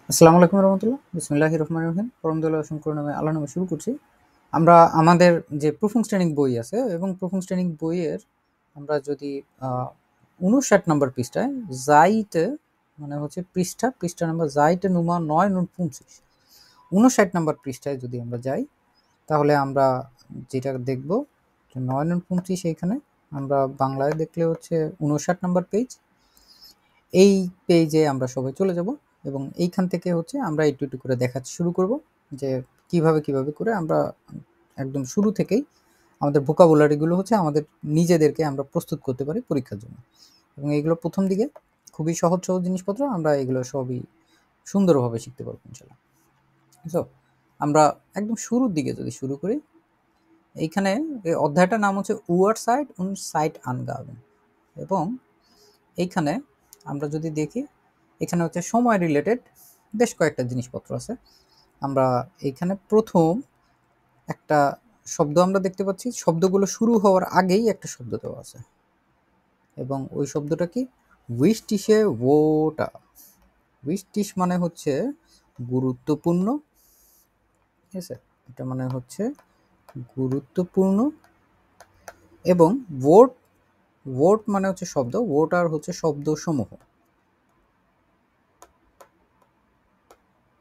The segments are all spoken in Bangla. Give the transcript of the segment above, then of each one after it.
আসসালামু আলাইকুম রহমতুল্লাহ, বিসমিল্লাহির রহমানির রহিম। পরমদয়ালু অসংখ্য নামে আল্লাহর নামে শুরু করছি। আমরা আমাদের যে প্রুফিং স্ট্রেনিং বই আছে এবং প্রুফিং স্ট্রেনিং বইয়ের আমরা যদি 59 নম্বর পৃষ্ঠায় জাইটে মানে হচ্ছে পৃষ্ঠা নাম্বার জাইটে নুমা 9 নুন 25 59 নম্বর পৃষ্ঠায় যদি আমরা যাই তাহলে আমরা যেটা দেখব যে 9 নুন 25 এইখানে আমরা বাংলায় দেখলে হচ্ছে 59 নম্বর পেজ। এই পেজে আমরা সবাই চলে যাব এবং এইখান থেকে হচ্ছে আমরা একটু একটু করে দেখা শুরু করব যে কিভাবে করে আমরা একদম শুরু থেকেই আমাদের ভোকাবুলারিগুলো হচ্ছে আমাদের নিজেদেরকে আমরা প্রস্তুত করতে পারি পরীক্ষার জন্য। এবং এইগুলো প্রথম দিকে খুবই সহজ সহজ জিনিসপত্র, আমরা এগুলো সবই সুন্দরভাবে শিখতে পারবো ইনশাল্লাহ। সো আমরা একদম শুরুর দিকে যদি শুরু করি, এইখানে এই অধ্যায়টার নাম হচ্ছে উয়ার সাইট উন সাইট আনগাবেন। এবং এইখানে আমরা যদি দেখি এখানে হচ্ছে সময় রিলেটেড বেশ কয়েকটা জিনিসপত্র আছে। আমরা এইখানে প্রথম একটা শব্দ আমরা দেখতে পাচ্ছি, শব্দগুলো শুরু হওয়ার আগেই একটা শব্দ দেওয়া আছে এবং ওই শব্দটা কি উইশটিশে ওটা। উইশটিশ মানে হচ্ছে গুরুত্বপূর্ণ, ঠিক আছে, এটা মানে হচ্ছে গুরুত্বপূর্ণ। এবং ওয়ার্ড ওয়ার্ড মানে হচ্ছে শব্দ, ওয়ার্ড আর হচ্ছে শব্দসমূহ।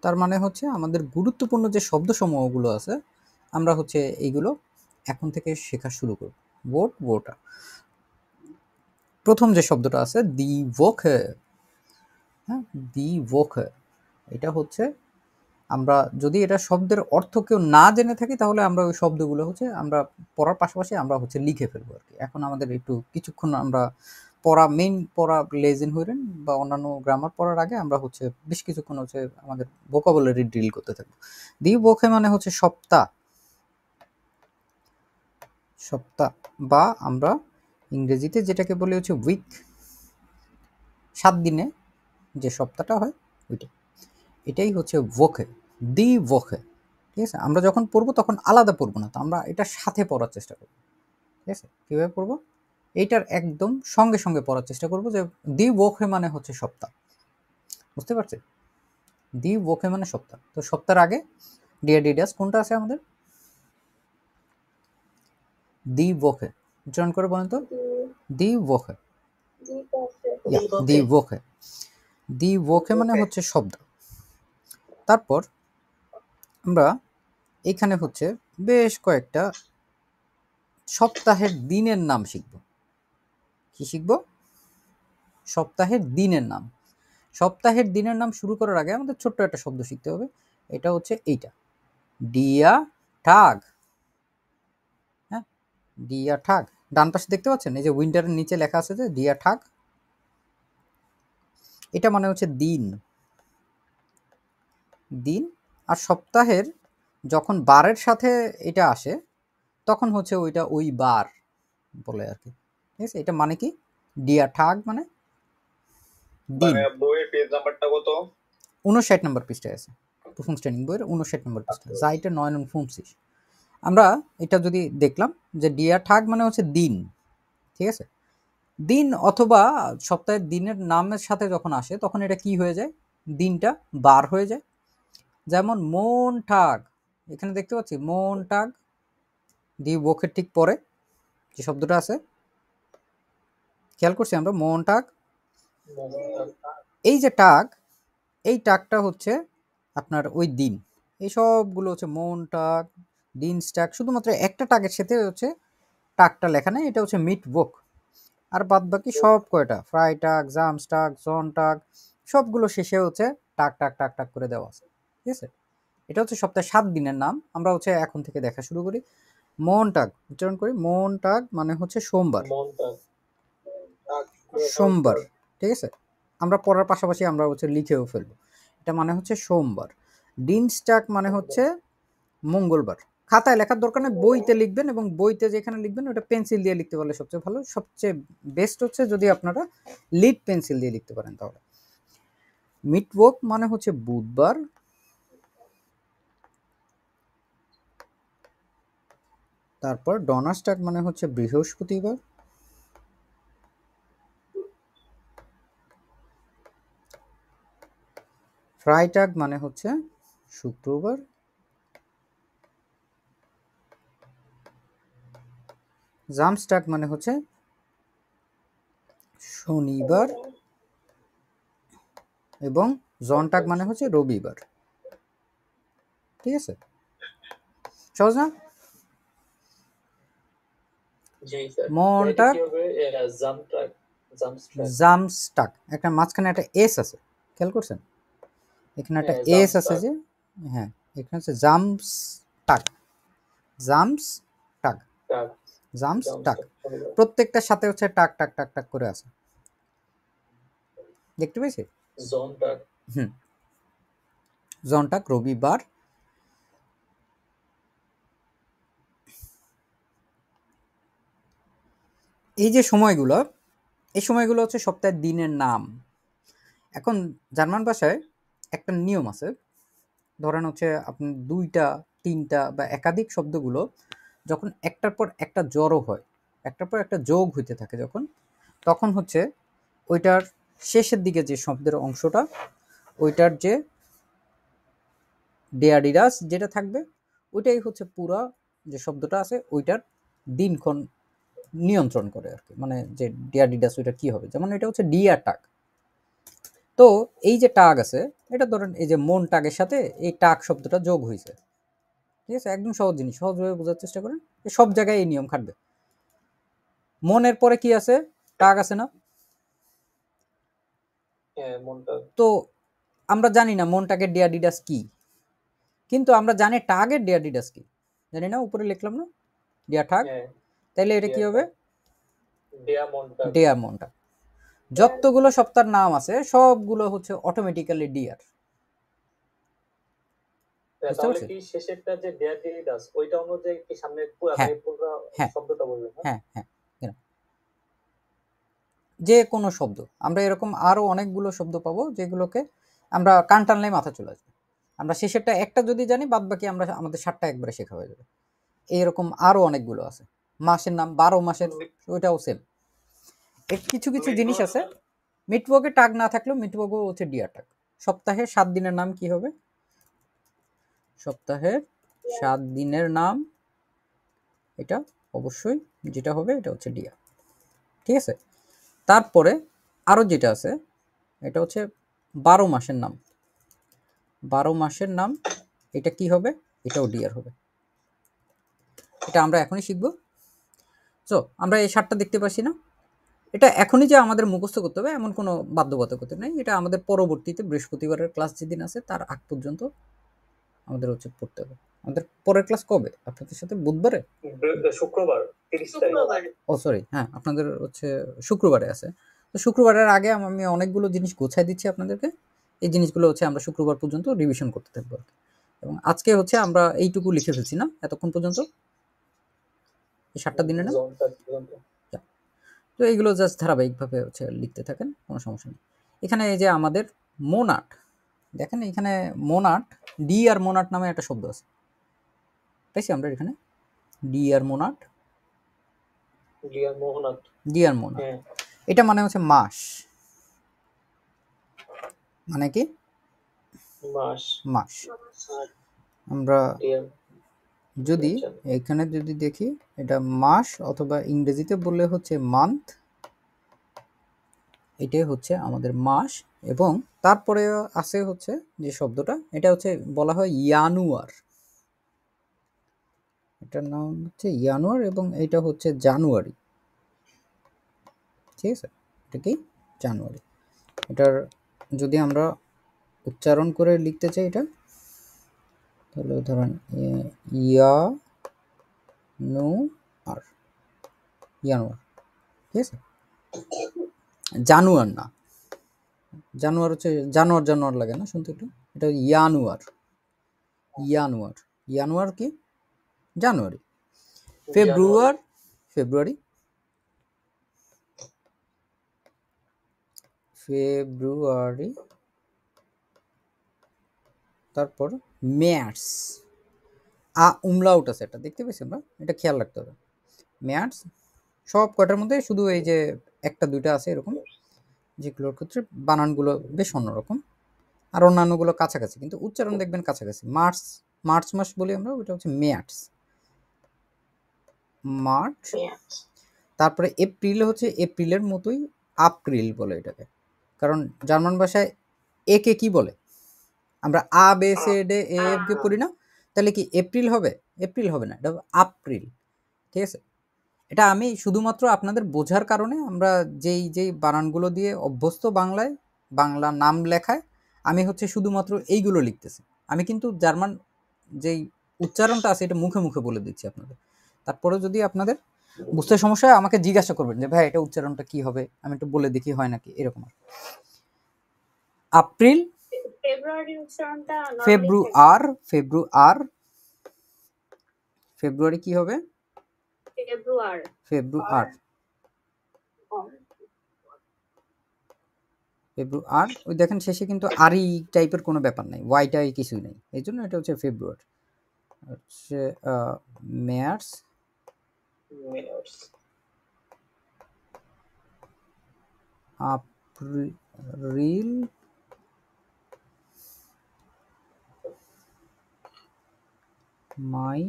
তার মানে হচ্ছে আমাদের গুরুত্বপূর্ণ যে শব্দসমূহগুলো আছে আমরা হচ্ছে এইগুলো এখন থেকে শেখা শুরু করব। ওয়ার্ড ওয়ার্ডটা প্রথম যে শব্দটা আছে দি ভোকে, হ্যাঁ, দি ভোকে, এটা হচ্ছে আমরা যদি এটা শব্দের অর্থ কেউ না জেনে থাকি তাহলে আমরা ওই শব্দগুলো হচ্ছে আমরা পড়ার পাশাপাশি আমরা হচ্ছে লিখে ফেলবো আর কি। এখন আমাদের একটু কিছুক্ষণ আমরা পড়া লেজেন হইলেন বা অন্যান্য গ্রামার পড়ার আগে আমরা হচ্ছে বেশ কিছুক্ষণ হচ্ছে আমাদের ভোকাবুলারি ড্রিল করতে থাকবো। দি ভোকে মানে হচ্ছে সপ্তাহ, সপ্তাহ বা আমরা ইংরেজিতে যেটাকে বলি হচ্ছে উইক, 7 দিনে যে সপ্তাহটা হয় ওইটা, এটাই হচ্ছে ভোকে, দি ভোকে। ঠিক আছে, আমরা যখন পড়বো তখন আলাদা পড়বো না, তো আমরা এটার সাথে পড়ার চেষ্টা করবো। ঠিক আছে, কীভাবে পড়বো, এইটার একদম সঙ্গে সঙ্গে পড়ার চেষ্টা করবো যে দি ভোকে মানে হচ্ছে সপ্তাহ। বুঝতে পারছি, দি ভোকে মানে সপ্তাহ। তো সপ্তাহের আগে ডিয়ার ডিডাস কোনটা আছে আমাদের, দি ভোকে। উচ্চারণ করে বলেন তো, দি ভোকে, দি ভোকে, দি ভোকে মানে হচ্ছে শব্দ। তারপর আমরা এখানে হচ্ছে বেশ কয়েকটা সপ্তাহের দিনের নাম শিখব। কি শিখব, সপ্তাহের দিনের নাম। সপ্তাহের দিনের নাম শুরু করার আগে আমাদের ছোট্ট একটা শব্দ শিখতে হবে, এটা হচ্ছে এইটা, ডিয়া ঠাগ। হ্যাঁ, ডিয়া ঠাগ, ডান পাশে দেখতে পাচ্ছেন এই যে উইন্টারের নিচে লেখা আছে যে ডিয়া ঠাগ, এটা মানে হচ্ছে দিন, দিন। আর সপ্তাহের যখন বারের সাথে এটা আসে তখন হচ্ছে ওইটা ওই বার বলে আর কি। ঠিক আছে, এটা মানে কি, ডিয়া ঠাগ মানে দিন। বইয়ের পেজ নাম্বারটা কত? 59 নম্বর পৃষ্ঠায় আছে, প্রথম শ্রেণী বইয়ের 59 নম্বর পৃষ্ঠা, জাইটে 9 নুন 25। আমরা এটা যদি দেখলাম যে ডিয়া ঠাগ মানে হচ্ছে দিন, ঠিক আছে, দিন অথবা সপ্তাহের দিনের নামের সাথে যখন আসে তখন এটা কি হয়ে যায়, দিনটা বার হয়ে যায়। যেমন মন ঠাগ, এখানে দেখতে পাচ্ছি মন টাগ, দি বকের ঠিক পরে যে শব্দটা আছে খেয়াল করছি আমরা, মন টাগ। এই যে টাগ, এই টাগটা হচ্ছে আপনার ওই দিন। এই সবগুলো হচ্ছে মন টাগ, দিন টাগ, শুধুমাত্র একটা টাগের সাথে হচ্ছে টাগটা লেখা নেই, এটা হচ্ছে মিট বোক। আর বাদ বাকি সব কয়টা ফ্রাই টাগ, জাম টাগ, জন টাগ, সবগুলো শেষে হচ্ছে টাক টাক টাক টাক করে দেওয়া আছে। ঠিক আছে, এটা হচ্ছে সপ্তাহে 7 দিনের নাম। আমরা হচ্ছে এখন থেকে দেখা শুরু করি। মন টাগ উচ্চারণ করি, মন টাগ মানে হচ্ছে সোমবার, সোমবার। ঠিক আছে, আমরা পড়ার পাশাপাশি আমরা হচ্ছে লিখেও ফেলবো, এটা মানে হচ্ছে সোমবার। ডিনস্টাক মানে হচ্ছে মঙ্গলবার। খাতায় লেখার দরকার নেই, বইতে লিখবেন এবং বইতে যেখানে লিখবেন ওটা পেন্সিল দিয়ে লিখতে পারলে সবচেয়ে ভালো, সবচেয়ে বেস্ট হচ্ছে যদি আপনারা লিড পেন্সিল দিয়ে লিখতে পারেন তাহলে। মিটওয়ার্ক মানে হচ্ছে বুধবার। তারপর ডনাস্টাক মানে হচ্ছে বৃহস্পতিবার। ফ্রাইটাগ মানে হচ্ছে শুক্রবার, জামস্টাগ মানে হচ্ছে শনিবার, এবং জনটাগ মানে হচ্ছে রবিবার। ঠিক আছে, সহজ না? মনটাগ, জামস্টাগ, একটা মাঝখানে একটা এস আছে, খেয়াল করছেন? এখানে একটা এস আছে যে, হ্যাঁ, এখানে হচ্ছে জামস্টাগ, জামস্টাগ, জামস্টাগ, প্রত্যেকটার সাথে হচ্ছে টাক টাক টাক টাক করে আছে, দেখতে পেয়েছি? হুম, জনটাগ রবিবার। এই যে সময়গুলো, এই সময়গুলো হচ্ছে সপ্তাহের দিনের নাম। এখন জার্মান ভাষায় একটা নিয়ম আছে, ধরেন হচ্ছে আপনি দুইটা, তিনটা বা একাধিক শব্দগুলো যখন একটার পর একটা জড়ো হয়, একটার পর একটা যোগ হইতে থাকে যখন, তখন হচ্ছে ওইটার শেষের দিকে যে শব্দের অংশটা, ওইটার যে ডেয়াডিডাস যেটা থাকবে, ওইটাই হচ্ছে পুরা যে শব্দটা আছে ওইটার দিনক্ষণ নিয়ন্ত্রণ করে আর কি। মানে যে ডেয়াডিডাস ওইটা কি হবে, যেমন এটা হচ্ছে ডিয়ার টাক। তো এই যে টাগ আছে, এটা ধরেন এই যে মন টাগের সাথে এই টাগ শব্দটা যোগ হয়েছে। ঠিক আছে, একদম সহজ জিনিস, সহজভাবে বোঝার চেষ্টা করেন। সব জায়গায় এই নিয়ম খাটবে। মনের পরে কি আছে? টাগ আছে না? তো আমরা জানি না মন টাগের ডেয়াডিডাস কি, কিন্তু আমরা জানি টাগের ডেয়াডিডাস কি, জানি না? উপরে লিখলাম না ডিয়া টাগ, তাইলে এটা কি হবে? ডেয়ার মনটাগ। যতগুলো সপ্তাহের নাম আছে সবগুলো হচ্ছে অটোমেটিক্যালি ডিয়ার। বুঝতে পারছি? হ্যাঁ হ্যাঁ হ্যাঁ হ্যাঁ, যে কোনো শব্দ, আমরা এরকম আরো অনেকগুলো শব্দ পাবো যেগুলোকে আমরা কান টানলেই মাথা চলে আসবে। আমরা শেষেরটা একটা যদি জানি, বাদ বাকি আমরা আমাদের 7টা একবারে শেখা হয়ে যাবে। এইরকম আরো অনেকগুলো আছে। মাসের নাম, 12 মাসের, ওইটাও সেম। এর কিছু কিছু জিনিস আছে, মিটওয়ার্কে টাগ না থাকলেও মিটওয়ার্কও হচ্ছে ডিয়ার টাগ। সপ্তাহে 7 দিনের নাম কি হবে? সপ্তাহের 7 দিনের নাম, এটা অবশ্যই যেটা হবে এটা হচ্ছে ডিয়া। ঠিক আছে, তারপরে আরো যেটা আছে এটা হচ্ছে 12 মাসের নাম। 12 মাসের নাম, এটা কি হবে? এটাও ডিয়ার হবে। এটা আমরা এখনই শিখব। তো আমরা এই 7টা দেখতে পাচ্ছি না? এটা এখনই যে আমাদের মুখস্থ করতে হবে এমন কোনো বাধ্যবাধকতা নেই, এটা আমাদের পরবর্তীতে বৃহস্পতিবারের ক্লাস যেদিন আছে তার আগ পর্যন্ত আমাদের হচ্ছে পড়তে হবে। আমাদের পরের ক্লাস কবে আপনাদের সাথে? বুধবারে, শুক্রবার 30 তারিখ। ও সরি, হ্যাঁ, আপনাদের হচ্ছে শুক্রবারে আছে। তো শুক্রবারের আগে আমি অনেকগুলো জিনিস গোছাই দিচ্ছি আপনাদেরকে। এই জিনিসগুলো হচ্ছে আমরা শুক্রবার পর্যন্ত রিভিশন করতে থাকবো। এবং আজকে হচ্ছে আমরা এইটুকু লিখে ফেলছি না এতক্ষণ পর্যন্ত, এই 7টা দিনে না। তো এইগুলো জাস্ট ধারাবাহিকভাবে হচ্ছে লিখতে থাকেন, কোনো সমস্যা নেই। এখানে এই যে আমাদের মোনাট, দেখেন এখানে মোনাট, ডি আর মোনাট নামে একটা শব্দ আছে, পাইছি আমরা এখানে। ডি আর মোনাট, ডিয়ার মোনাট, এটা মানে হচ্ছে মাস। মানে কি? মাস। আমরা যদি এখানে যদি দেখি, এটা মাস, অথবা ইংরেজিতে বললে হচ্ছে মান্থ, এটাই হচ্ছে আমাদের মাস। এবং তারপরে আছে হচ্ছে যে শব্দটা, এটা হচ্ছে বলা হয় ইয়ানুয়ার। এটার নাম হচ্ছে ইয়ানুয়ার, এবং এটা হচ্ছে জানুয়ারি। ঠিক আছে, এটা কি? জানুয়ারি। এটার যদি আমরা উচ্চারণ করে লিখতে চাই এটা, তাহলে ধরেন ইয়ানুয়ার, ইয়ানুয়ার। ঠিক আছে, জানুয়ার না, জানুয়ার হচ্ছে জানোয়ার জানোয়ার লাগে না শুনতে একটু, এটা ইয়ানুয়ার। ইয়ানুয়ার, ইয়ানুয়ার কি? জানুয়ারি। ফেব্রুয়ারি, ফেব্রুয়ারি, ফেব্রুয়ারি। তারপর ম্যার্স, উমলাউট আছে, এটা দেখতে পেয়েছি আমরা, এটা খেয়াল রাখতে হবে। ম্যার্স, সব কয়টার মধ্যে শুধু এই যে একটা দুইটা আছে এরকম, যেগুলোর ক্ষেত্রে বানানগুলো বেশ অন্যরকম। আর অন্যান্যগুলো কাছাকাছি, কিন্তু উচ্চারণ দেখবেন কাছাকাছি। মার্চ, মার্চ মাস বলি আমরা, ওটা হচ্ছে মেয়ার্স, মার্চ। তারপরে এপ্রিল হচ্ছে এপ্রিলের মতোই আপ্রিল বলে এটাকে, কারণ জার্মান ভাষায় একে কি বলে, আমরা আ বে সে ডে এ এফ কে পড়ি না, তাহলে কি এপ্রিল হবে? এপ্রিল হবে না, এটা হবে আপ্রিল। ঠিক আছে, এটা আমি শুধুমাত্র আপনাদের বোঝার কারণে, আমরা যেই যেই বানানগুলো দিয়ে অভ্যস্ত বাংলায়, বাংলা নাম লেখায়, আমি হচ্ছে শুধুমাত্র এইগুলো লিখতেছি। আমি কিন্তু জার্মান যেই উচ্চারণটা আছে এটা মুখে মুখে বলে দিচ্ছি আপনাদের। তারপরে যদি আপনাদের বুঝতে সমস্যা হয় আমাকে জিজ্ঞাসা করবেন যে ভাই এটা উচ্চারণটা কি হবে, আমি একটু বলে দেখি হয় নাকি, এরকম আর। এপ্রিল, ফেব্রুয়ারি উচ্চারণটা ফেব্রুয়ার, ফেব্রুয়ার, ফেব্রুয়ারি কি হবে? ফেব্রুয়ার, ফেব্রুয়ার, ফেব্রুয়ার। ওই দেখেন শেষে কিন্তু আরই টাইপের কোনো ব্যাপার নাই, ওয়াইটাই কিছুই নেই, এই জন্য এটা হচ্ছে ফেব্রুয়ারি। হচ্ছে মার্চ, এপ্রিল, মাই,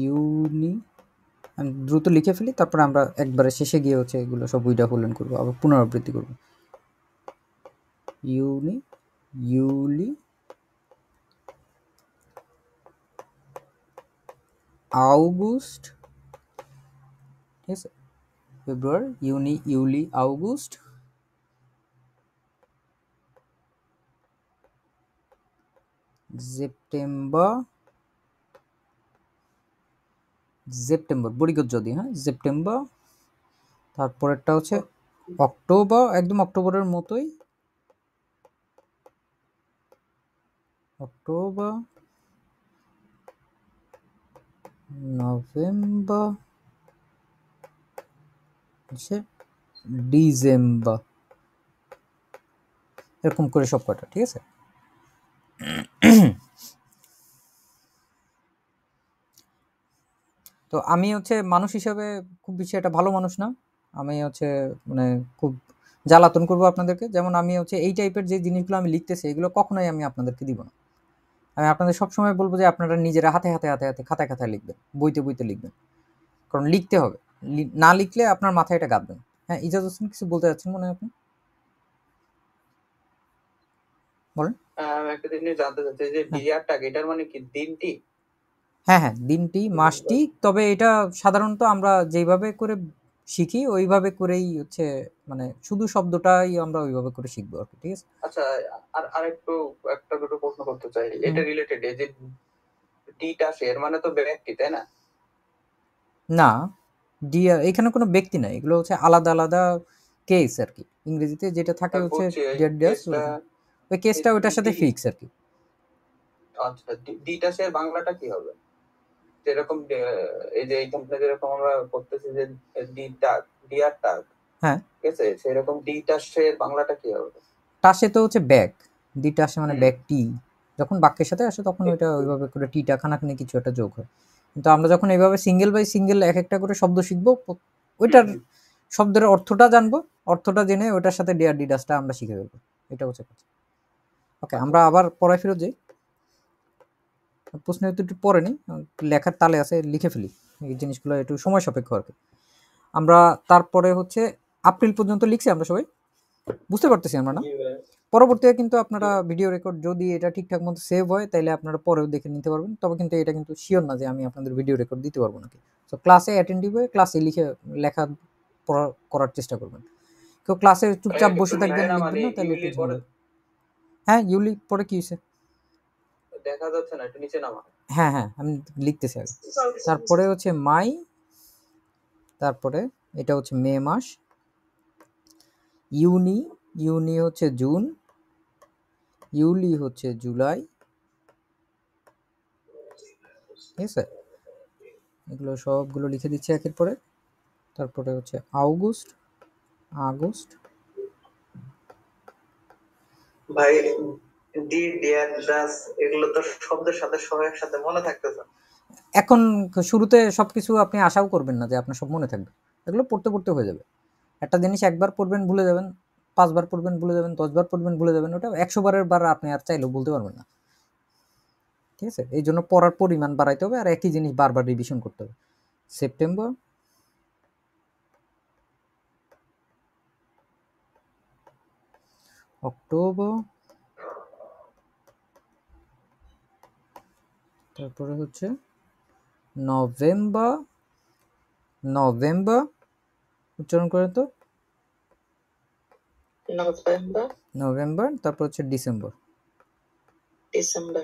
ইউনি। আমি দ্রুত লিখে ফেলি, তারপরে আমরা একবারে শেষে গিয়ে হচ্ছে এগুলো সব উইডা ফুলেন করবো, আবার পুনরাবৃত্তি করবো। ইউনি, ইউলি, আউগুস্ট, ঠিক আছে, ফেব্রুয়ারি, ইউনি, ইউলি, আউগুস্ট, সেপ্টেম্বর, সেপ্টেম্বর বড়িগত যদি, হ্যাঁ সেপ্টেম্বর। তারপরেরটা হচ্ছে অক্টোবর, একদম অক্টোবরের মতোই, অক্টোবর, নভেম্বর, হচ্ছে ডিসেম্বর, এরকম করে সব কটা। ঠিক আছে, তো আমি হচ্ছে মানুষ হিসেবে খুব বেশি একটা ভালো মানুষ না, আমি হচ্ছে মানে খুব জ্বালাতন করবো আপনাদেরকে। যেমন আমি হচ্ছে এই টাইপের যে জিনিসগুলো আমি লিখতেছি এগুলো কখনোই আমি আপনাদেরকে দিব না। আমি আপনাদের সবসময় বলবো যে আপনারা নিজেরা হাতে হাতে হাতে হাতে খাতায় খাতায় লিখবেন, বইতে বইতে লিখবেন, কারণ লিখতে হবে, না লিখলে আপনার মাথায় এটা গাঁথবেন। হ্যাঁ ইজাজ হোসেন কিছু বলতে যাচ্ছেন মনে হয় আপনি, বলেন। একটা জিনিস জানতে চাচ্ছি যে ডিয়ারটা এটার মানে কি দিনটি? হ্যাঁ হ্যাঁ, দিনটি, মাসটি, তবে এটা সাধারণত আমরা যেইভাবে করে শিখি ওইভাবে করেই হচ্ছে, মানে শুধু শব্দটাই আমরা ওইভাবে করে শিখবো আর কি। ঠিক আছে, আচ্ছা, আর একটু একটা দুটো প্রশ্ন করতে চাই এটা রিলেটেড, এই যে ডিটা এর মানে তো ব্যক্তি, তাই না? না, ডিয়ার এখানে কোনো ব্যক্তি নাই, এগুলো হচ্ছে আলাদা আলাদা কেস আর কি। ইংরেজিতে যেটা থাকে হচ্ছে ডিয়ার ডিয়ার্স, ওই কেসটা ওইটার সাথে ফিক্স আর কি। আচ্ছা, ডিটা এর বাংলাটা কি হবে? যেরকম এই যে এইখানটা যেরকম আমরা করতেছি যে ডিয়ার টাগ, হ্যাঁ ঠিক আছে, সেরকম ডিটা এর বাংলাটা কি হবে? টাসে তো হচ্ছে ব্যাগ, ডিটা আসে মানে ব্যাগ টি, যখন বাক্যের সাথে আসে তখন ওইটা ওইভাবে করে টিটা খানাখানি কিছু একটা যোগ হয়। কিন্তু আমরা যখন এইভাবে সিঙ্গেল বাই সিঙ্গেল এক একটা করে শব্দ শিখবো, ওইটার শব্দের অর্থটা জানবো, অর্থটা জেনে ওইটার সাথে ডিয়ার ডিডাসটা আমরা শিখে ফেলবো, এটা হচ্ছে কথা। ওকে, আমরা আবার পড়ায় ফেরত যাই। প্রশ্ন একটু পরে নি, লেখার তালে আছে, লিখে ফেলি এই জিনিসগুলো, একটু সময় সাপেক্ষ আর কি। আমরা তারপরে হচ্ছে এপ্রিল পর্যন্ত লিখছি আমরা সবাই, বুঝতে পারতেছি আমরা না? পরবর্তীতে কিন্তু আপনারা ভিডিও রেকর্ড যদি এটা ঠিকঠাক মতো সেভ হয় তাহলে আপনারা পরেও দেখে নিতে পারবেন, তবে কিন্তু এটা কিন্তু শিওর না যে আমি আপনাদের ভিডিও রেকর্ড দিতে পারবো নাকি। তো ক্লাসে অ্যাটেন্টিভ হয়ে ক্লাসে লেখা করার চেষ্টা করবেন। কেউ ক্লাসে চুপচাপ বসে থাকবেন, লিখবেন না, তাহলে একটু ঝামেলা। হ্যাঁ ইউলি পরে কি হয়েছে দেখা যাচ্ছে না, একটু নিচে নামা। হ্যাঁ হ্যাঁ, আমি লিখতেছি আগে। তারপরে হচ্ছে মাই, তারপরে এটা হচ্ছে মে মাস, ইউনি, ইউনি হচ্ছে জুন, ইউলি হচ্ছে জুলাই, ঠিক আছে, এগুলো সবগুলো লিখে দিচ্ছি একের পরে। তারপরে হচ্ছে আগস্ট, আগস্ট, ভাই ডি ডিয়ার ডাস এগুলো তো শব্দের সাথে সহায়ক সাথে মনে থাকতেছে। এখন শুরুতে সবকিছু আপনি আশাও করবেন না যে আপনার সব মনে থাকবে, এগুলো পড়তে পড়তে হয়ে যাবে। একটা জিনিস একবার পড়বেন ভুলে যাবেন, 5 বার পড়বেন ভুলে যাবেন, 10 বার পড়বেন ভুলে যাবেন, ওটা 100 বারের বার আপনি আর চাইলেও বলতে পারবেন না। ঠিক আছে, এই জন্য পড়ার পরিমাণ বাড়াইতে হবে আর একই জিনিস বারবার রিভিশন করতে হবে। সেপ্টেম্বর, অক্টোবর, তারপরে হচ্ছে নভেম্বর, নভেম্বর উচ্চারণ করে তো, নভেম্বর, নভেম্বর, তারপর হচ্ছে ডিসেম্বর। ডিসেম্বর,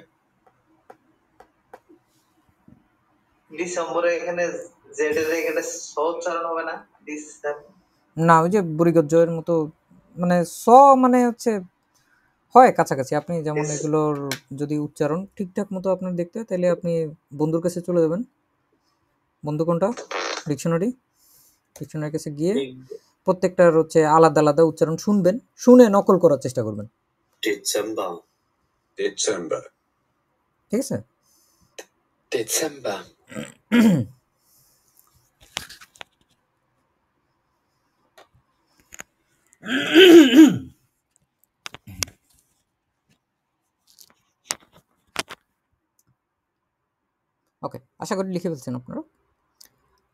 ডিসেম্বরে এখানে জেড এর এখানে স উচ্চারণ হবে না? না, ওই যে বরিগজ্জের মতো মানে স মানে হচ্ছে হয় কাছাকাছি। আপনি যেমন এগুলোর যদি উচ্চারণ ঠিকঠাক মতো আপনার দেখতে হয়, তাহলে আপনি বন্ধুর কাছে চলে যাবেন। বন্ধু কোনটা? ডিকশনারির কাছে গিয়ে প্রত্যেকটার হচ্ছে আলাদা আলাদা উচ্চারণ শুনবেন, শুনে নকল করার চেষ্টা করবেন। Dezember, Dezember, ঠিক আছে? Dezember, ওকে, আশা করি লিখে ফেলছেন আপনারা।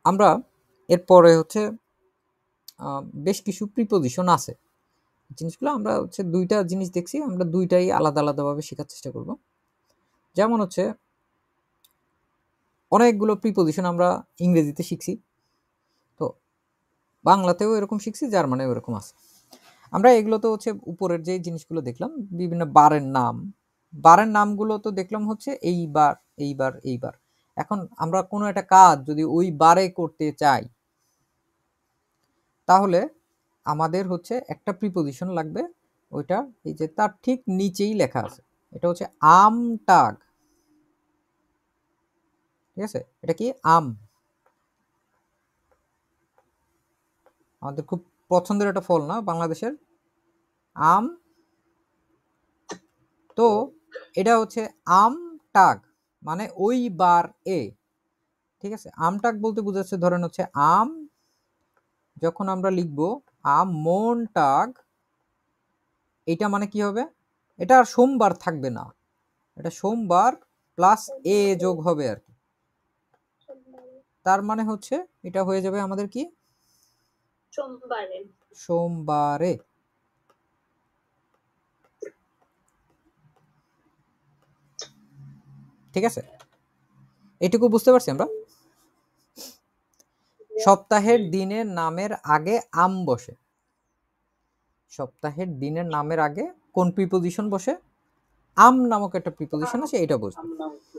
আমরা এরপরে হচ্ছে বেশ কিছু প্রিপোজিশন আছে, জিনিসগুলো আমরা হচ্ছে দুইটা জিনিস দেখছি, আমরা দুইটাই আলাদা আলাদাভাবে শেখার চেষ্টা করব। যেমন হচ্ছে অনেকগুলো প্রিপোজিশন আমরা ইংরেজিতে শিখছি, তো বাংলাতেও এরকম শিখছি, জার্মানেও এরকম আছে। আমরা এগুলো তো হচ্ছে উপরের যে জিনিসগুলো দেখলাম, বিভিন্ন বারের নাম, বারের নামগুলো তো দেখলাম হচ্ছে এইবার এইবার এইবার। এখন আমরা কোনো একটা কাজ যদি ওই বারে করতে চাই, তাহলে আমাদের হচ্ছে একটা প্রিপোজিশন লাগবে, ওইটা এই যে তার ঠিক নিচেই লেখা আছে, এটা হচ্ছে আম টাগ। ঠিক আছে, এটা কি? আম, আমাদের খুব পছন্দের একটা ফল না বাংলাদেশের, আম। তো এটা হচ্ছে আম টাগ, মানে ওই বার এ। ঠিক আছে, আম টাগ বলতে বোঝাচ্ছে ধরেন হচ্ছে আম, যখন আমরা লিখবো আম মন টাগ, এটা মানে কি হবে? এটা আর সোমবার থাকবে না, এটা সোমবার প্লাস এ যোগ হবে আর কি। তার মানে হচ্ছে এটা হয়ে যাবে আমাদের কি? সোমবারে। সোমবারে। ঠিক আছে, এটুকু বুঝতে পারছি আমরা। সপ্তাহের দিনের নামের আগে আম বসে, সপ্তাহের দিনের নামের আগে কোন প্রিপোজিশন বসে? আম নামক একটা প্রিপোজিশন আছে, এটা বুঝবো।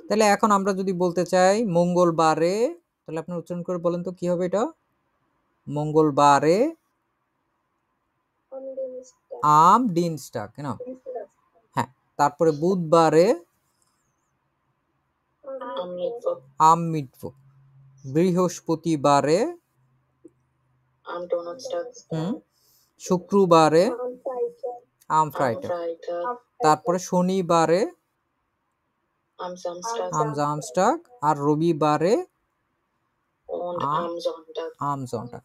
তাহলে এখন আমরা যদি বলতে চাই মঙ্গলবারে, তাহলে আপনি উচ্চারণ করে বলেন তো কি হবে এটা? মঙ্গলবারে আম ডিনস্টাগ না? হ্যাঁ, তারপরে বুধবারে আম মিটবো, বৃহস্পতিবারে আম ডোনাটসটাগ, শুক্রবারে আম ফ্রাইটার, তারপরে শনিবারে আম জামস্টাগ, আম জামস্টাগ, আর রবিবারে und am Sonntag, আম জন্টাগ।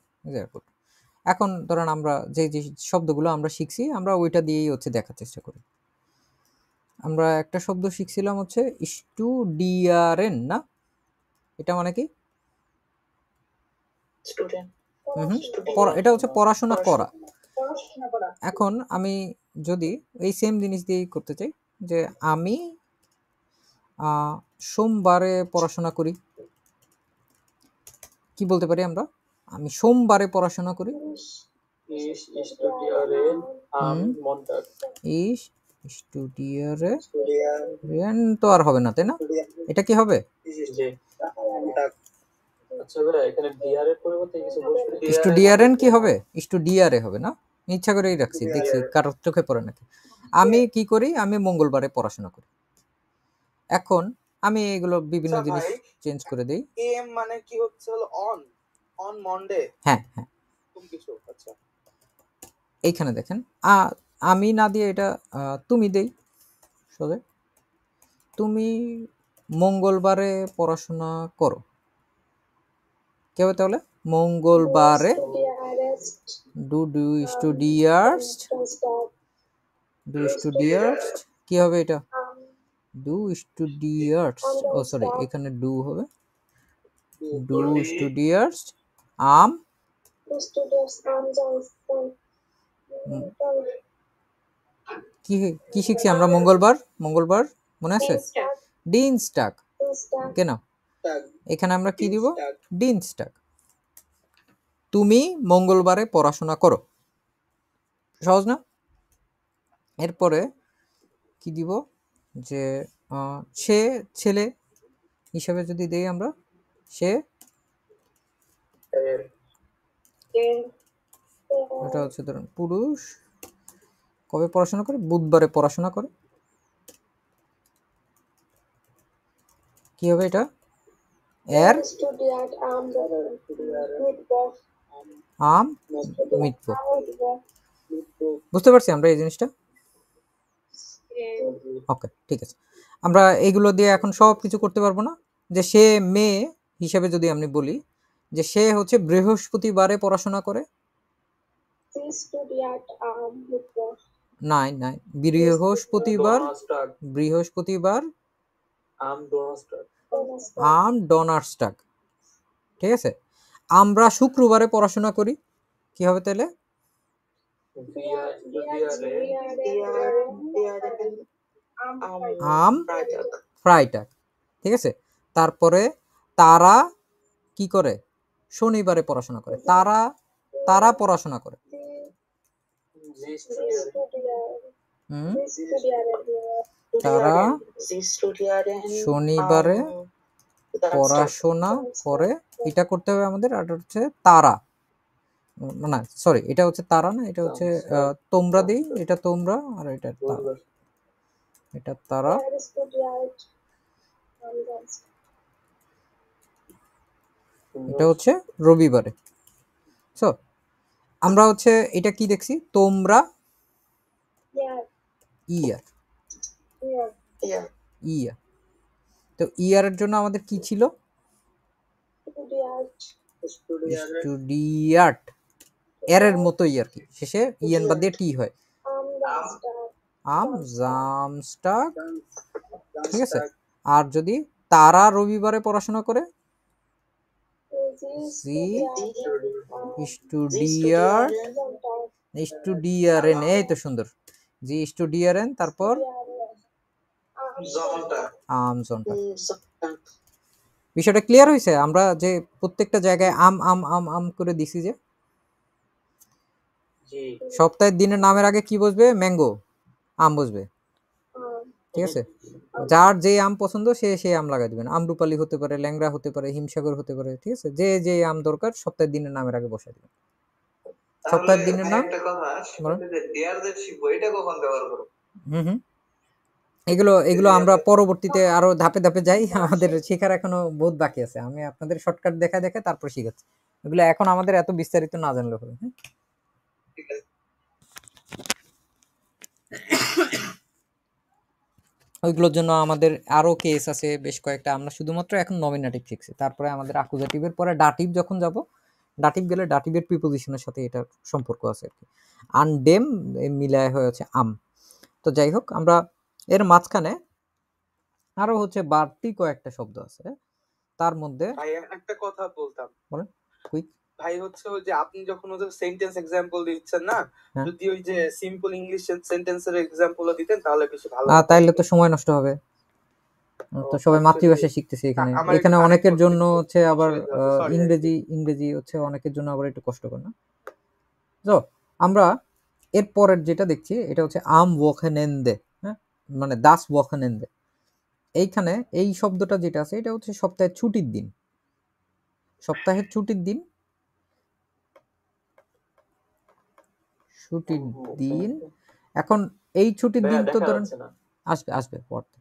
এখন ধরেন আমরা যে যে শব্দগুলো আমরা শিখছি, আমরা ওইটা দিয়েই হচ্ছে দেখার চেষ্টা করি। আমরা একটা শব্দ শিখছিলাম হচ্ছে স্টুডিয়ারেন না? এটা মানে কি? student, এটা হচ্ছে পড়াশোনা করা। এখন আমি যদি এই সেম জিনিস দিয়েই করতে চাই, যে আমি সোমবারে পড়াশোনা করি, কি বলতে পারি আমরা? আমি সোমবারে পড়াশোনা করি। স্টুডিয়ারেন তো আর হবে না, তাই না? এটা কি হবে? স্টুডিয়ারেন কি হবে? স্টুডিয়ারে হবে না? ইচ্ছা করেই রাখছি, দেখছি কারোর চোখে পড়ে নাকি। আমি কি করি? আমি মঙ্গলবারে পড়াশোনা করি। এখন আমি এগুলো বিভিন্ন জিনিস চেঞ্জ করে দেই। এম মানে কি হচ্ছে? হলো অন অন মন্ডে। হ্যাঁ হ্যাঁ, কোন কিছু? আচ্ছা, এইখানে দেখেন আমি না দিয়ে এটা তুমি দেই সোজা। তুমি মঙ্গলবারে পড়াশোনা করো, কি হবে তাহলে? মঙ্গলবারে ডু স্টুডিয়ার্স্ট, ডু স্টুডিয়ার্স্ট কি হবে এটা? ডু স্টুডিয়ার্স্ট, ও সরি এখানে ডু হবে, ডু স্টুডিয়ার্স্ট আম কি কি শিখছি আমরা মঙ্গলবার? মঙ্গলবার মনে আছে? ডিনস্টাগ। কেন এখানে আমরা কি দিব? ডিনস্টাগ। তুমি মঙ্গলবারে পড়াশোনা করো, সহজ না? এরপরে কি দিব যে সে ছেলে হিসাবে যদি দেই আমরা, সে এটা হচ্ছে ধরুন পুরুষ, কবে পড়াশোনা করে? বুধবারে পড়াশোনা করে। কি হবে এটা? এর আম মিটবো। বুঝতে পারছি আমরা এই জিনিসটা? ওকে, ঠিক আছে। আমরা এইগুলো দিয়ে এখন সব কিছু করতে পারবো না। যে সে মেয়ে হিসেবে যদি আমি বলি যে সে হচ্ছে বৃহস্পতিবারে পড়াশোনা করে, নাই নাই, বৃহস্পতিবার, বৃহস্পতিবার আম ডোনার্সটাগ, ঠিক আছে। আমরা শুক্রবারে পড়াশোনা করি, কি হবে তাহলে? আম ফ্রাইটাগ, ঠিক আছে। তারপরে তারা কি করে? শনিবারে পড়াশোনা করে। তারা তারা পড়াশোনা করে, তারা শনিবারে পড়াশোনা করে। এটা করতে হবে আমাদের। আর হচ্ছে তারা, না সরি, এটা হচ্ছে তারা না, এটা হচ্ছে তোমরা দিই, এটা তোমরা, আর এটা তারা, এটা তারা। এটা হচ্ছে রবিবারে। সো আমরা হচ্ছে এটা কি দেখছি? তোমরা ইয়ার, ইয়ার। তো ইয়ারের জন্য আমাদের কি ছিল? স্টুডিয়ার্ট, এর মতোই আর কি, শেষে ইয়েন বাদ দিয়ে টি হয়। আম জামস্টাগ, ঠিক আছে। আর যদি তারা রবিবারে পড়াশোনা করে, স্টুডিয়ার্ট, স্টুডিয়ারেন, এই তো সুন্দর, জি স্টুডিয়ারেন, তারপর আমজনটা। বিষয়টা ক্লিয়ার হয়েছে? আমরা যে প্রত্যেকটা জায়গায় আম আম আম আম করে দিছি, যে সপ্তাহের দিনের নামের আগে কি বসবে? ম্যাঙ্গো, আম বসবে, ঠিক আছে। যার যে আম পছন্দ সে সেই আম লাগাই দিবেন। আমরুপালি হতে পারে, ল্যাংড়া হতে পারে, হিমসাগর হতে পারে, ঠিক আছে। যে যে আম দরকার সপ্তাহের দিনের নামের আগে বসাই দিবেন। সপ্তাহের দিনের নাম হুম, এগুলো এগুলো আমরা পরবর্তীতে আরো ধাপে ধাপে যাই। আমাদের শেখার এখনো বহুত বাকি আছে। আমি আপনাদের শর্টকাট দেখা দেখে তারপর শিখাচ্ছি। এগুলো এখন আমাদের এত বিস্তারিত না জানলেও হবে। হ্যাঁ, ওইগুলোর জন্য আমাদের আরো কেস আছে বেশ কয়েকটা। আমরা শুধুমাত্র এখন নমিনেটিভ শিখছি, তারপরে আমাদের আকুজাটিভের পরে ডাটিভ যখন যাব, ডাটিভ গেলে ডাটিভের প্রিপোজিশনের সাথে এটা সম্পর্ক আছে আর কি। আনডেম মিলায় হয়েছে আম। তো যাই হোক, আমরা এর মাঝখানে আরো হচ্ছে বাড়তি কয়েকটা শব্দ আছে, তার মধ্যে ভাই একটা কথা বলতাম। বলেন কুইক। ভাই হচ্ছে ওই যে আপনি যখন ওই যে সেন্টেন্স এক্সাম্পল দিচ্ছেন না, যদি ওই যে সিম্পল ইংলিশ সেন্টেন্সের এক্সাম্পল দিতেন তাহলে বেশি ভালো হতো। তাইলে তো সময় নষ্ট হবে। তো সবাই মাতৃভাষা শিখতেছে এখানে। এখানে অনেকের জন্য হচ্ছে আবার ইংরেজি হচ্ছে অনেকের জন্য আবার একটু কষ্টকর না। তো আমরা এর পরের যেটা দেখছি এটা হচ্ছে আম ওয়াকেনেন্দে, হ্যাঁ, মানে দাস ওয়াকেনেন্দে। এইখানে এই শব্দটা যেটা আছে এটা হচ্ছে সপ্তাহের ছুটির দিন, সপ্তাহের ছুটির দিন, ছুটির দিন। এখন এই ছুটির দিন তো ধরেন আসবে আসবে পড়তে,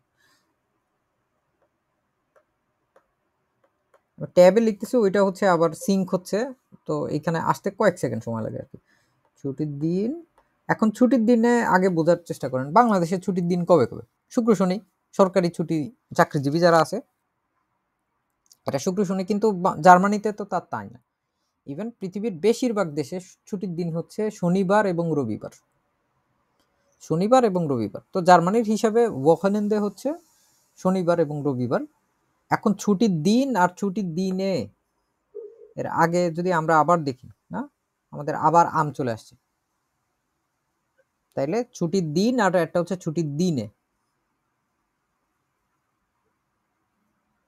ট্যাবে লিখতেছি, ওইটা হচ্ছে আবার সিঙ্ক হচ্ছে, তো এখানে আসতে কয়েক সেকেন্ড সময় লাগে আর কি। ছুটির দিন, এখন ছুটির দিনে আগে বোঝার চেষ্টা করেন বাংলাদেশের ছুটির দিন কবে কবে? শুক্র শনি সরকারি ছুটি, চাকরিজীবী যারা আছে এটা শুক্র শনি, কিন্তু জার্মানিতে তো তার তাই না। ইভেন পৃথিবীর বেশিরভাগ দেশে ছুটির দিন হচ্ছে শনিবার এবং রবিবার। শনিবার এবং রবিবার। তো জার্মানির হিসাবে ওয়াকেনেন্দে হচ্ছে শনিবার এবং রবিবার। এখন ছুটির দিন আর ছুটির দিনে এর আগে যদি আমরা আবার দেখি না, আমাদের আবার আম চলে আসছে, তাইলে ছুটির দিন আর একটা হচ্ছে ছুটির দিনে।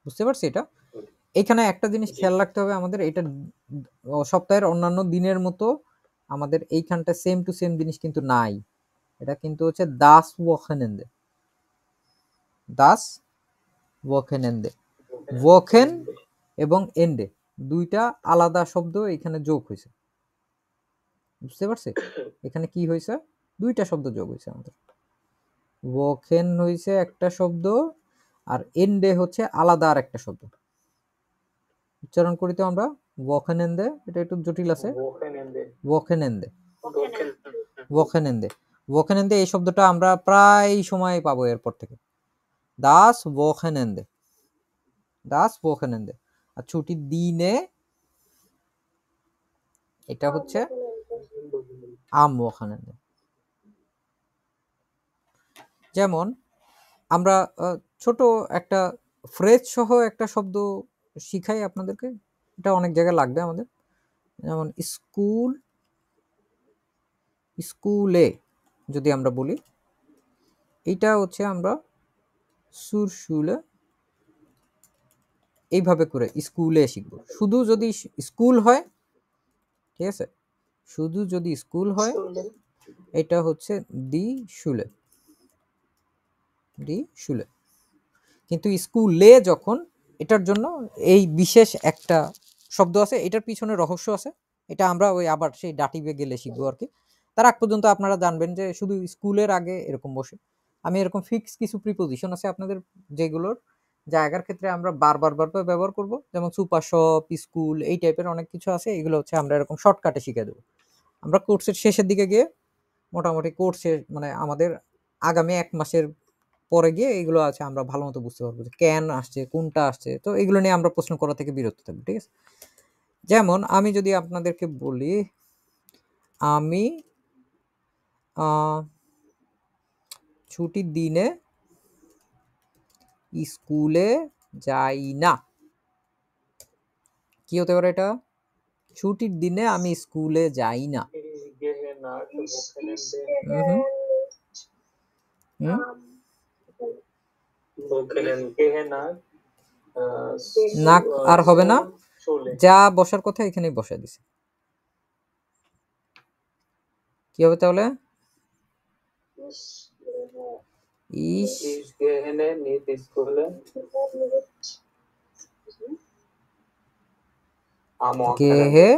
বুঝতে পারছি? এটা এখানে একটা জিনিস খেয়াল রাখতে হবে আমাদের, এটা সপ্তাহের অন্যান্য দিনের মতো আমাদের এইখানটা সেম টু সেম জিনিস কিন্তু নাই। এটা কিন্তু হচ্ছে দাস ওয়াকেনেন্দে, দাস ওয়াকেনেন্দে। ওয়াকেন এবং এন্ডে দুইটা আলাদা শব্দ এখানে যোগ হয়েছে। বুঝতে পারছি? এখানে কি হয়েছে? দুইটা শব্দ যোগ হয়েছে আমাদের। ওয়াকেন হয়েছে একটা শব্দ, আর এন্ডে হচ্ছে আলাদা আর একটা শব্দ। উচ্চারণ করি তো আমরা ওয়াকেনেন্দে, এটা একটু জটিল আছে। ওয়াকেনেন্দে, ওয়াকেনেন্দে, ওয়াকেনেন্দে এই শব্দটা আমরা প্রায় সময় পাবো এরপর থেকে। দাস ওয়াকেনেন্দে, দাস ওয়াকেনেন্দে। আর ছুটির দিনে এটা হচ্ছে আম ওয়াকেনেন্দে। যেমন আমরা ছোট একটা ফ্রেজ সহ একটা শব্দ শিখাই আপনাদেরকে, এটা অনেক জায়গায় লাগবে আমাদের। যেমন স্কুল, স্কুলে যদি আমরা বলি, এইটা হচ্ছে আমরা সুরশুলে এইভাবে করে স্কুলে শিখবো। শুধু যদি স্কুল হয়, ঠিক আছে, শুধু যদি স্কুল হয় এটা হচ্ছে দি শুলে, দি শুলে। কিন্তু স্কুলে যখন, এটার জন্য এই বিশেষ একটা শব্দ আছে, এটার পিছনে রহস্য আছে। এটা আমরা ওই আবার সেই ডাটিভে গেলে শিখবো আর কি। তার আগ পর্যন্ত আপনারা জানবেন যে শুধু স্কুলের আগে এরকম বসে। আমি এরকম ফিক্স কিছু প্রিপোজিশন আছে আপনাদের, যেগুলোর জায়গার ক্ষেত্রে আমরা বারবার ব্যবহার করব। যেমন সুপার শপ, স্কুল, এই টাইপের অনেক কিছু আছে। এগুলো হচ্ছে আমরা এরকম শর্টকাটে শিখে দেবো। আমরা কোর্সের শেষের দিকে গিয়ে মোটামুটি কোর্সের মানে আমাদের আগামী 1 মাসের পরে গিয়ে এগুলো আছে আমরা ভালো মতো বুঝতে পারবো যে ক্যান আসছে, কোনটা আসছে। তো এগুলো নিয়ে আমরা প্রশ্ন করা থেকে বিরত থাকবো, ঠিক আছে? যেমন আমি যদি আপনাদেরকে বলি আমি ছুটির দিনে স্কুলে যাই না, কি হতে পারে এটা? ছুটির দিনে আমি স্কুলে যাই না। নাক আর হবে না, যা বসার কথা এখানেই বসাই দিছে। কি হবে তাহলে? গেহে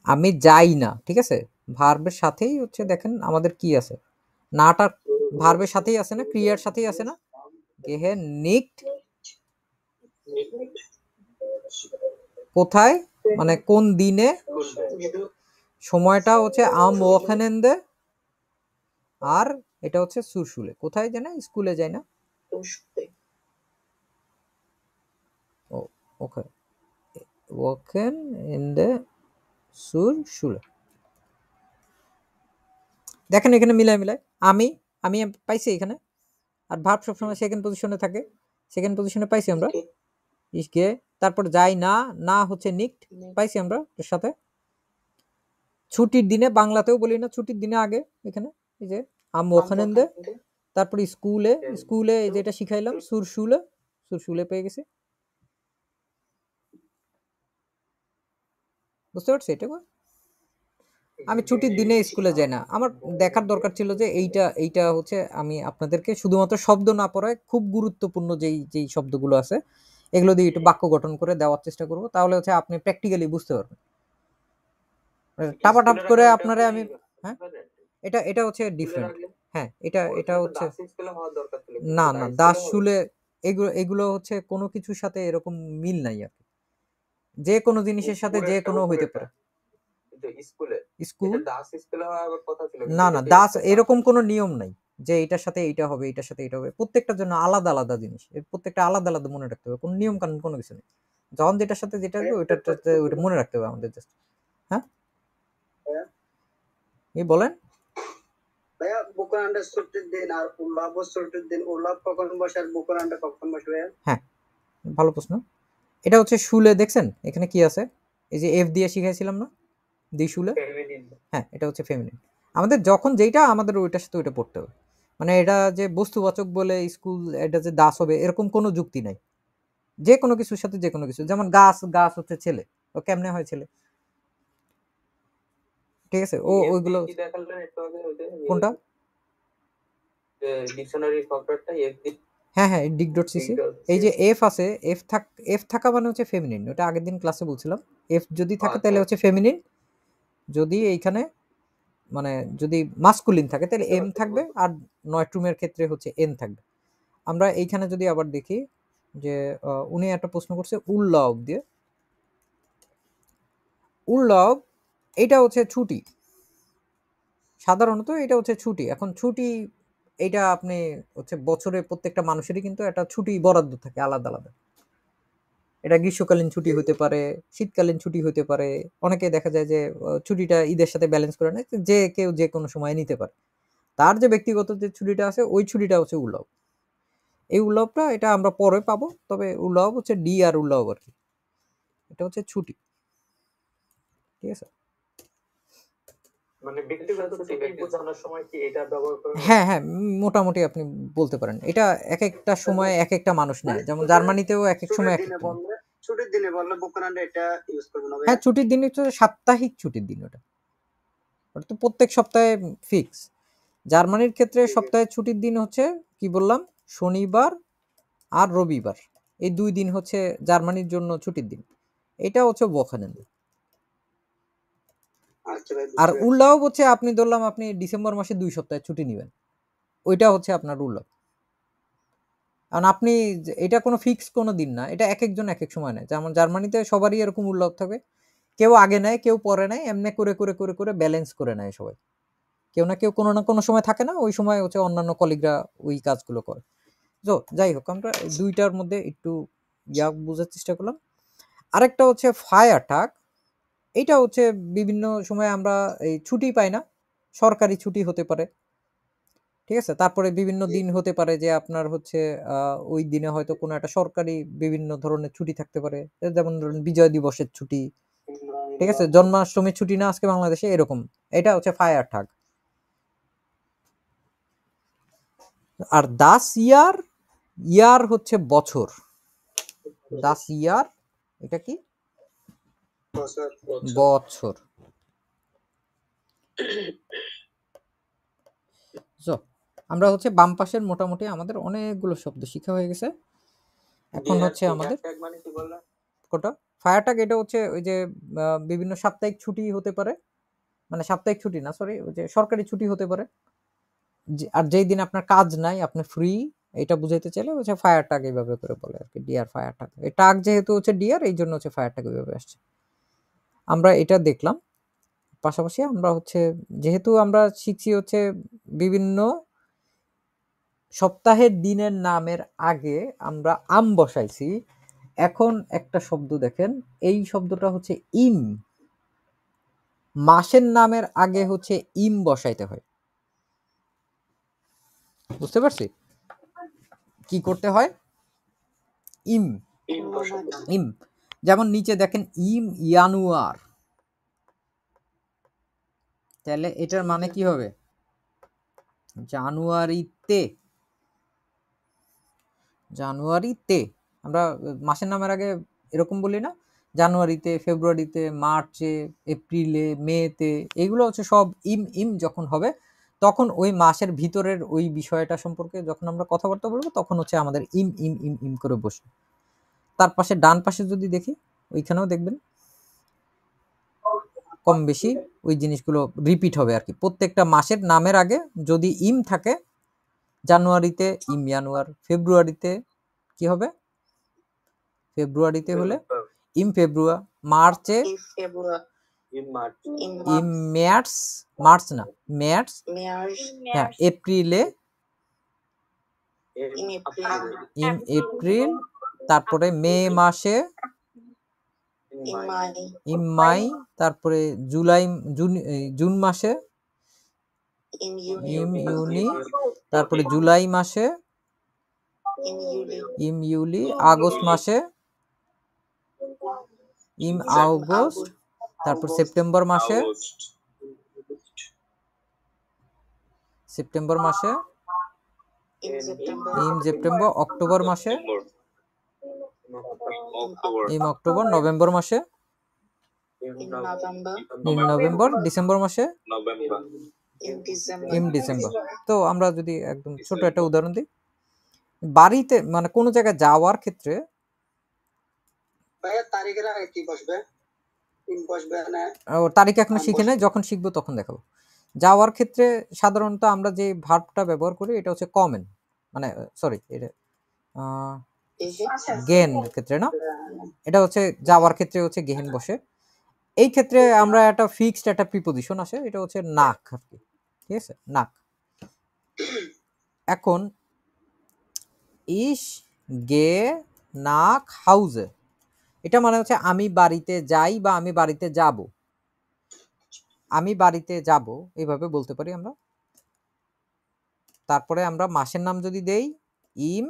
আমি যাই না, ঠিক আছে? ভার্বের সাথেই হচ্ছে দেখেন আমাদের কি আছে, নাটা ভার্বের সাথেই আছে না, ক্রিয়ার সাথেই আছে না। গেহে নিক্ট, কোথায় মানে কোন দিনে, সময়টা হচ্ছে আম ওয়াকেনেন্দে, আর এটা হচ্ছে সুরশুলে। কোথায় যায় না? স্কুলে যায় না। ও ওকে, ওয়াকেনেন্দে সুরশুলে। দেখেন এখানে মিলায় আমি আমি পাইছি এখানে, আর ভার্ব সবসময় সেকেন্ড পজিশনে থাকে। সেকেন্ড পজিশনে পাইছি আমরা ইসকে, তারপর যাই না, না হচ্ছে নিক্ট পাইছি আমরা এর সাথে। ছুটির দিনে বাংলাতেও বলি না ছুটির দিনে আগে, এখানে এই যে আম ওয়াকেনেন্দে, তারপর স্কুলে, স্কুলে এই যেটা শিখাইলাম সুরশুলে, সুরশুলে পেয়ে গেছি। বুঝতে পারছি? এটা আমি ছুটির দিনে স্কুলে যাই না। আমার দেখার দরকার ছিল যে এইটা হচ্ছে আমি আপনাদেরকে শুধুমাত্র শব্দ না পড়ায় খুব গুরুত্বপূর্ণ যেই শব্দগুলো আছে এগুলো দিয়ে একটু বাক্য গঠন করে দেওয়ার চেষ্টা করব। তাহলে হচ্ছে আপনি প্র্যাকটিক্যালি বুঝতে পারবেন। টাপাটাপ করে আপনারে আমি, হ্যাঁ এটা হচ্ছে ডিফারেন্ট। হ্যাঁ এটা হচ্ছে না দাস শুলে, এগুলো হচ্ছে কোনো কিছুর সাথে এরকম মিল নাই আর কি। যে কোনো জিনিসের সাথে যে কোনো হইতে পারে। স্কুল না দাস এরকম কোনো নিয়ম নাই যে এটার সাথে এইটা হবে, এটার সাথে এটা হবে। প্রত্যেকটার জন্য আলাদা আলাদা জিনিস, প্রত্যেকটা আলাদা আলাদা মনে রাখতে হবে। কোনো নিয়ম কানুন কোনো কিছু নেই। যখন যেটার সাথে যেটা হবে ওইটা মনে রাখতে হবে আমাদের। জাস্ট হ্যাঁ ভাইয়া এই বলেন। ভাইয়া বুকরান্ডা ছুটির দিন আর উল্লাহ ছুটির দিন উল্লাহ কখন বসে আর বুকরান্ডা কখন বসে ভাইয়া? হ্যাঁ ভালো প্রশ্ন। এটা হচ্ছে শুলে, দেখছেন এখানে কি আছে, এই যে এফ দিয়ে শিখাইছিলাম না দ্বিশুলে, ফেমিনিন। হ্যাঁ এটা হচ্ছে ফেমিনিন। আমাদের যখন যেটা আমাদের ওইটার সাথে ওইটা পড়তে হবে, মানে এটা যে বস্তুবাচক বলে স্কুল এটা যে দাস হবে এরকম কোনো যুক্তি নাই। যে কোনো কিছুর সাথে যে কোনো কিছু, যেমন গাছ, গাছ হচ্ছে ছেলে, ও কেমনে হয় ছেলে, ঠিক আছে, ও ওইগুলো কি দেখালেন একটু আগে ওই যে কোনটা, ডিকশনারি সফটওয়্যারটা এফডি। হ্যাঁ হ্যাঁ dig.cc। এই যে এফ আছে, এফ থাকা মানে হচ্ছে ফেমিনিন, ওটা আগের দিন ক্লাসে বলছিলাম। এফ যদি থাকে তাহলে হচ্ছে ফেমিনিন, যদি এইখানে মানে যদি মাস্কুলিন থাকে তাহলে এম থাকবে, আর নয়ট্রুমের ক্ষেত্রে হচ্ছে এন থাকবে। আমরা এইখানে যদি আবার দেখি যে উনি একটা প্রশ্ন করছে উল্লাভ দিয়ে, উল্লাভ এটা হচ্ছে ছুটি, সাধারণত এটা হচ্ছে ছুটি। এখন ছুটি এটা আপনি হচ্ছে বছরে প্রত্যেকটা মানুষেরই কিন্তু একটা ছুটি বরাদ্দ থাকে আলাদা আলাদা। এটা গ্রীষ্মকালীন ছুটি হতে পারে, শীতকালীন ছুটি হতে পারে, অনেকে দেখা যায় যে ছুটিটা ঈদের সাথে ব্যালেন্স করে নেয়, যে কেউ যে কোনো সময় নিতে পারে। তার যে ব্যক্তিগত যে ছুটিটা আছে ওই ছুটিটা হচ্ছে উল্লভ। এই উল্লভটা এটা আমরা পরে পাবো, তবে উল্লভ হচ্ছে ডি আর উল্লভ আর কি, এটা হচ্ছে ছুটি, ঠিক আছে। মানে ব্যক্তিগত ছুটি বোঝানোর সময় কি এটা ব্যবহার করেন? হ্যাঁ হ্যাঁ মোটামুটি আপনি বলতে পারেন, এটা এক একটা সময় এক একটা মানুষ নেয়, যেমন জার্মানিতেও এক এক সময় এক এক ছুটির দিনে বললে বুকরান্ডা এটা ইউজ করবে না ভাইয়া? হ্যাঁ ছুটির দিন হচ্ছে সাপ্তাহিক ছুটির দিন, ওটা তো প্রত্যেক সপ্তাহে ফিক্স। জার্মানির ক্ষেত্রে সপ্তাহে ছুটির দিন হচ্ছে কি বললাম, শনিবার আর রবিবার, এই দুই দিন হচ্ছে জার্মানির জন্য ছুটির দিন, এটা হচ্ছে ওয়াখানেন্দে। আচ্ছা ভাই, আর উল্লাহ হচ্ছে আপনি ধরলাম আপনি ডিসেম্বর মাসে 2 সপ্তাহ ছুটি নেবেন, ওইটা হচ্ছে আপনার উল্লাহ। কারণ আপনি এটা কোনো ফিক্স কোনো দিন না, এটা এক একজন এক এক সময় নেয়। যেমন জার্মানিতে সবারই এরকম উল্লাহ থাকে, কেউ আগে নেয় কেউ পরে নেয়, এমনি করে করে করে করে ব্যালেন্স করে নেয় সবাই, কেউ না কেউ কোনো না কোনো সময় থাকে না, ওই সময় হচ্ছে অন্যান্য কলিগরা ওই কাজগুলো করে। তো যাই হোক আমরা দুইটার মধ্যে একটু বোঝার চেষ্টা করলাম। আরেকটা হচ্ছে ফায়ার টাগ, এটা হচ্ছে বিভিন্ন সময় আমরা এই ছুটি পাই না, সরকারি ছুটি হতে পারে, ঠিক আছে। তারপরে বিভিন্ন দিন হতে পারে যে আপনার হচ্ছে ওই দিনে হয়তো কোনো একটা সরকারি বিভিন্ন ধরনের ছুটি থাকতে পারে, যেমন ধরুন বিজয় দিবসের ছুটি, ঠিক আছে, জন্মাষ্টমীর ছুটি না আজকে বাংলাদেশে, এরকম। এটা হচ্ছে ফায়ার টাগ। আর দাস ইয়ার, ইয়ার হচ্ছে বছর, দাস ইয়ার এটা কি বছর। আমরা হচ্ছে বাম পাশের মোটামুটি আমাদের অনেকগুলো শব্দ শিখা হয়ে গেছে। এখন হচ্ছে আমাদের কোটা ফায়ার টাগ, এটা হচ্ছে ওই যে বিভিন্ন সাপ্তাহিক ছুটি হতে পারে, মানে সাপ্তাহিক ছুটি না সরি, ওই যে সরকারি ছুটি হতে পারে, আর যেই দিন আপনার কাজ নাই আপনি ফ্রি, এটা বুঝাইতে চাইলে হচ্ছে ফায়ার টাগ এইভাবে করে বলে আর কি, ডিয়ার ফায়ার টাগ। এই টাগ যেহেতু হচ্ছে ডিয়ার, এই জন্য হচ্ছে ফায়ার টাগ এইভাবে আসছে। আমরা এটা দেখলাম। পাশাপাশি আমরা হচ্ছে যেহেতু আমরা শিখছি হচ্ছে বিভিন্ন সপ্তাহের দিনের নামের আগে আমরা আম বসাইছি, এখন একটা শব্দ দেখেন, এই শব্দটা হচ্ছে ইম, মাসের নামের আগে হচ্ছে ইম বসাইতে হয়, বুঝতে পারছি কি করতে হয়, ইম ইম। যেমন নিচে দেখেন ইম ইয়ানুয়ার, তাহলে এটার মানে কি হবে, জানুয়ারিতে, জানুয়ারিতে। আমরা মাসের নামের আগে এরকম বলি না, জানুয়ারিতে, ফেব্রুয়ারিতে, মার্চে, এপ্রিলে, মেতে, এগুলো হচ্ছে সব ইম ইম যখন হবে তখন ওই মাসের ভিতরের ওই বিষয়টা সম্পর্কে যখন আমরা কথাবার্তা বলবো তখন হচ্ছে আমাদের ইম ইম ইম ইম করে বসবে। তার পাশে ডান পাশে যদি দেখি ওইখানেও দেখবেন কম বেশি ওই জিনিসগুলো রিপিট হবে আর কি, প্রত্যেকটা মাসের নামের আগে যদি ইম থাকে, জানুয়ারিতে ইম ইয়ানুয়ার, ফেব্রুয়ারিতে কি হবে, ফেব্রুয়ারিতে হলে ইম ফেব্রুয়া, মার্চে ইম ম্যার্স, মার্চ না ম্যার্স, হ্যাঁ এপ্রিলে ইম এপ্রিল, তারপরে মে মাসে In May. ইম মাই, তারপরে জুলাই, জুন মাসে In Juni. ইম ইউনি, তারপরে জুলাই মাসে In Juli. ইম ইউলি, আগস্ট মাসে ইম আগস্ট, তারপর সেপ্টেম্বর মাসে সেপ্টেম্বর মাসে In September. ইম সেপ্টেম্বর, অক্টোবর মাসে ইম অক্টোবর, নভেম্বর মাসে In November. ইম নভেম্বর, ডিসেম্বর মাসে In December. ইম ডিসেম্বর। তো আমরা যদি একদম ছোট একটা উদাহরণ দিই, বাড়িতে মানে কোনো জায়গায় যাওয়ার ক্ষেত্রে ভাইয়া তারিখের আগে কি বসবে? ইন বসবে না? তারিখ এখনো শিখে নাই, যখন শিখবো তখন দেখাবো। যাওয়ার ক্ষেত্রে সাধারণত আমরা যে ভার্বটা ব্যবহার করি এটা হচ্ছে কমেন, মানে সরি এটা গেন ক্ষেত্রে না, এটা হচ্ছে যাওয়ার ক্ষেত্রে হচ্ছে গেহেন বসে। এই ক্ষেত্রে আমরা একটা ফিক্সড একটা প্রিপোজিশন আসে, এটা হচ্ছে নাক আর কি, ঠিক আছে, নাক। এখন ইস গে নাক হাউজে, এটা মানে হচ্ছে আমি বাড়িতে যাই বা আমি বাড়িতে যাব, আমি বাড়িতে যাব এইভাবে বলতে পারি আমরা। তারপরে আমরা মাসের নাম যদি দেই ইম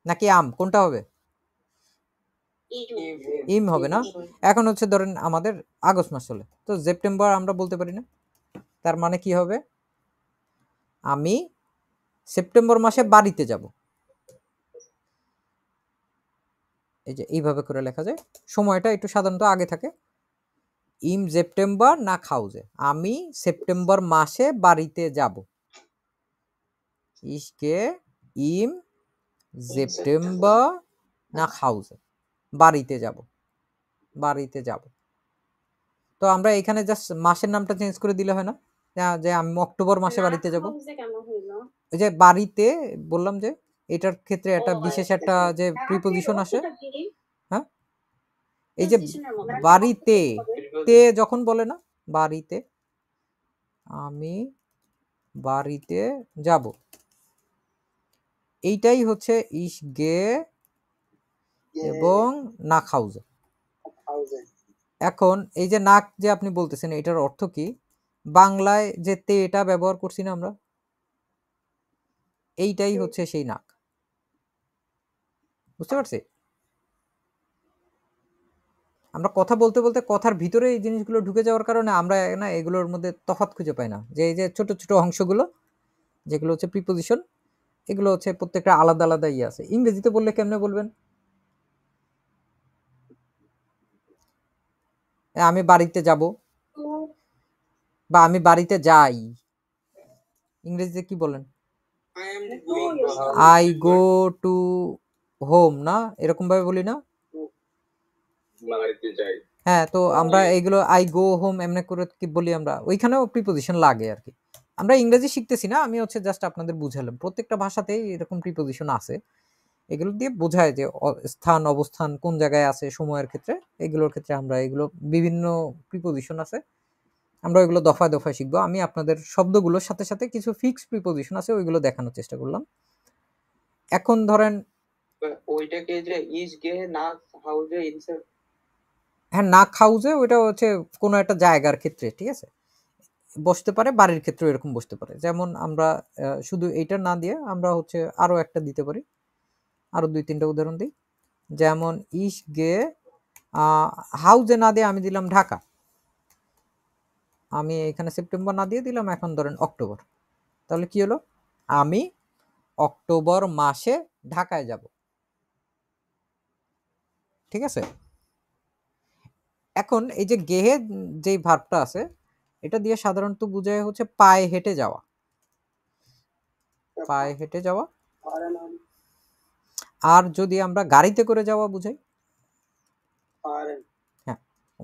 নাকি আম, কোনটা হবে? ইম হবে না। এখন হচ্ছে ধরেন আমাদের আগস্ট মাস চলে, তো সেপ্টেম্বর আমরা বলতে পারি না, তার মানে কি হবে? আমি সেপ্টেম্বর মাসে বাড়িতে যাব, এই যে এইভাবে করে লেখা যায়। সময়টা একটু সাধারণত আগে থাকে। ইম সেপ্টেম্বর না হাউজে, আমি সেপ্টেম্বর মাসে বাড়িতে যাব। ইসকে ইম সেপ্টেম্বর না হাউজে, বাড়িতে যাব, বাড়িতে যাব। তো আমরা এখানে জাস্ট মাসের নামটা চেঞ্জ করে দিলে হয় না, যে আমি অক্টোবর মাসে বাড়িতে যাব। এই যে বাড়িতে বললাম যে এটার ক্ষেত্রে একটা বিশেষ একটা যে প্রিপোজিশন আসে, হ্যাঁ, এই যে বাড়িতে, তে যখন বলে না, বাড়িতে, আমি বাড়িতে যাব, এইটাই হচ্ছে ইস গে এবং নাক হাউজে। এখন এই যে নাক যে আপনি বলতেছেন, এটার অর্থ কি? বাংলায় যে তে এটা ব্যবহার করছি না আমরা, এইটাই হচ্ছে সেই নাক, বুঝতে পারছি? আমরা কথা বলতে বলতে কথার ভিতরে এই জিনিসগুলো ঢুকে যাওয়ার কারণে আমরা না এগুলোর মধ্যে তফাৎ খুঁজে পাই না, যে এই যে ছোট ছোট অংশগুলো যেগুলো হচ্ছে প্রিপোজিশন, এগুলো হচ্ছে প্রত্যেকটা আলাদা আলাদা ইয়ে আছে। ইংরেজিতে বললে কেমনে বলবেন? আমি বাড়িতে যাব বা আমি বাড়িতে যাই, ইংরেজিতে কি বলেন? আই গো টু হোম না, এরকম ভাবে বলি না? হ্যাঁ, তো আমরা এইগুলো আই গো হোম এমনি করে কি বলি আমরা, ওইখানেও প্রিপোজিশন লাগে আর কি। আমরা ইংরেজি শিখতেছি না, আমি হচ্ছে জাস্ট আপনাদের বুঝালাম প্রত্যেকটা ভাষাতেই এরকম প্রিপোজিশন আছে, এগুলো দিয়ে বোঝায় যে স্থান অবস্থান কোন জায়গায় আছে সময়ের ক্ষেত্রে। এগুলোর ক্ষেত্রে আমরা এগুলো বিভিন্ন প্রিপোজিশন আছে, আমরা ওইগুলো দফায় দফায় শিখবো। আমি আপনাদের শব্দগুলোর সাথে সাথে কিছু ফিক্সড প্রিপোজিশন আছে ওইগুলো দেখানোর চেষ্টা করলাম। এখন ধরেন ওইটাকে যে ইস গে নাক হাউজে ইনসার্ট, হ্যাঁ, নাক হাউজে ওইটা হচ্ছে কোনো একটা জায়গার ক্ষেত্রে, ঠিক আছে, বসতে পারে, বাড়ির ক্ষেত্রে এরকম বসতে পারে। যেমন আমরা শুধু এইটা না দিয়ে আমরা হচ্ছে আরো একটা দিতে পারি, আরো 2-3টা উদাহরণ দিই। যেমন ইস গে হাউজে না দিয়ে আমি দিলাম ঢাকা, আমি এখানে সেপ্টেম্বর না দিয়ে দিলাম এখন ধরেন অক্টোবর, তাহলে কি হলো? আমি অক্টোবর মাসে ঢাকায় যাব, ঠিক আছে। এখন এই যে গেহে যে ভার্বটা আছে, এটা দিয়ে সাধারণত বোঝায় হচ্ছে পায়ে হেঁটে যাওয়া, পায়ে হেঁটে যাওয়া। আর যদি আমরা গাড়িতে করে যাওয়া বুঝাই, হ্যাঁ,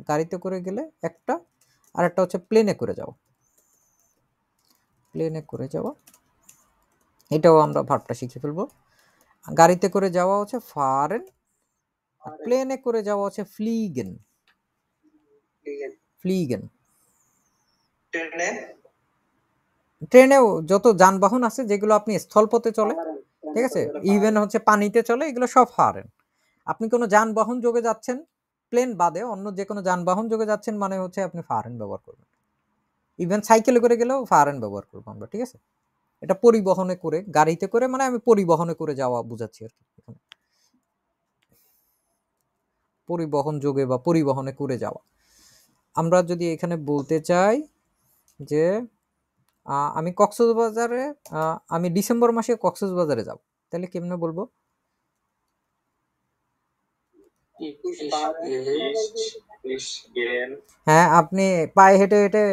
গাড়িতে করে গেলে একটা, আর একটা হচ্ছে প্লেনে করে যাওয়া, প্লেনে করে যাওয়া, এটাও আমরা ভার্বটা শিখে ফেলবো। গাড়িতে করে যাওয়া হচ্ছে ফারেন, আর প্লেনে করে যাওয়া হচ্ছে ফ্লিগেন, ফ্লিগেন। ট্রেনেও যত যানবাহন আছে যেগুলো আপনি স্থলপথে চলে, ঠিক আছে, ইভেন হচ্ছে পানিতে চলে, এগুলো সব হারেন। আপনি কোনো যানবাহন যোগে যাচ্ছেন, প্লেন বাদে অন্য যে কোনো যানবাহন যোগে যাচ্ছেন মানে হচ্ছে আপনি ফারেন ব্যবহার করবেন। ইভেন সাইকেলে করে গেলেও ফারেন ব্যবহার করবো আমরা, ঠিক আছে? এটা পরিবহনে করে, গাড়িতে করে মানে আমি পরিবহনে করে যাওয়া বুঝাচ্ছি আর কি এখানে, পরিবহন যোগে বা পরিবহনে করে যাওয়া। আমরা যদি এখানে বলতে চাই যে আমি কক্সবাজারে আমি ডিসেম্বর মাসে কক্সবাজারে যাব, তাহলে কেমনে বলবো? হ্যাঁ, আপনি পায়ে হেঁটে হেঁটে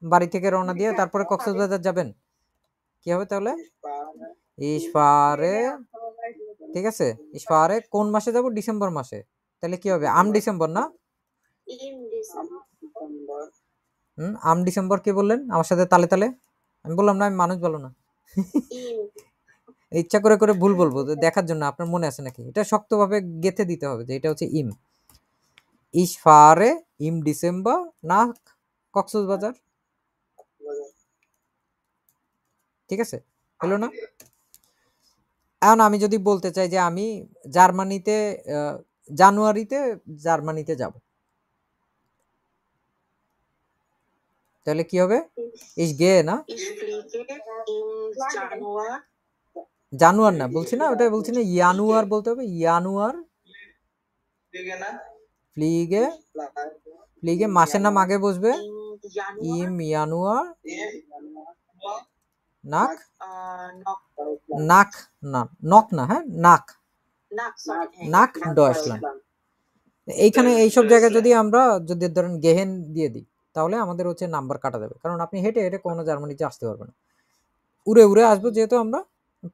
বাড়ি থেকে রওনা দিয়ে তারপরে কক্সবাজার যাবেন, কি হবে তাহলে? ইশফারে, ঠিক আছে? ইশফারে কোন মাসে যাব? ডিসেম্বর মাসে। তাহলে কি হবে? আম ডিসেম্বর না? আম ডিসেম্বর কি বললেন আমার সাথে তালে তালে? আমি বললাম না, আমি মানুষ বলো না। ইচ্ছা করে করে ভুল বলবো দেখার জন্য আপনার মনে আছে নাকি। এটা শক্তভাবে গেঁথে দিতে হবে যে এটা হচ্ছে ইম। ইশফারে ইম ডিসেম্বর না কক্সবাজার, ঠিক আছে? হলো না? এখন আমি যদি বলতে চাই যে আমি জার্মানিতে জানুয়ারিতে জার্মানিতে যাব, তাহলে কি হবে? ইস গে না, জানুয়ার না বলছি না, ওটা বলছি না, ইয়ানুয়ার বলতে হবে। ইয়ানুয়ার ফ্লিগে, ফ্লিগে মাসের নাম আগে বসবে। ইম ইয়ানুয়ার নাক, নাক না নক না, হ্যাঁ নাক, নাক ডয়েচল্যান্ড। এইখানে এইসব জায়গায় যদি আমরা যদি ধরেন গেহেন দিয়ে দিই তাহলে আমাদের হচ্ছে নাম্বার কাটা যাবে, কারণ আপনি হেঁটে হেঁটে কোনো জার্মানিতে আসতে পারবেন না, উড়ে উড়ে আসবো যেহেতু আমরা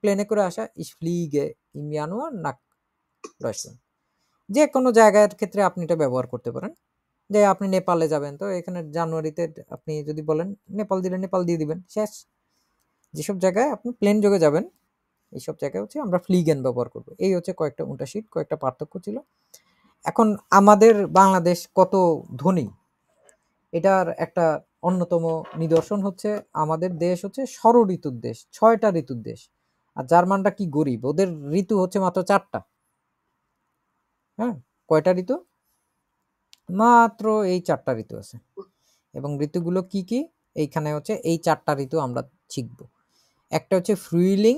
প্লেনে করে আসা। ইস ফ্লিগে ইম ইয়ানুয়ার নাক ডয়েচল্যান্ড। যে কোনো জায়গার ক্ষেত্রে আপনি এটা ব্যবহার করতে পারেন। যে আপনি নেপালে যাবেন, তো এখানে জানুয়ারিতে আপনি যদি বলেন নেপাল দিলে নেপাল দিয়ে দিবেন, শেষ। যেসব জায়গায় আপনি প্লেন যোগে যাবেন এইসব জায়গায় হচ্ছে আমরা ফ্লিগেন ব্যবহার করব। এই হচ্ছে কয়েকটা উল্টাশিট, কয়েকটা পার্থক্য ছিল। এখন আমাদের বাংলাদেশ কত ধনী এটার একটা অন্যতম নিদর্শন হচ্ছে আমাদের দেশ হচ্ছে ষড় ঋতুর দেশ, 6টা ঋতুর দেশ। আর জার্মানরা কি গরিব, ওদের ঋতু হচ্ছে মাত্র 4টা। হ্যাঁ, কয়টা ঋতু? মাত্র এই 4টা ঋতু আছে। এবং ঋতুগুলো কি কি এইখানে হচ্ছে এই 4টা ঋতু আমরা শিখব। একটা হচ্ছে ফ্রুইলিং,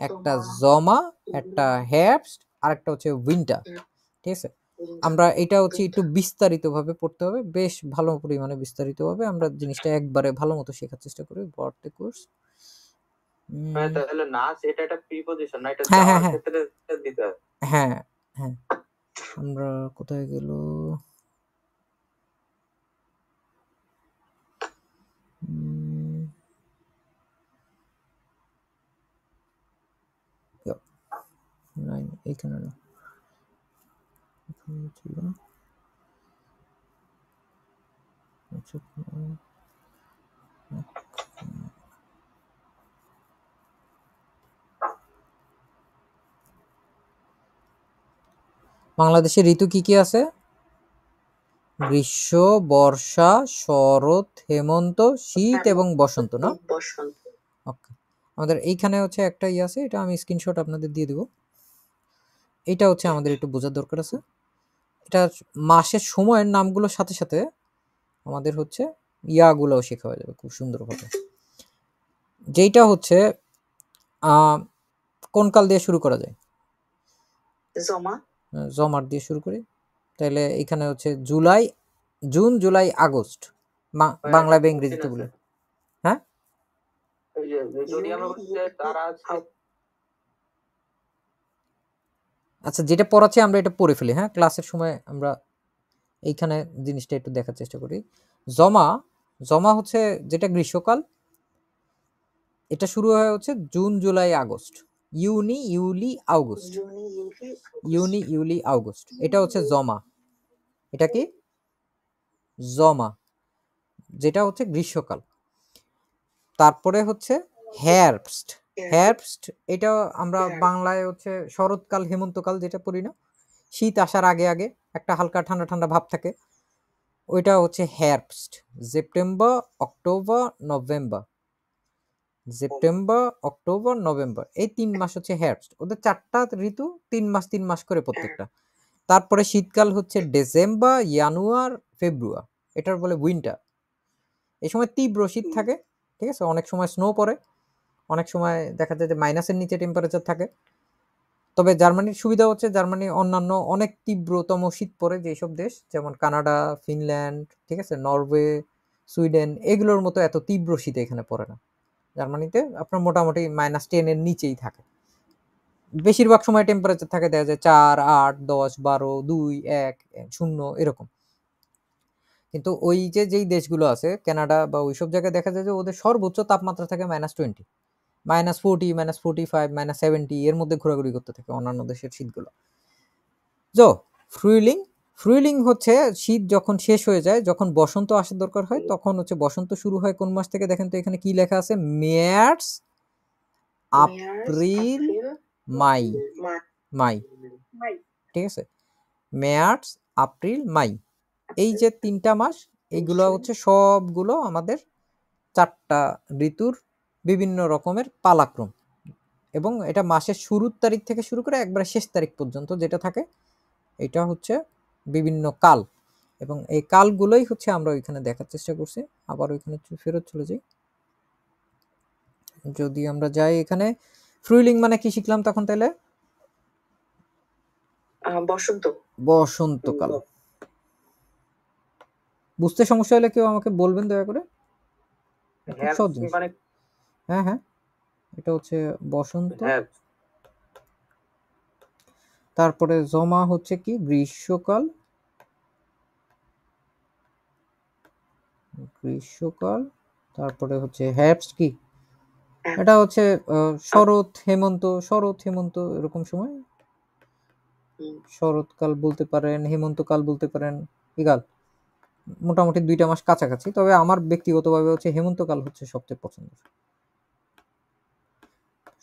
একটা জমা, একটা হেrbst, আর একটা হচ্ছে উইন্টার, ঠিক আছে? আমরা এটা হচ্ছে একটু বিস্তারিতভাবে পড়তে হবে, বেশ ভালো পরিমাণে বিস্তারিতভাবে আমরা জিনিসটা একবারে ভালো মতো শেখার চেষ্টা করি। বর্তে কোর্স তাহলে নাচ এটা একটা প্রিপজিশন না, এটা হ্যাঁ হ্যাঁ যাওয়ার হ্যাঁ ক্ষেত্রে দিতে হবে। হ্যাঁ হ্যাঁ, আমরা কোথায় গেল? এইখানে না, ছিল বাংলাদেশের ঋতু কি কি আছে? গ্রীষ্ম, বর্ষা, শরৎ, হেমন্ত, শীত এবং বসন্ত না? ওকে, আমাদের এইখানে হচ্ছে একটা আছে, এটা আমি স্ক্রিনশট আপনাদের দিয়ে দিব। এটা হচ্ছে আমাদের একটু বোঝার দরকার আছে। এটা মাসের সময়ের নামগুলোর সাথে সাথে আমাদের হচ্ছে ইয়াগুলোও শেখা হয়ে যাবে খুব সুন্দরভাবে। যেটা হচ্ছে কোন কাল দিয়ে শুরু করা যায়? জমার দিয়ে শুরু করি। তাহলে এখানে হচ্ছে জুলাই, জুন, জুলাই, আগস্ট, বাংলা বা ইংরেজিতে বলে। হ্যাঁ, আচ্ছা, যেটা পড়াচ্ছি আমরা এটা পড়ে ফেলি। হ্যাঁ, ক্লাসের সময় আমরা এইখানে জিনিসটা একটু দেখার চেষ্টা করি। জমা, জমা হচ্ছে যেটা গ্রীষ্মকাল, এটা শুরু হয় হচ্ছে জুন, জুলাই, আগস্ট। ইউনি, ইউলি, আগস্ট, ইউনি, ইউলি, আগস্ট, এটা হচ্ছে জমা। এটা কি? জমা, যেটা হচ্ছে গ্রীষ্মকাল। তারপরে হচ্ছে হেrbst, হেrbst এটা আমরা বাংলায় হচ্ছে শরৎকাল, হেমন্তকাল যেটা পড়ি না, শীত আসার আগে আগে একটা হালকা ঠান্ডা ঠান্ডা ভাব থাকে, ওইটা হচ্ছে হেrbst। September, October, November, September, October, November, এই 3 মাস হচ্ছে হেrbst। ওদের 4টা ঋতু, 3 মাস 3 মাস করে প্রত্যেকটা। তারপরে শীতকাল হচ্ছে ডিসেম্বর, জানুয়ারি, ফেব্রুয়ারি, এটার বলে উইন্টার। এই সময় তীব্র শীত থাকে, ঠিক আছে, অনেক সময় স্নো পড়ে, অনেক সময় দেখা যায় যে মাইনাসের নিচে টেম্পারেচার থাকে। তবে জার্মানির সুবিধা হচ্ছে জার্মানি অন্যান্য অনেক তীব্রতম শীত পড়ে যেসব দেশ, যেমন কানাডা, ফিনল্যান্ড, ঠিক আছে, নরওয়ে, সুইডেন, এগুলোর মতো এত তীব্র শীত এখানে পড়ে না। জার্মানিতে আপনার মোটামুটি -10-এর নিচেই থাকে। বেশিরভাগ সময় টেম্পারেচার থাকে দেখা যায় 4, 8, 10, 12, 2, 1, 0 এরকম। কিন্তু ওই যে যেই দেশগুলো আছে কানাডা বা ওইসব জায়গায় দেখা যায় যে ওদের সর্বোচ্চ তাপমাত্রা থাকে -20, -40, -45, -70 এর মধ্যে ঘোরাঘুরি করতে থাকে অন্যান্য দেশের শীতগুলো। ফ্রুইলিং হচ্ছে শীত যখন শেষ হয়ে যায়, যখন বসন্ত আসার দরকার হয়, তখন হচ্ছে বসন্ত শুরু হয় কোন মাস থেকে দেখেন তো, এখানে কি লেখা আছে? মার্চ, এপ্রিল, মাই। ঠিক আছে, মার্চ, এপ্রিল, মাই, এই যে 3টা মাস, এইগুলো হচ্ছে সবগুলো আমাদের 4টা ঋতুর বিভিন্ন রকমের পালাক্রম। এবং এটা মাসের শুরুর তারিখ থেকে শুরু করে একবারে শেষ তারিখ পর্যন্ত যেটা থাকে, এটা হচ্ছে বিভিন্ন কাল। এবং এই কালগুলোই হচ্ছে আমরা ওইখানে দেখার চেষ্টা করছি। আবার ওইখানে ফেরত চলে যাই। যদি আমরা যাই এখানে, ফ্রুইলিং মানে কি শিখলাম তখন তাহলে? বসন্তকাল। বুঝতে সমস্যা হলে কেউ আমাকে বলবেন দয়া করে। খুব সহজ জিনিস। হ্যাঁ হ্যাঁ, এটা হচ্ছে বসন্ত। তারপরে জমা হচ্ছে কি? গ্রীষ্মকাল। তারপরে হচ্ছে হেrbst কি? এটা হচ্ছে শরৎ, হেমন্ত এরকম সময়। শরৎকাল বলতে পারেন, হেমন্তকাল বলতে পারেন, ইগাল। মোটামুটি 2টা মাস কাছাকাছি। তবে আমার ব্যক্তিগতভাবে হচ্ছে হেমন্তকাল হচ্ছে সবচেয়ে পছন্দের।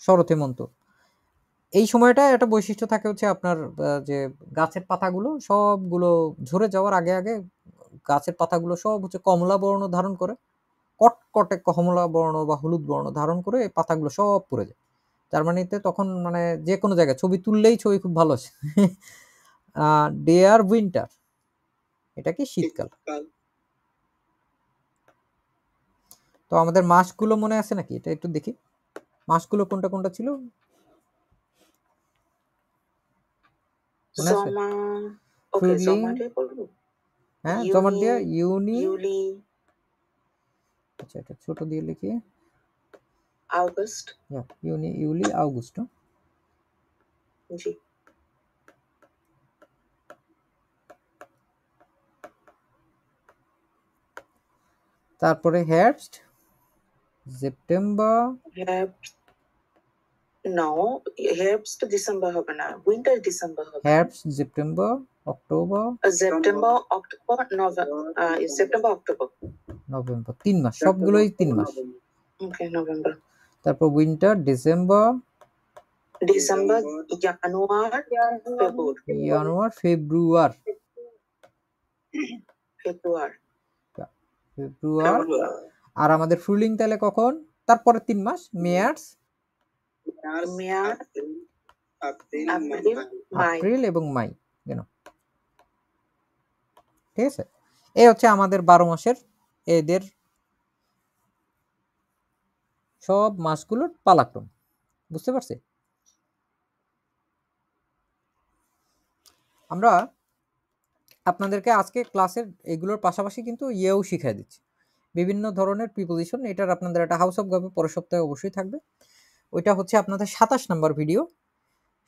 শরৎ, হেমন্ত এই সময়টা একটা বৈশিষ্ট্য থাকে হচ্ছে আপনার যে গাছের পাতাগুলো সবগুলো ঝরে যাওয়ার আগে আগে গাছের পাতাগুলো সব হচ্ছে কমলা বর্ণ ধারণ করে, কটকটে কমলা বর্ণ বা হলুদ বর্ণ ধারণ করে এই পাতাগুলো সব পড়ে যায়। জার্মানিতে তখন মানে যে কোনো জায়গায় ছবি তুললেই ছবি খুব ভালো আছে। ডেয়ার উইন্টার, এটা কি? শীতকাল। তো আমাদের মাসগুলো মনে আছে নাকি? এটা একটু দেখি, মাসগুলো কোনটা কোনটা ছিল মনে আছে? হ্যাঁ, জমা দিয়া ইউলি। আচ্ছা, এটা ছোট দিয়ে লিখি, আগস্ট। ইউনি, ইউলি, আগস্ট। জি। তারপরে হেrbst, সেপ্টেম্বর। হেrbst ডিসেম্বর হবে না, উইন্টার ডিসেম্বর হবে। হেrbst, সেপ্টেম্বর, অক্টোবর, নভেম্বর। 3 মাস, সবগুলোই 3 মাস। ওকে, নভেম্বর। তারপর উইন্টার, ডিসেম্বর, জানুয়ারি, ফেব্রুয়ারি। আর আমাদের ফ্রুইলিং তাহলে কখন? তারপরে 3 মাস, মার্চ, এপ্রিল এবং মাই। কেন? ঠিক আছে, এই হচ্ছে আমাদের 12 মাসের এদের সব মাসগুলোর পালাক্রম। বুঝতে পারছি? আমরা আপনাদেরকে আজকে ক্লাসের এগুলোর পাশাপাশি কিন্তু ইয়েও শিখিয়ে দিচ্ছি, বিভিন্ন ধরনের প্রিপোজিশন। এটার আপনাদের একটা হাউস অফ গাবে পরের সপ্তাহে অবশ্যই থাকবে। ওইটা হচ্ছে আপনাদের 27 নম্বর ভিডিও।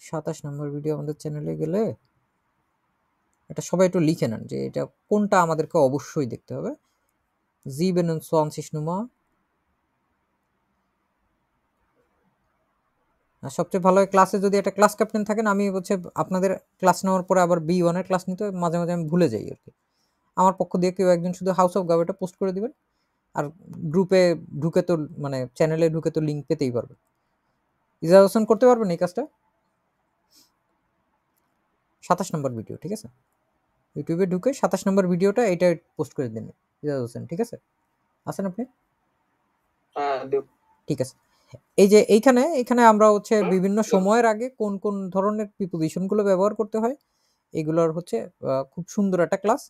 27 নম্বর ভিডিও আমাদের চ্যানেলে গেলে এটা সবাই একটু লিখে নেন যে এটা কোনটা আমাদেরকে অবশ্যই দেখতে হবে। 27 Nummer। আর সবচেয়ে ভালো হয় ক্লাসে যদি একটা ক্লাস ক্যাপ্টেন থাকেন, আমি হচ্ছে আপনাদের ক্লাস নেওয়ার পরে আবার B1 এর ক্লাস নিতে মাঝে মাঝে আমি ভুলে যাই আর কি। আমার পক্ষ দিয়ে কেউ একজন শুধু হাউস অফ গাবেটা পোস্ট করে দিবেন, আর গ্রুপে ঢুকে তো মানে চ্যানেলে ঢুকে তো লিঙ্ক পেতেই পারবে। ইজাজ হোসেন করতে পারবেন এই কাজটা? 27 নম্বর ভিডিও, ঠিক আছে? ইউটিউবে ঢুকে 27 নম্বর ভিডিওটা এটা পোস্ট করে দিন ইজাজ হোসেন, ঠিক আছে? আছেন আপনি? ঠিক আছে। এই যে এইখানে আমরা হচ্ছে বিভিন্ন সময়ের আগে কোন কোন ধরনের প্রিপোজিশনগুলো ব্যবহার করতে হয় এগুলোর হচ্ছে খুব সুন্দর একটা ক্লাস।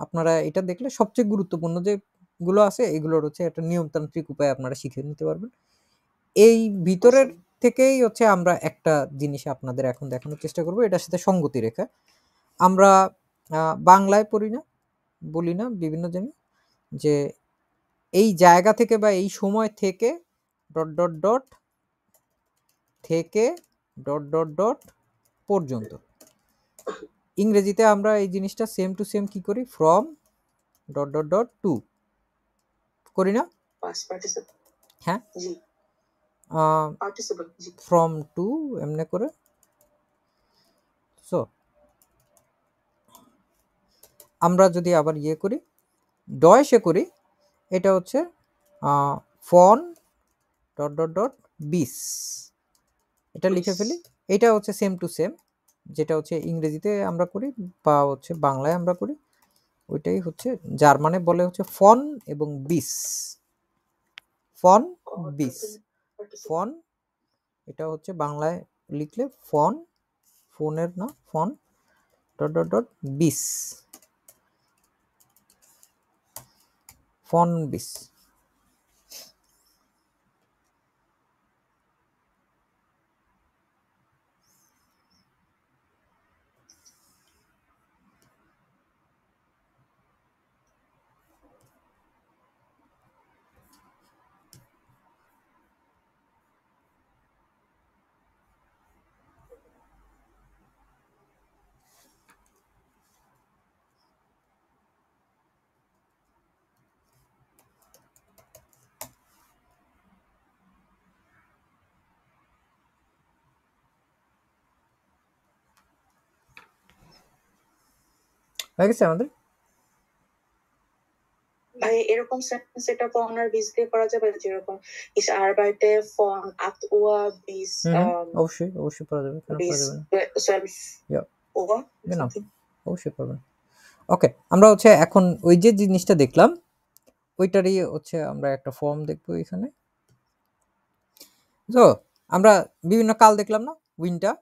আপনারা এটা দেখলে সবচেয়ে গুরুত্বপূর্ণ যেগুলো আছে এগুলোর হচ্ছে একটা নিয়মতান্ত্রিক উপায় আপনারা শিখে নিতে পারবেন। এই ভিতরের থেকেই হচ্ছে আমরা একটা জিনিস আপনাদের এখন দেখানোর চেষ্টা করব, এটার সাথে সঙ্গতি রেখে। আমরা বাংলায় পড়ি না, বলি না বিভিন্ন জায়গায় যে এই জায়গা থেকে বা এই সময় থেকে ডট ডট ডট থেকে ডট ডট ডট পর্যন্ত। ইংরেজিতে আমরা এই জিনিসটা সেম টু সেম কি করি, from dot dot dot to করি না? Past participle. হ্যাঁ, জি। Participle. জি। ফ্রম টু এমনি করে। সো আমরা যদি আবার ইয়ে করি, ডয়েসে করি, এটা হচ্ছে ফন ডট ডট ডট বিস, এটা লিখে ফেলি। এটা হচ্ছে সেম টু সেম যেটা হচ্ছে ইংরেজিতে আমরা করি বা হচ্ছে বাংলায় আমরা করি, ওইটাই হচ্ছে জার্মানে বলে হচ্ছে ফন এবং বিস। ফন বিস, ফন এটা হচ্ছে বাংলায় লিখলে ফন, ফোনের না, ফন ডট ডট ডট বিস, ফন বিস। হয়ে গেছে আমাদের? ভাই এরকম সেন্টেন্স এটা ফর্নার বিস দিয়ে করা যাবে, যেরকম ইস আরবাইটে ফন আট ওয়া বিস অবশ্যই অবশ্যই পড়া যাবে, কেন পড়া যাবে না? 12 ওয়া না, অবশ্যই পড়বেন। ওকে, আমরা হচ্ছে এখন ওই যে জিনিসটা দেখলাম ওইটারই হচ্ছে আমরা একটা ফর্ম দেখবো এখানে। তো আমরা বিভিন্ন কাল দেখলাম না, উইন্টার।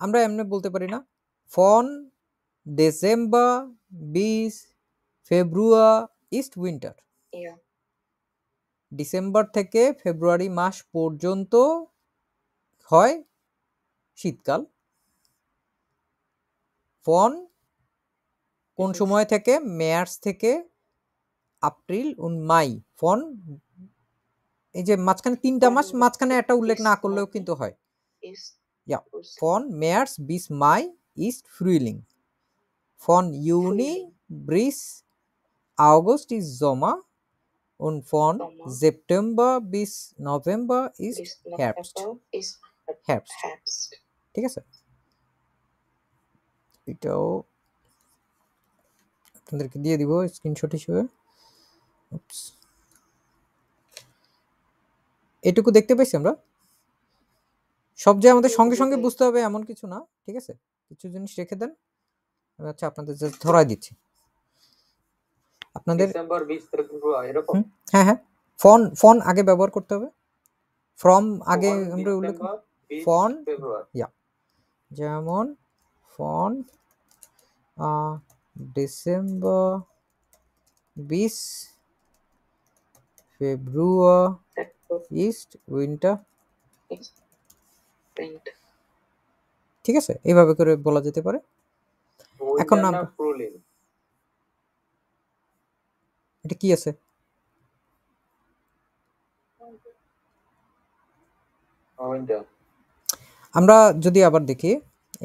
আমরা এমনি বলতে পারি না ফন ডিসেম্বর বিস ফেব্রুয়ারি ইস্ট উইন্টার। ডিসেম্বর থেকে ফেব্রুয়ারি মাস পর্যন্ত হয় শীতকাল। ফন কোন সময় থেকে, মার্চ থেকে এপ্রিল উন মাই। ফন এই যে মাঝখানে 3টা মাস, মাঝখানে একটা উল্লেখ না করলেও কিন্তু হয়। ফন মার্চ বিস মাই ইস্ট ফ্রুইলিং। ফন ইউনি ব্রিস আগস্ট ইস জমা und von September bis November ist Herbst. Herbst. ঠিক আছে, এটাও আপনাদেরকে দিয়ে দিব স্ক্রিনশট হিসেবে। এটুকু দেখতে পাইছি আমরা। সব যে আমাদের সঙ্গে সঙ্গে বুঝতে হবে এমন কিছু না, ঠিক আছে? কিছু জিনিস রেখে দেন, আমি হচ্ছে আপনাদের জাস্ট ধরাই দিচ্ছি আপনাদের। ডিসেম্বর 20 ফেব্রুয়ারি এরকম। হ্যাঁ হ্যাঁ, ফন ফন আগে ব্যবহার করতে হবে, ফ্রম আগে আমরা উল্লেখ ফন, ইয়া, যেমন ফন ডিসেম্বর 20 ফেব্রুয়ারি ইস্ট উইন্টার। ঠিক আছে, এইভাবে করে বলা যেতে পারে। এখন আমরা এটা কি আছে, আমরা যদি আবার দেখি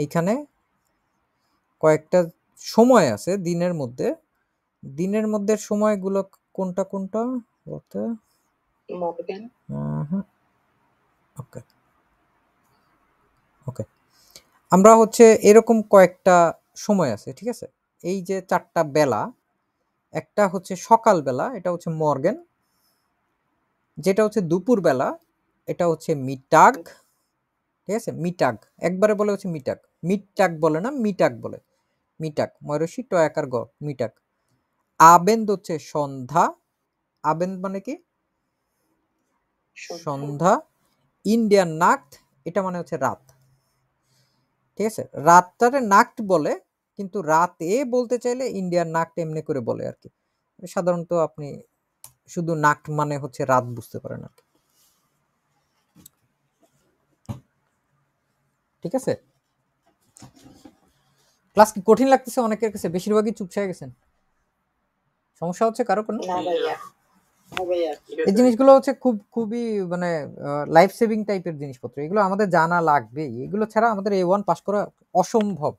এইখানে কয়েকটা সময় আছে দিনের মধ্যে। দিনের মধ্যে সময়গুলো কোনটা কোনটা বলতে, ওকে ওকে, আমরা হচ্ছে এরকম কয়েকটা সময় আছে, ঠিক আছে? এই যে 4টা বেলা, একটা হচ্ছে সকাল বেলা, এটা হচ্ছে মর্গেন। যেটা হচ্ছে দুপুর বেলা, এটা হচ্ছে মিটাগ। ঠিক আছে, মিটাগ একবারে বলে হচ্ছে মিটাগ, মিটাগ বলে না, মিটাগ বলে। মিটাগ ময়রসি টয়াকার গ, মিটাগ। আবেন্দ হচ্ছে সন্ধ্যা, আবেন্দ মানে কি সন্ধ্যা। ইন্ডিয়ান নাক্ত, এটা মানে হচ্ছে রাত। ঠিক আছে, রাতটারে নাক্ট বলে, কিন্তু রাতে বলতে চাইলে ইন্ডিয়ার নাক্ট এমনি করে বলে আর কি। সাধারণত আপনি শুধু নাক্ট মানে হচ্ছে রাত বুঝতে পারেন আর কি। ঠিক আছে, ক্লাস কি কঠিন লাগতেছে অনেকের কাছে? বেশিরভাগই চুপসায় গেছেন, সমস্যা হচ্ছে কারো কোনো? না ভাইয়া। এই জিনিসগুলো হচ্ছে খুবই মানে লাইফ সেভিং টাইপের জিনিসপত্র, এগুলো আমাদের জানা লাগবেই। এগুলো ছাড়া আমাদের A1 পাস করা অসম্ভব,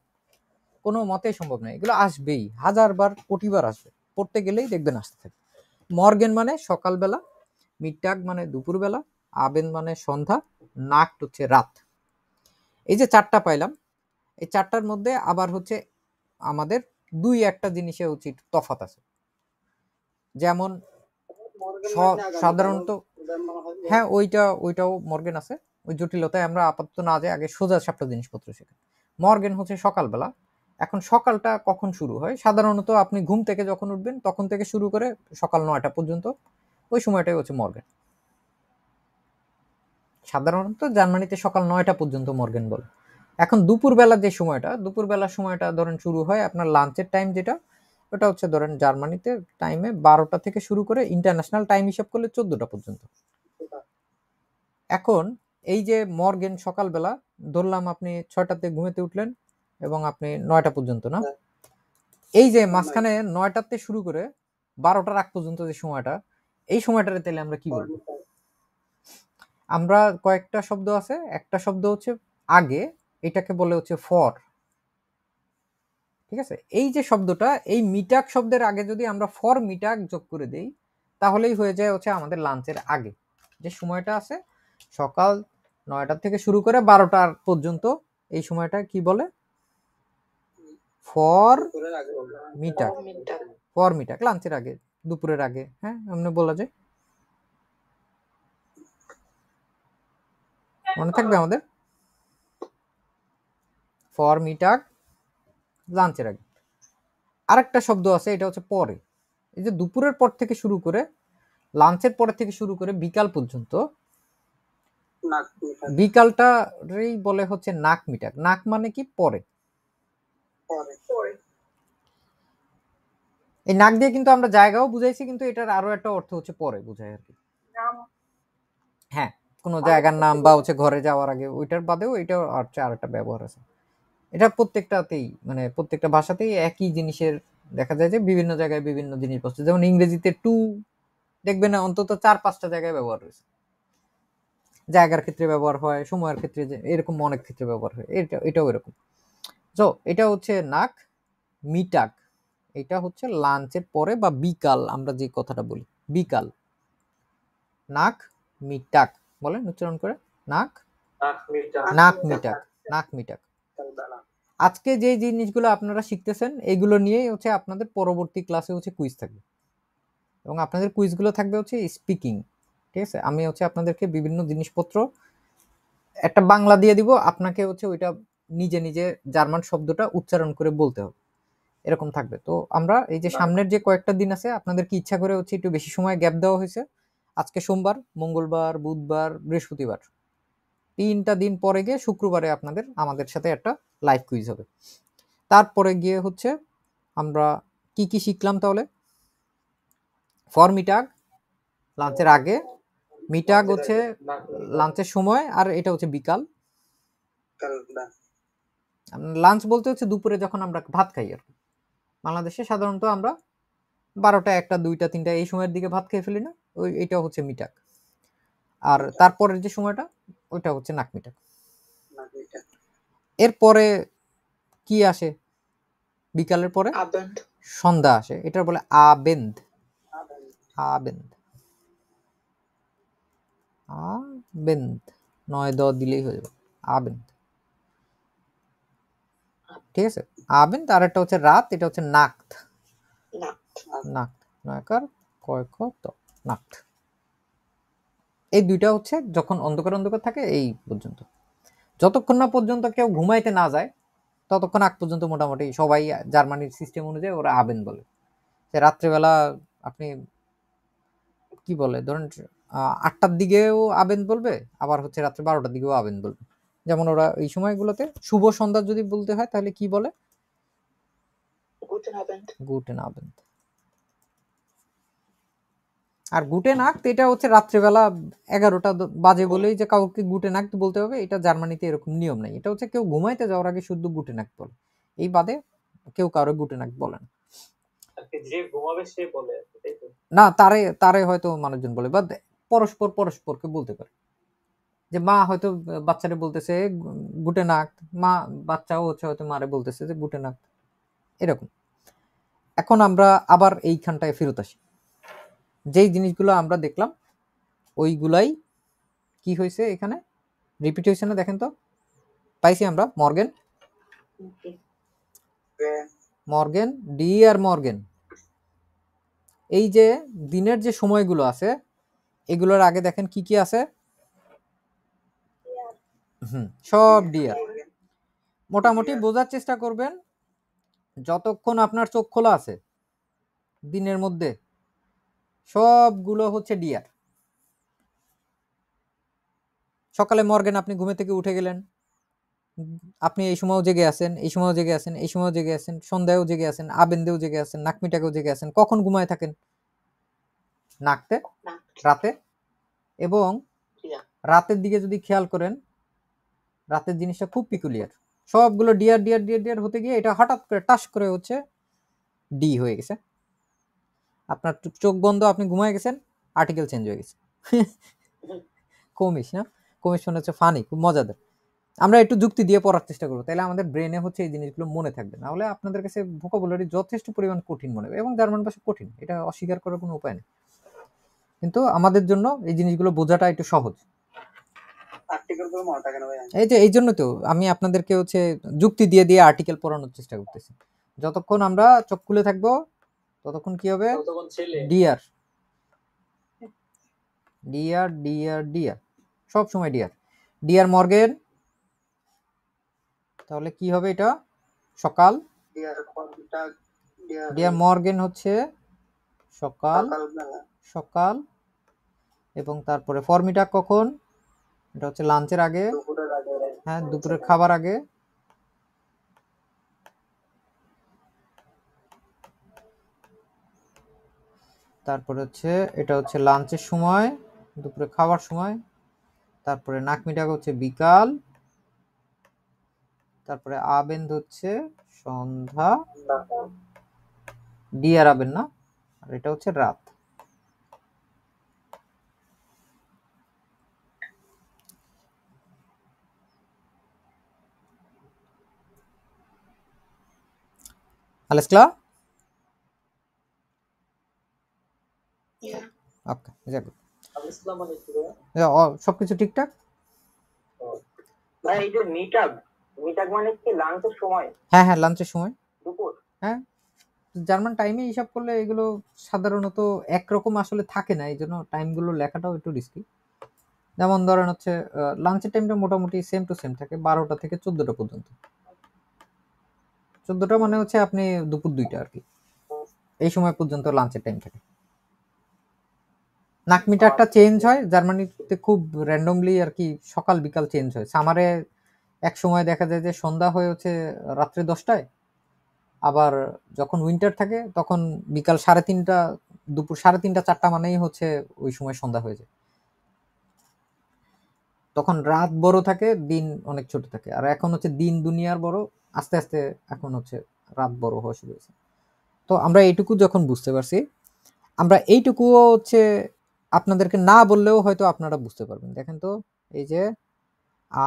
কোনো মতেই সম্ভব নয়। এগুলো আসবেই, হাজারবার কোটিবার আসবে, পড়তে গেলেই দেখবেন আসতে থাকে। মর্গেন মানে সকালবেলা, মিডটাগ মানে দুপুরবেলা, আবেন মানে সন্ধ্যা, নাক্ট হচ্ছে রাত। এই যে চারটা পাইলাম, এই চারটার মধ্যে আবার হচ্ছে আমাদের দুই একটা জিনিসে হচ্ছে একটু তফাৎ আছে। যেমন সাধারণত হ্যাঁ ওইটাও মর্গেন আছে, ওই জটিলতায় আমরা আপাতত না যাই, আগে সোজা সাপটা জিনিসপত্র শেখা। মর্গেন হচ্ছে সকালবেলা। এখন সকালটা কখন শুরু হয়? সাধারণত আপনি ঘুম থেকে যখন উঠবেন তখন থেকে শুরু করে সকাল 9টা পর্যন্ত, ওই সময়টাই হচ্ছে মর্গেন। সাধারণত জার্মানিতে সকাল 9টা পর্যন্ত মর্গেন বলে। এখন দুপুরবেলা যে সময়টা, দুপুরবেলার সময়টা ধরেন শুরু হয় আপনার লাঞ্চের টাইম, যেটা ওটা হচ্ছে ধরেন জার্মানিতে টাইমে 12টা থেকে শুরু করে ইন্টারন্যাশনাল টাইম হিসাব করলে 14টা পর্যন্ত। এখন এই যে মর্গেন সকালবেলা, ধরলাম আপনি 6টাতে ঘুমেতে উঠলেন এবং আপনি 9টা পর্যন্ত, না? এই যে মাঝখানে 9টাতে শুরু করে 12টার আগ পর্যন্ত যে সময়টা, এই সময়টারে তাহলে আমরা কি বলবো? আমরা কয়েকটা শব্দ আছে, একটা শব্দ হচ্ছে আগে, এটাকে বলে হচ্ছে ফর। ঠিক আছে, এই যে শব্দটা, এই মিটাক শব্দের আগে যদি আমরা ফর মিটাক যোগ করে দেই, তাহলেই হয়ে যায় হচ্ছে আমাদের লাঞ্চের আগে যে সময়টা আছে, সকাল 9টা থেকে শুরু করে 12টার পর্যন্ত, এই সময়টা কি বলে? ফর মিটাক। ফর মিটাক, লাঞ্চের আগে, দুপুরের আগে, হ্যাঁ এমনি বলা যায়। মনে থাকবে আমাদের, ফর মিটাক, লাঞ্চের আগে। আরেকটা শব্দ আছে, এটা হচ্ছে পরে। এই যে দুপুরের পর থেকে শুরু করে, লাঞ্চের পরে থেকে শুরু করে বিকাল পর্যন্ত, বিকালটারই বলে হচ্ছে নাক মিটাক। নাক মানে কি? পরে। এই নাক দিয়ে কিন্তু আমরা জায়গাও বুঝাইছি, কিন্তু এটার আরো একটা অর্থ হচ্ছে পরে বুঝায় আর কি। হ্যাঁ, কোনো জায়গার নাম বা হচ্ছে ঘরে যাওয়ার আগে, ওইটার বাদেও এটা হচ্ছে আর একটা ব্যবহার আছে। এটা প্রত্যেকটাতেই মানে প্রত্যেকটা ভাষাতেই একই জিনিসের দেখা যায় যে বিভিন্ন জায়গায় বিভিন্ন জিনিস বসছে। যেমন ইংরেজিতে টু দেখবেন না, অন্তত 4-5টা জায়গায় ব্যবহার হয়েছে। জায়গার ক্ষেত্রে ব্যবহার হয়, সময়ের ক্ষেত্রে, এরকম অনেক ক্ষেত্রে ব্যবহার হয়। এটাও এরকম। তো এটা হচ্ছে নাক মিটাক, এটা হচ্ছে লাঞ্চের পরে বা বিকাল, আমরা যে কথাটা বলি বিকাল। নাক মিটাক বলেন উচ্চারণ করে, নাক নাক মিটাক, নাক মিটাক। আজকে যে জিনিসগুলো আপনারা শিখতেছেন, এগুলো নিয়েই হচ্ছে আপনাদের পরবর্তী ক্লাসে হচ্ছে কুইজ থাকবে, এবং আপনাদের কুইজগুলো থাকবে হচ্ছে স্পিকিং। ঠিক আছে, আমি হচ্ছে আপনাদেরকে বিভিন্ন জিনিসপত্র একটা বাংলা দিয়ে দিব, আপনাকে হচ্ছে ওইটা নিজে নিজে জার্মান শব্দটা উচ্চারণ করে বলতে হবে, এরকম থাকবে। তো আমরা এই যে সামনের যে কয়েকটা দিন আছে, আপনাদেরকে ইচ্ছা করে হচ্ছে একটু বেশি সময় গ্যাপ দেওয়া হয়েছে। আজকে সোমবার, মঙ্গলবার, বুধবার, বৃহস্পতিবার, 3টা দিন পরে গিয়ে শুক্রবারে আমাদের সাথে একটা লাইভ কুইজ হবে। তারপরে গিয়ে হচ্ছে আমরা কি কি শিখলাম তাহলে? ফর মিটাগ লাঞ্চের আগে, মিটাগ হচ্ছে লাঞ্চের সময়, আর এটা হচ্ছে বিকাল। লাঞ্চ বলতে হচ্ছে দুপুরে যখন আমরা ভাত খাই আর কি। বাংলাদেশে সাধারণত আমরা 12টা, 1টা, 2টা, 3টা এই সময়ের দিকে ভাত খেয়ে ফেলি না, এটা হচ্ছে মিটাক। আর তারপরের যে সময়টা, ওইটা হচ্ছে নাক মিটাক। এরপরে কি আসে? বিকালের পরে সন্ধ্যা আসে, এটার বলে আবেন্দ। আবেন্দ, আবেন্দ, 9-10 দিলেই হয়ে যাবে, আবেন্দ। ঠিক আছে, আবেন্দ। আর একটা হচ্ছে রাত, এটা হচ্ছে নাক্ত। নাক্ত, নয়কার কয়ক তো নাক্ত। এই দুইটা হচ্ছে যখন অন্ধকার অন্ধকার থাকে এই পর্যন্ত, যতক্ষণ না পর্যন্ত কেউ ঘুমাইতে না যায় ততক্ষণ আগ পর্যন্ত মোটামুটি সবাই জার্মানির সিস্টেম অনুযায়ী ওরা আবেন বলে। রাত্রেবেলা আপনি কি বলে ধরেন 8টার দিকেও আবেন বলবে, আবার হচ্ছে রাত্রে 12টার দিকেও আবেন বলবে। যেমন ওরা এই সময়গুলোতে শুভ সন্ধ্যা যদি বলতে হয় তাহলে কি বলে? Guten Abend. গুটেন আবেন্ড। আর গুটেন আক্ট এটা হচ্ছে রাত্রেবেলা 11টা বাজে বলেই যে কাউকে গুটেন আক্ট বলতে হবে, এটা জার্মানিতে এরকম নিয়ম নেই। এটা হচ্ছে কেউ ঘুমাইতে যাওয়ার আগে শুধু গুটেন আক্ট বলে, এই বাদে কেউ কারো গুটেন আক্ট বলে না। যে ঘুমাবে সে বলে, তাই তো? না, তারে তারে হয়তো মানুষজন বলে, বা পরস্পরকে বলতে পারে। যে মা হয়তো বাচ্চারে বলতেছে গুটেন আক্ট, মা বাচ্চাও হচ্ছে হয়তো মারে বলতেছে যে গুটেন আক্ট, এরকম। এখন আমরা আবার এইখানটায় ফেরত আসি। যেই জিনিসগুলো আমরা দেখলাম ওইগুলাই কি হয়েছে এখানে রিপিট হয়েছে না? দেখেন তো, পাইছি আমরা মর্গেন, মর্গেন, ডি আর মর্গেন। এই যে দিনের যে সময়গুলো আছে এগুলোর আগে দেখেন কি কি আছে, সব ডিয়ার। মোটামুটি বোঝার চেষ্টা করবেন, যতক্ষণ আপনার চোখ খোলা আছে দিনের মধ্যে সবগুলো হচ্ছে ডিয়ার। সকালে মর্গেন, আপনি ঘুমে থেকে উঠে গেলেন, আপনি এই সময়ও জেগে আছেন, এই সময়ও জেগে আছেন, এই সময়ও জেগে আছেন, সন্ধ্যায়ও জেগে আছেন, আবেন্দেও জেগে আছেন, নাকমিটাকেও জেগে আছেন। কখন ঘুমায় থাকেন? নাকতে, রাতে। এবং রাতের দিকে যদি খেয়াল করেন, রাতের জিনিসটা খুব পিকুলিয়ার, সবগুলো ডিয়ার ডিয়ার ডিয়ার ডিয়ার হতে গিয়ে এটা হঠাৎ করে টাস করে হচ্ছে ডি হয়ে গেছে। আপনার চোখ বন্ধ, আপনি ঘুমায় গেছেন, আর্টিকেল চেঞ্জ হয়ে গেছে। কমিস না, কমিস মানে হচ্ছে ফানি, খুব মজাদার। আমরা একটু যুক্তি দিয়ে পড়ার চেষ্টা করবো, তাহলে আমাদের ব্রেনে হচ্ছে এই জিনিসগুলো মনে থাকবে। না হলে আপনাদের কাছে ভোকাবুলারি যথেষ্ট পরিমাণ কঠিন মনে হবে, এবং জার্মান ভাষা কঠিন, এটা অস্বীকার করার কোনো উপায় নেই। কিন্তু আমাদের জন্য এই জিনিসগুলো বোঝাটা একটু সহজ। এই জন্য তো আমি আপনাদেরকে হচ্ছে যুক্তি দিয়ে দিয়ে আর্টিকেল পড়ানোর চেষ্টা করতেছি। যতক্ষণ আমরা চোখ খুলে থাকবো ততক্ষণ কি হবে? ডিয়ার ডিয়ার ডিয়ার ডিয়ার, সব সময় ডিয়ার। ডিয়ার মর্গেন, তাহলে কি হবে এটা? সকাল। ডিয়ার মর্গেন হচ্ছে সকাল, সকাল। এবং তারপরে ফরমিটাগ কখন? এটা হচ্ছে লাঞ্চের আগে, হ্যাঁ, দুপুরের খাবার আগে। তারপরে হচ্ছে এটা হচ্ছে লাঞ্চের সময়, দুপুরে খাওয়ার সময়। তারপরে নাকমিটাগ হচ্ছে বিকাল। তারপরে আবেন্দ হচ্ছে সন্ধ্যা, ডিয়ার আবেন না, আর এটা হচ্ছে রাত। Alles klar? ওকে, সবকিছু ঠিকঠাক? ভাই এই যে মিটাগ, মিটাগ মানে কি লাঞ্চের সময়? হ্যাঁ হ্যাঁ, লাঞ্চের সময়, দুপুর। হ্যাঁ, জার্মান টাইমে হিসাব করলে এগুলো সাধারণত একরকম আসলে থাকে না, এই জন্য টাইমগুলো লেখাটাও একটু রিস্কি। যেমন ধরেন হচ্ছে লাঞ্চের টাইমটা মোটামুটি সেম টু সেম থাকে, 12টা থেকে 14টা পর্যন্ত। 14টা মানে হচ্ছে আপনি দুপুর 2টা আর কি, এই সময় পর্যন্ত লাঞ্চের টাইম থাকে। নাকমিটারটা চেঞ্জ হয় জার্মানিতে খুব র্যান্ডমলি আর কি, সকাল বিকাল চেঞ্জ হয়। সামারে এক সময় দেখা যায় যে সন্ধ্যা হয়ে হচ্ছে রাত্রে 10টায়, আবার যখন উইন্টার থাকে তখন বিকাল 3:30, দুপুর 3:30 4টা মানেই হচ্ছে ওই সময় সন্ধ্যা হয়ে যায়। তখন রাত বড় থাকে, দিন অনেক ছোট থাকে। আর এখন হচ্ছে দিন দুনিয়ার বড়, আস্তে আস্তে এখন হচ্ছে রাত বড় হওয়া শুরু হয়েছে। তো আমরা এইটুকু যখন বুঝতে পারছি, আমরা এইটুকুও হচ্ছে আপনাদেরকে না বললেও হয়তো আপনারা বুঝতে পারবেন। দেখেন তো, এই যে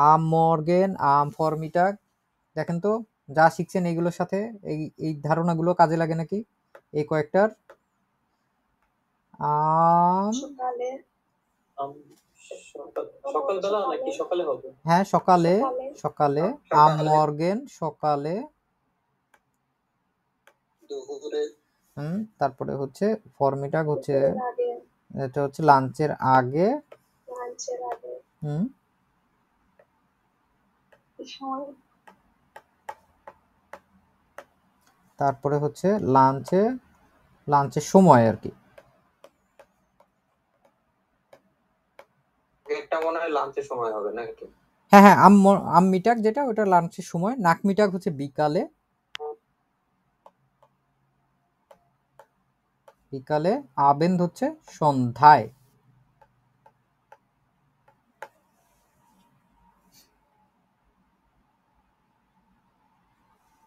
আম মর্গেন, আম ফরমিটাগ, দেখেন তো যা শিখছেন এইগুলোর সাথে এই ধারণাগুলো কাজে লাগে নাকি? এই কয়েকটার আম, সকালবেলা নাকি সকালে হবে? হ্যাঁ সকালে, সকালে আম মর্গেন সকালে, তারপরে হচ্ছে ফরমিটাগ হচ্ছে এটা হচ্ছে লাঞ্চের আগে, তারপরে হচ্ছে লাঞ্চের সময় আর কি। এটা মনে হয় লাঞ্চের সময় হবে নাকি? হ্যাঁ হ্যাঁ, আম মিটাক যেটা ওটা লাঞ্চের সময়, নাক মিটাক হচ্ছে বিকালে, আবেন্দ হচ্ছে সন্ধ্যায়।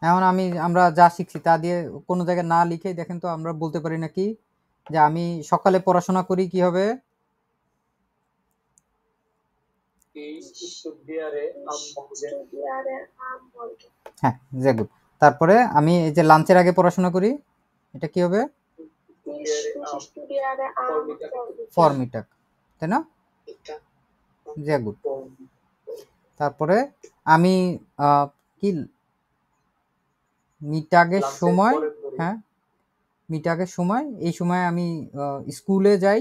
এখন আমরা যা শিখছি তা দিয়ে কোনো জায়গায় না লিখে দেখেন তো আমরা বলতে পারি নাকি যে আমি সকালে পড়াশোনা করি, কি হবে? হ্যাঁ, ভেরি গুড। তারপরে আমি এই যে লাঞ্চের আগে পড়াশোনা করি, এটা কি হবে? ফরমিটাক, তাই না? Very good. তারপরে আমি কি মিটাগের সময়, হ্যাঁ মিটাগের সময়, এই সময় আমি স্কুলে যাই,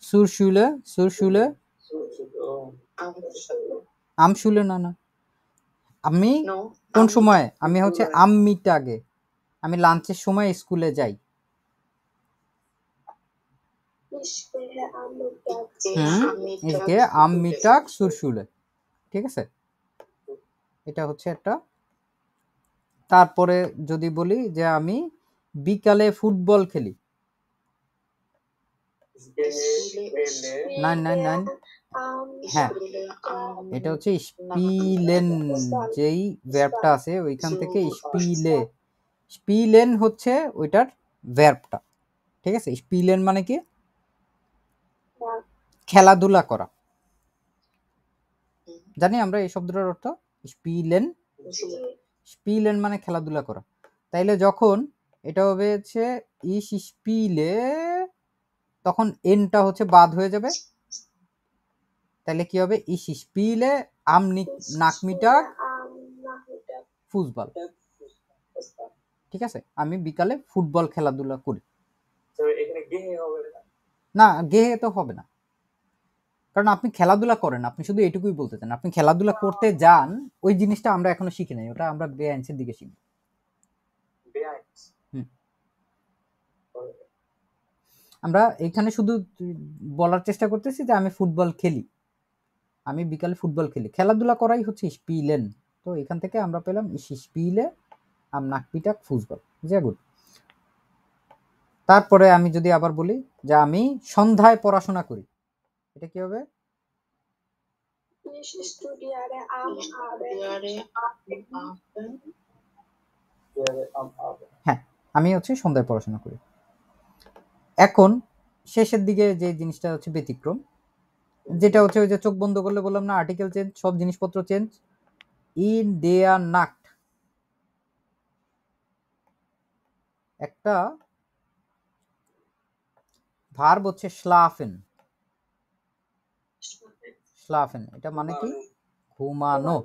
সুরশুলে আমশুলে না না, আমি কোন সময়? আমি হচ্ছে আম্মিটাগে, আমি লাঞ্চের সময় স্কুলে যাই। ইসকে আম্মিটাগ সুরশুলে, ঠিক আছে? এটা হচ্ছে একটা। তারপরে যদি বলি যে আমি বিকালে ফুটবল খেলি, 999, হ্যাঁ এটা হচ্ছে স্পিলেন, যেই ভার্বটা আছে ওইখান থেকে স্পিলেন হচ্ছে ওইটার ভার্বটা, ঠিক আছে? স্পিলেন মানে কি? খেলাধুলা করা, জানি আমরা এই শব্দটার অর্থ। স্পিলেন মানে খেলাধুলা করা। তাইলে যখন এটা হবে হচ্ছে ইস স্পিলে, তখন এনটা হচ্ছে বাদ হয়ে যাবে, তাহলে কি হবে? ইস স্পিলে আম নাকমিটাগ ফুটবল, ঠিক আছে? আমি বিকালে ফুটবল খেলাধুলা করি। না, গেহে তো হবে না, কারণ আপনি খেলাধুলা করেন, আপনি শুধু এটুকুই বলতে চান। আপনি খেলাধুলা করতে যান, ওই জিনিসটা আমরা এখনো শিখি নাই, ওটা আমরা বেআইনসের দিকে শিখব। আমরা এখানে শুধু বলার চেষ্টা করতেছি যে আমি ফুটবল খেলি, আমি বিকালে ফুটবল খেলি, খেলাধুলা করাই হচ্ছে স্পিলেন। তো এখান থেকে আমরা পেলাম স্পিলে আম নাকপিটাক ফুটবল, যে গুড। তারপরে আমি যদি আবার বলি যে আমি সন্ধ্যায় পড়াশোনা করি, এটা কি হবে? হ্যাঁ, আমি হচ্ছে সন্ধ্যায় পড়াশোনা করি। এখন শেষের দিকে যে জিনিসটা হচ্ছে ব্যতিক্রম, যেটা হচ্ছে ওই যে চোখ বন্ধ করলে বললাম না আর্টিকেল চেঞ্জ, সব জিনিসপত্র চেঞ্জ। ইন দেয়ার নাক্ট, একটা ভার্ব হচ্ছে স্লাফেন। এটা মানে কি? ঘুমানো।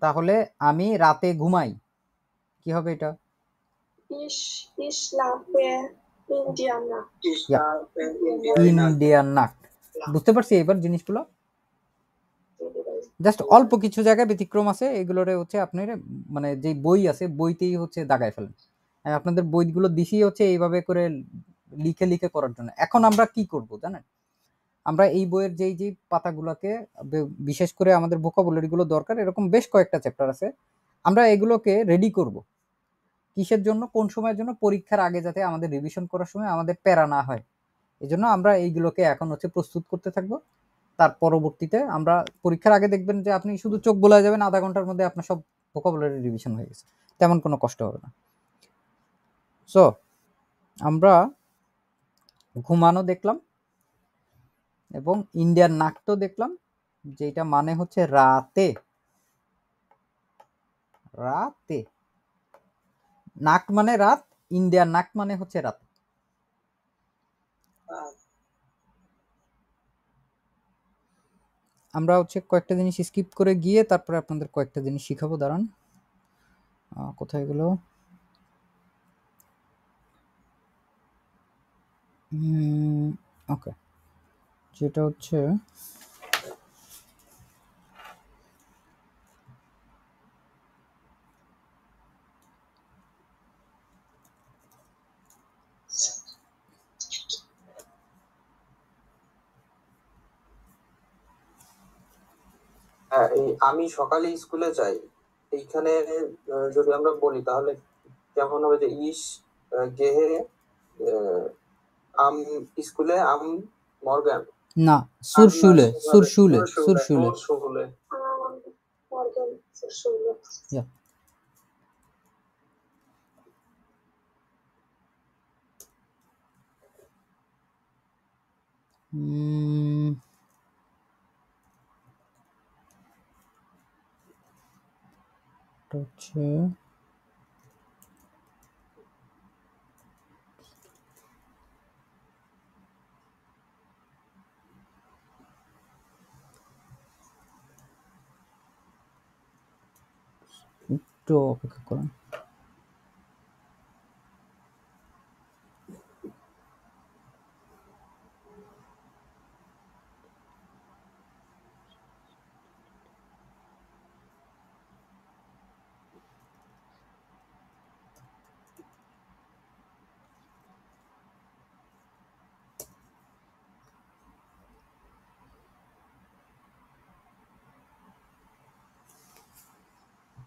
তাহলে আমি রাতে ঘুমাই, কি হবে এটা? ইন্ডিয়ান নাক্ট। বুঝতে পারছি এবার জিনিসগুলো? জাস্ট অল্প কিছু জায়গায় ব্যতিক্রম আছে, এগুলোরে হচ্ছে আপনার মানে যে বই আছে বইতেই হচ্ছে দাগায় ফেলেন। আমি আপনাদের বইগুলো দিছি হচ্ছে এইভাবে করে লিখে লিখে করার জন্য। এখন আমরা কি করব জানেন? আমরা এই বইয়ের যেই পাতাগুলোকে, বিশেষ করে আমাদের ভোকাবুলারি গুলো দরকার, এরকম বেশ কয়েকটা চ্যাপ্টার আছে, আমরা এগুলোকে রেডি করব। কিসের জন্য? কোন সময়ের জন্য? পরীক্ষার আগে যাতে আমাদের রিভিশন করার সময় আমাদের প্যারা না হয়, এই জন্য আমরা এইগুলোকে এখন হচ্ছে প্রস্তুত করতে থাকবো। তার পরবর্তীতে আমরা পরীক্ষার আগে দেখবেন যে আপনি শুধু চোখ বোলায় যাবেন, আধা ঘন্টার মধ্যে আপনার সব ভোকাবুলারি রিভিশন হয়ে গেছে, তেমন কোনো কষ্ট হবে না। সো আমরা ঘুমানো দেখলাম এবং ইন্ডিয়ান নাট্য দেখলাম, যেটা মানে হচ্ছে রাতে। নাক মানে রাত, ইন্ডিয়ান নাক মানে হচ্ছে রাত। আমরা হচ্ছে কয়েকটা জিনিস স্কিপ করে গিয়ে তারপরে আপনাদের কয়েকটা জিনিস শিখাবো। দাঁড়ান, কোথায় গেল? ওকে, যেটা হচ্ছে এই আমি সকালে স্কুলে যাই, এইখানে যদি আমরা বলি তাহলে কেমন হবে যে ইস গেহে আম স্কুলে আম মর্গান না, সুরশুলে, সুরশুলে, সুরশুলে। সুরশুলে। Morgen zur Schule. Yeah. হচ্ছে একটু অপেক্ষা করুন।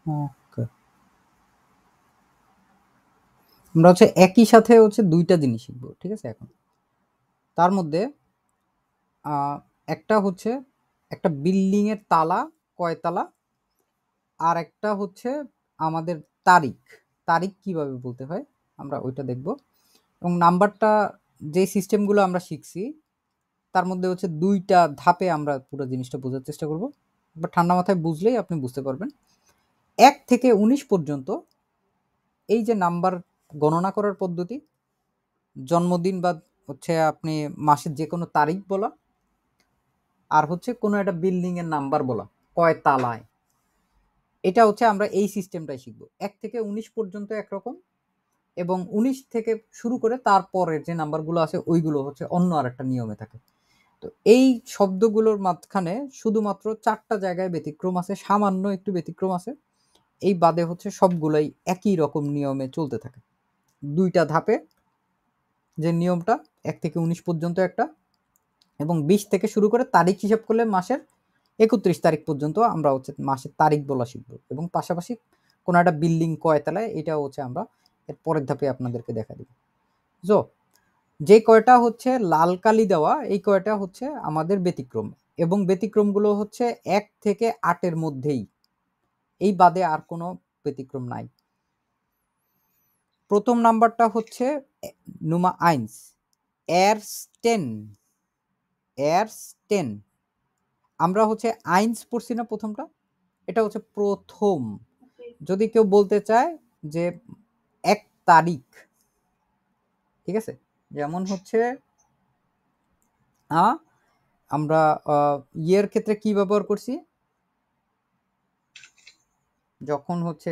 ওকে, আমরা হচ্ছে একই সাথে হচ্ছে দুইটা জিনিস শিখবো, ঠিক আছে? এখন তার মধ্যে একটা হচ্ছে একটা বিল্ডিং এর তালা কয়তালা, আর একটা হচ্ছে আমাদের তারিখ। তারিখ কিভাবে বলতে হয় আমরা ওইটা দেখব, এবং নাম্বারটা যে সিস্টেমগুলো আমরা শিখছি তার মধ্যে হচ্ছে দুইটা ধাপে আমরা পুরো জিনিসটা বোঝার চেষ্টা করব। বা ঠান্ডা মাথায় বুঝলেই আপনি বুঝতে পারবেন। 1 থেকে 19 পর্যন্ত এই যে নাম্বার গণনা করার পদ্ধতি, জন্মদিন বা হচ্ছে আপনি মাসের যে কোনো তারিখ বলা, আর হচ্ছে কোনো একটা বিল্ডিং এর নাম্বার বলা কয় তালায়, এটা হচ্ছে আমরা এই সিস্টেমটাই শিখবো। 1 থেকে 19 পর্যন্ত একরকম, এবং 19 থেকে শুরু করে তারপরের যে নাম্বারগুলো আছে ওইগুলো হচ্ছে অন্য আরেকটা নিয়মে থাকে। তো এই শব্দগুলোর মাঝখানে শুধুমাত্র 4টা জায়গায় ব্যতিক্রম আছে, সামান্য একটু ব্যতিক্রম আছে। এই বাদে হচ্ছে সবগুলাই একই রকম নিয়মে চলতে থাকে। দুইটা ধাপে যে নিয়মটা 1 থেকে 19 পর্যন্ত একটা, এবং 20 থেকে শুরু করে তারিখ হিসাব করলে মাসের 31 তারিখ পর্যন্ত আমরা হচ্ছে মাসের তারিখ বলা শিখবো, এবং পাশাপাশি কোনো একটা বিল্ডিং কয়তলায় এটা হচ্ছে আমরা এর পরের ধাপে আপনাদেরকে দেখা দিব। যে কয়টা হচ্ছে লাল কালি দেওয়া এই কয়টা হচ্ছে আমাদের ব্যতিক্রম, এবং ব্যতিক্রমগুলো হচ্ছে 1 থেকে 8-এর মধ্যেই, এই বাদে আর কোনো ব্যতিক্রম নাই। প্রথম নাম্বারটা হচ্ছে নুমা আইন্স, এরস্টেন। আমরা হচ্ছে আইন্স পড়ছি না প্রথমটা, এটা হচ্ছে প্রথম। যদি কেউ বলতে চায় যে 1 তারিখ, ঠিক আছে, যেমন হচ্ছে আমরা ইয়ের ক্ষেত্রে কি ব্যবহার করছি, যখন হচ্ছে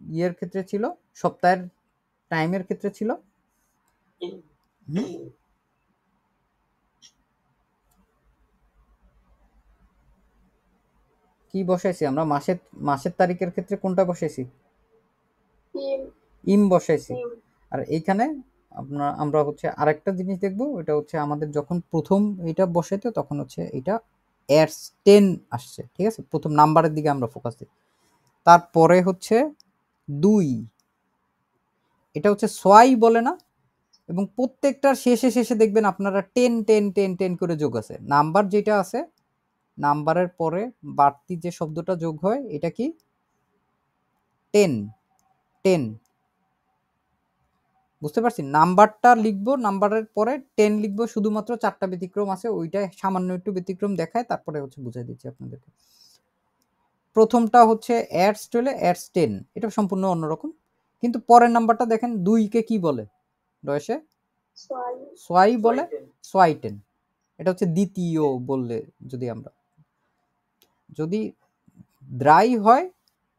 ইয়ের ক্ষেত্রে ছিল, সপ্তাহের টাইমের ক্ষেত্রে ছিল কি বসাইছি আমরা, মাসের তারিখের ক্ষেত্রে কোনটা বসাইছি, ইম বসাইছি। আর এইখানে আমরা হচ্ছে আরেকটা জিনিস দেখবো, এটা হচ্ছে আমাদের যখন প্রথম এটা বসাইতো তখন হচ্ছে এটা এরস্টেন আসছে, ঠিক আছে? প্রথম নাম্বারের দিকে আমরা ফোকাস দিই। তারপরে হচ্ছে 2, এটা হচ্ছে সোয়াই বলে না, এবং প্রত্যেকটার শেষে দেখবেন আপনারা 10 করে যোগ আছে। নাম্বার যেটা আছে, নাম্বারের পরে বাড়তি যে শব্দটা যোগ হয় এটা কি 10। বুঝতে পারছি? নাম্বারটা লিখবো, নাম্বারের পরে 10 লিখবো, শুধুমাত্র 4টা ব্যতিক্রম আছে, ওইটা সামান্য একটু ব্যতিক্রম দেখায়, তারপরে হচ্ছে বুঝাই দিচ্ছি আপনাদেরকে। প্রথমটা হচ্ছে এরস্টেন, এটা সম্পূর্ণ অন্যরকম। কিন্তু পরের নাম্বারটা দেখেন, 2-কে কি বলে রয়েছে, সোয়াই বলে, সোয়াইটেন। এটা হচ্ছে দ্বিতীয় বললে, যদি দ্রাই হয়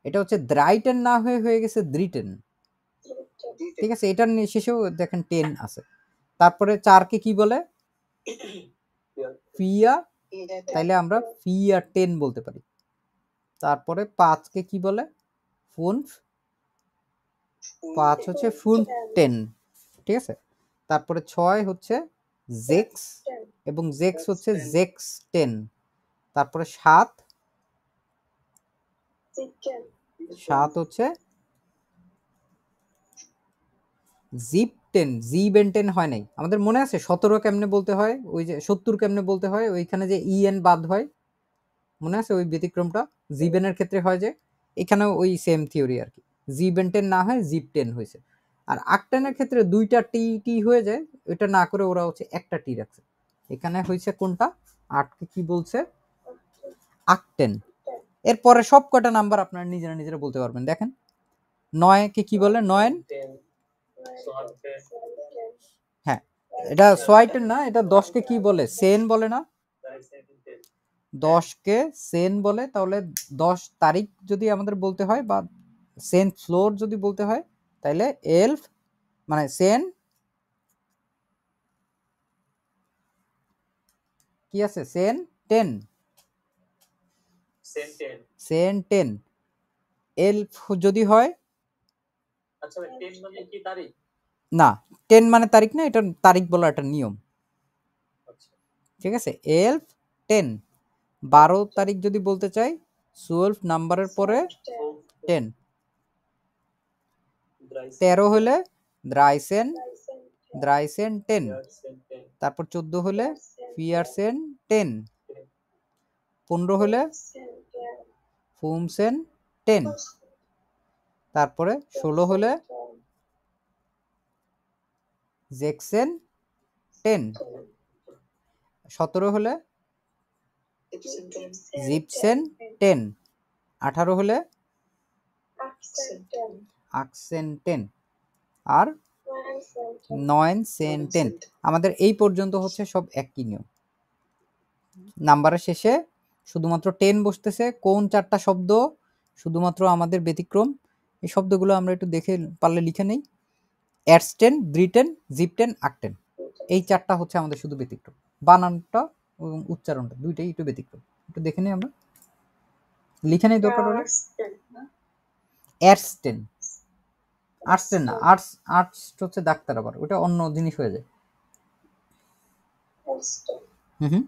এটা হচ্ছে দ্রাইটেন না হয়ে গেছে দ্রিটেন, ঠিক আছে? এটার শেষেও দেখেন 10 আছে। তারপরে 4-কে কি বলে, ফিয়া, তাইলে আমরা ফিয়া 10 বলতে পারি। তারপরে 5-কে কি বলে, ফুনফ, 5 হচ্ছে ফুন 10, ঠিক আছে? তারপরে 6 হচ্ছে জেক্স, এবং জেক্স হচ্ছে জেক্স 10। তারপরে 7 চিকেন 7 হচ্ছে জিপটেন। জিবেন্টেন হয় নাই, আমাদের মনে আছে 17 কেমনে বলতে হয়, ওই যে 70 কেমনে বলতে হয়, ওইখানে যে ইএন বাদ হয়, মনে আছে ওই ব্যতিক্রমটা জিবেনের ক্ষেত্রে হয়, যে এখানেও ওই সেম থিওরি আর কি। জিবেন্টেন না হয় জিপটেন হয়েছে। আর আকটেনের ক্ষেত্রে দুইটা টি টি হয়ে যায়, ওইটা না করে ওরা হচ্ছে একটা টি রাখছে। এখানে হয়েছে কোনটা, 8কে কি বলছে, আকটেন। এরপরে সব কটা নাম্বার আপনারা নিজেরা নিজেরা বলতে পারবেন। দেখেন 9কে কি বলে, 9, হ্যাঁ এটা সোয়াইটেন না, এটা 10কে কি বলে, সেন বলে না, 10কে সেন বলে। তাহলে 10 তারিখ যদি আমাদের বলতে হয় বা সেন ফ্লোর যদি বলতে হয়, তাহলে এলফ মানে সেন কি আছে, সেন 10, সেন 10। এলফ যদি হয়, আচ্ছা 10 মানে কি তারিখ? না 10 মানে তারিখ না, এটা তারিখ বলা একটা নিয়ম, ঠিক আছে। এলফ 10, 12 তারিখ যদি বলতে চাই 12 নাম্বারের পরে 10, 13 হলে দ্রাইসেন, দ্রাইসেন 10, তারপর 14 হলে ফিয়ারসেন 10, 15 হলে ফুমসেন 10, তারপরে 16 হলে জেকসেন 10, 17 হলে জিপসেন 10, 18 হলে আকসেন 10, আর 9 সেন 10। আমাদের এই পর্যন্ত হচ্ছে সব একই নিয়ম। নাম্বারের শেষে শুধুমাত্র 10 বসতেছে, কোন 4টা শব্দ শুধুমাত্র আমাদের ব্যতিক্রম, এই শব্দগুলো আমরা একটু দেখে পারলে লিখে নেই। এরস্টেন, ব্রিটেন, জিপটেন, আকটেন, এই 4টা হচ্ছে আমাদের শুধু ব্যতিক্রম। বানানটা এবং উচ্চারণটা দুইটাই একটু ব্যতিক্রম, একটু দেখে নেই আমরা, লিখে নেই দরকার হলে। এরস্টেন, আর্টসেন না, আর্টস আর্টস হচ্ছে ডাক্তার, আবার ওটা অন্য জিনিস হয়ে যায়। হুম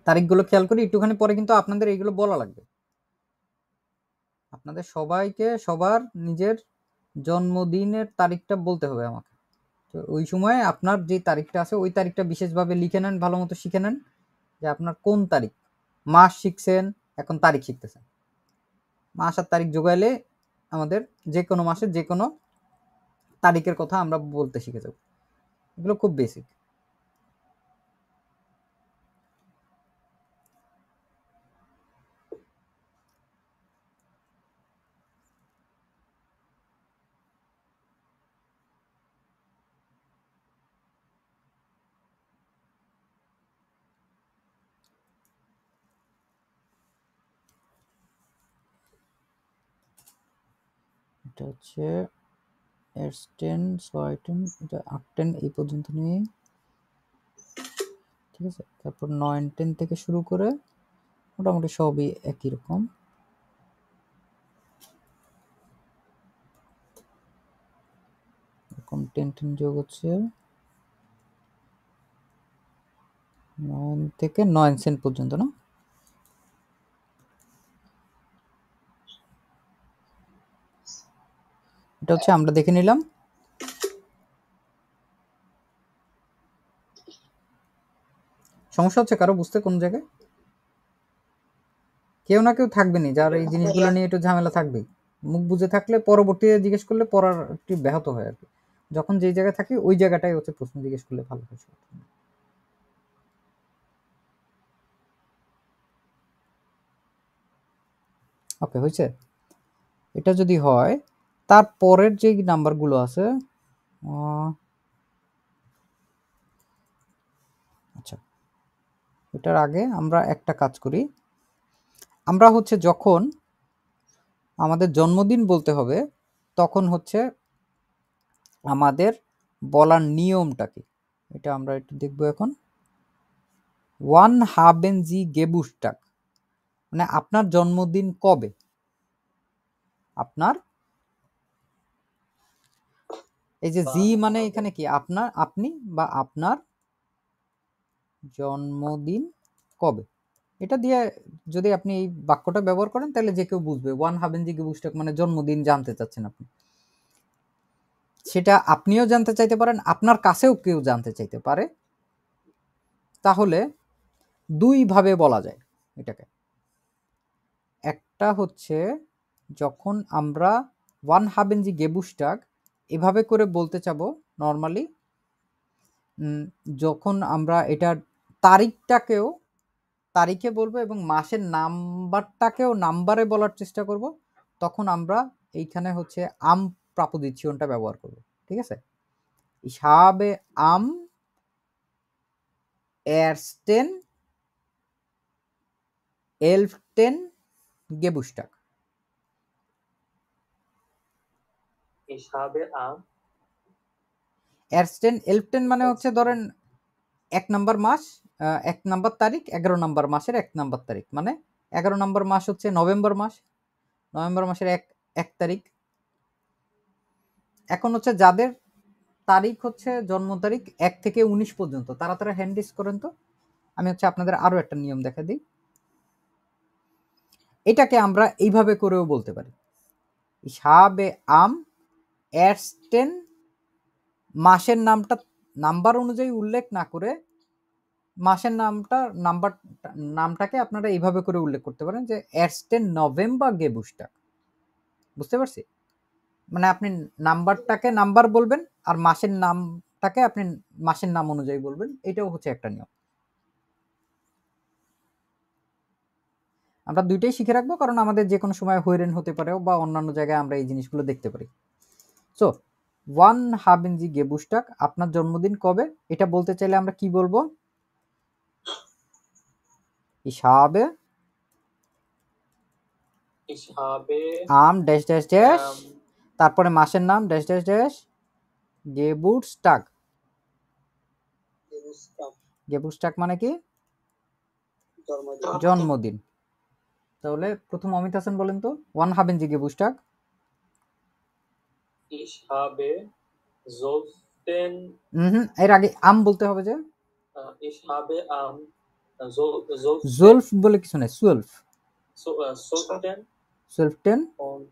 তারিখগুলো খেয়াল করি একটুখানি, পরে কিন্তু আপনাদের এইগুলো বলা লাগবে। আপনাদের সবাইকে সবার নিজের জন্মদিনের তারিখটা বলতে হবে আমাকে। তো ওই সময় আপনার যে তারিখটা আছে ওই তারিখটা বিশেষভাবে লিখে নেন, ভালো মতো শিখে নেন যে আপনার কোন তারিখ। মাস শিখছেন, এখন তারিখ শিখতেছেন, মাস আর তারিখ যোগাইলে আমাদের যে কোনো মাসের যে কোনো তারিখের কথা আমরা বলতে শিখে যাব। এগুলো খুব বেসিক। এটা হচ্ছে এরস্টেন, সোয়াইটেন, এটা 8-10 এই পর্যন্ত নিয়ে, ঠিক আছে। তারপর 9-10 থেকে শুরু করে মোটামুটি সবই একই রকম। এরকম 10-10 যোগ হচ্ছে 9 থেকে 9 সেন্ট পর্যন্ত, না? এটা হচ্ছে আমরা দেখে নিলাম। সমস্যা হচ্ছে কারো বুঝতে কোন জায়গায়? কেউ না কেউ থাকবেনি যার এই জিনিসগুলো নিয়ে একটু ঝামেলা থাকবেই। মুখ বুঝে থাকলে পরবর্তীতে জিজ্ঞেস করলে পড়ার একটু ব্যাহত হয় আর কি। যখন যেই জায়গায় থাকি ওই জায়গাটাই হচ্ছে প্রশ্ন জিজ্ঞেস করলে ভালো হয়। ওকে, হয়েছে। এটা যদি হয় তারপরের যে নাম্বারগুলো আছে, আচ্ছা এটার আগে আমরা একটা কাজ করি। আমরা হচ্ছে যখন আমাদের জন্মদিন বলতে হবে তখন হচ্ছে আমাদের বলার নিয়মটা কি, এটা আমরা একটু দেখবো এখন। ওয়ান হাবেন জি গেবুস্টাক মানে আপনার জন্মদিন কবে, আপনার এই যে জি মানে এখানে কি আপনার, আপনি বা আপনার জন্মদিন কবে, এটা দিয়ে যদি আপনি এই বাক্যটা ব্যবহার করেন তাহলে যে কেউ বুঝবে। ওয়ান হাবেন জি গেবুস্টাগ মানে জন্মদিন জানতে চাচ্ছেন আপনি। সেটা আপনিও জানতে চাইতে পারেন, আপনার কাছেও কেউ জানতে চাইতে পারে। তাহলে দুই ভাবে বলা যায় এটাকে। একটা হচ্ছে যখন আমরা ওয়ান হাবেন জি গেবুস্টাগ এভাবে করে বলতে চাবো নর্মালি, যখন আমরা এটার তারিখটাকেও তারিখে বলবো এবং মাসের নাম্বারটাকেও নাম্বারে বলার চেষ্টা করব, তখন আমরা এইখানে হচ্ছে আম প্রাপোজিশনটা ব্যবহার করব। ঠিক আছে? Ich habe am 1.11. Geburtstag. Ich habe am 1.11 মানে হচ্ছে ধরেন 1 নাম্বার মাস, 1 নাম্বার তারিখ, 11 নাম্বার মাসের 1 নাম্বার তারিখ, মানে 11 নাম্বার মাস হচ্ছে নভেম্বর মাস, নভেম্বর মাসের 1 তারিখ। এখন হচ্ছে যাদের তারিখ হচ্ছে জন্ম তারিখ 1 থেকে 19 পর্যন্ত, তারা হ্যান্ড রেজ করেন তো। আমি হচ্ছে আপনাদের আরো একটা নিয়ম দেখা দিই। এটাকে আমরা এইভাবে করেও বলতে পারি, Ich habe am 1. মাসের নামটা নাম্বার অনুযায়ী উল্লেখ না করে মাসের নামটাকে আপনারা এইভাবে করে উল্লেখ করতে পারেন যে 1. নভেম্বর গেবুস্টাগ। বুঝতে পারছি? মানে আপনি নাম্বারটাকে নাম্বার বলবেন আর মাসের নামটাকে আপনি মাসের নাম অনুযায়ী বলবেন। এটাও হচ্ছে একটা নিয়ম। আমরা দুইটাই শিখে রাখবো, কারণ আমাদের যে কোনো সময় হয়রান হতে পারে বা অন্যান্য জায়গায় আমরা এই জিনিসগুলো দেখতে পারি। সো ওয়ান হাবেন জি গেবুস্টাগ, আপনার জন্মদিন কবে, এটা বলতে চাইলে আমরা কি বলবো? Ich habe am dash dash dash, তারপরে মাসের নাম ড্যাশ ড্যাশ ড্যাশ গেবুস্টাগ। গেবুস্টাগ মানে কি? জন্মদিন। তাহলে প্রথম অমিত হাসান বলেন তো, ওয়ান হাবেন জি গেবুস্টাগ। Ich habe 12. এর আগে আম বলতে হবে যে। Ich habe am জুলফ বলে কিছু নেই, সুলফ। 12. und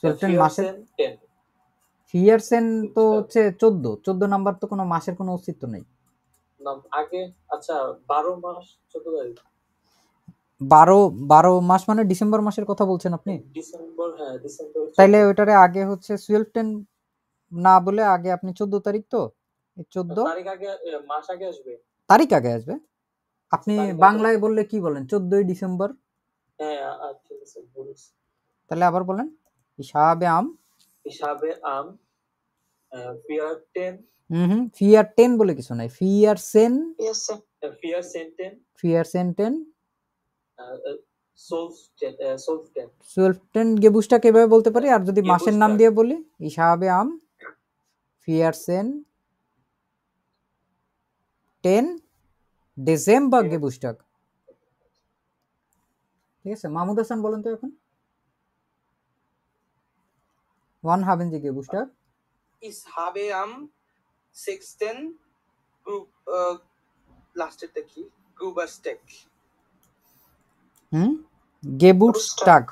12 মাসের 14 তো হচ্ছে 14 নাম্বার, তো কোনো মাসের কোনো অস্তিত্ব নেই আগে। আচ্ছা 12 মাস 14 তারিখ। 12 মাস মানে ডিসেম্বর মাসের কথা বলছেন আপনি? ডিসেম্বর, হ্যাঁ ডিসেম্বর। তাইলে ওইটারে আগে হচ্ছে 12 না বলে আগে আপনি 14 তারিখ, তো 14 তারিখ আগে, মাস আগে আসবে, তারিখ আগে আসবে। আপনি বাংলায় বললে কি বলেন? 14 ডিসেম্বর। হ্যাঁ ঠিক আছে বলছি। তাহলে আবার বলেন, Ich habe am 14. 14 বলে কিছু নাই, 14 গেবুস্টাগ এভাবে বলতে পারি। আর যদি মাসের নাম দিয়ে বলি, Ich habe am 14. ডিসেম্বর গেবুস্টাগ। ঠিক আছে? মাহমুদ হাসান বলেন তো এখন, ওয়ান হাবেন জি গেবুস্টাগ। Ich habe am 16. লাস্টেরটা কি? Geburtstag.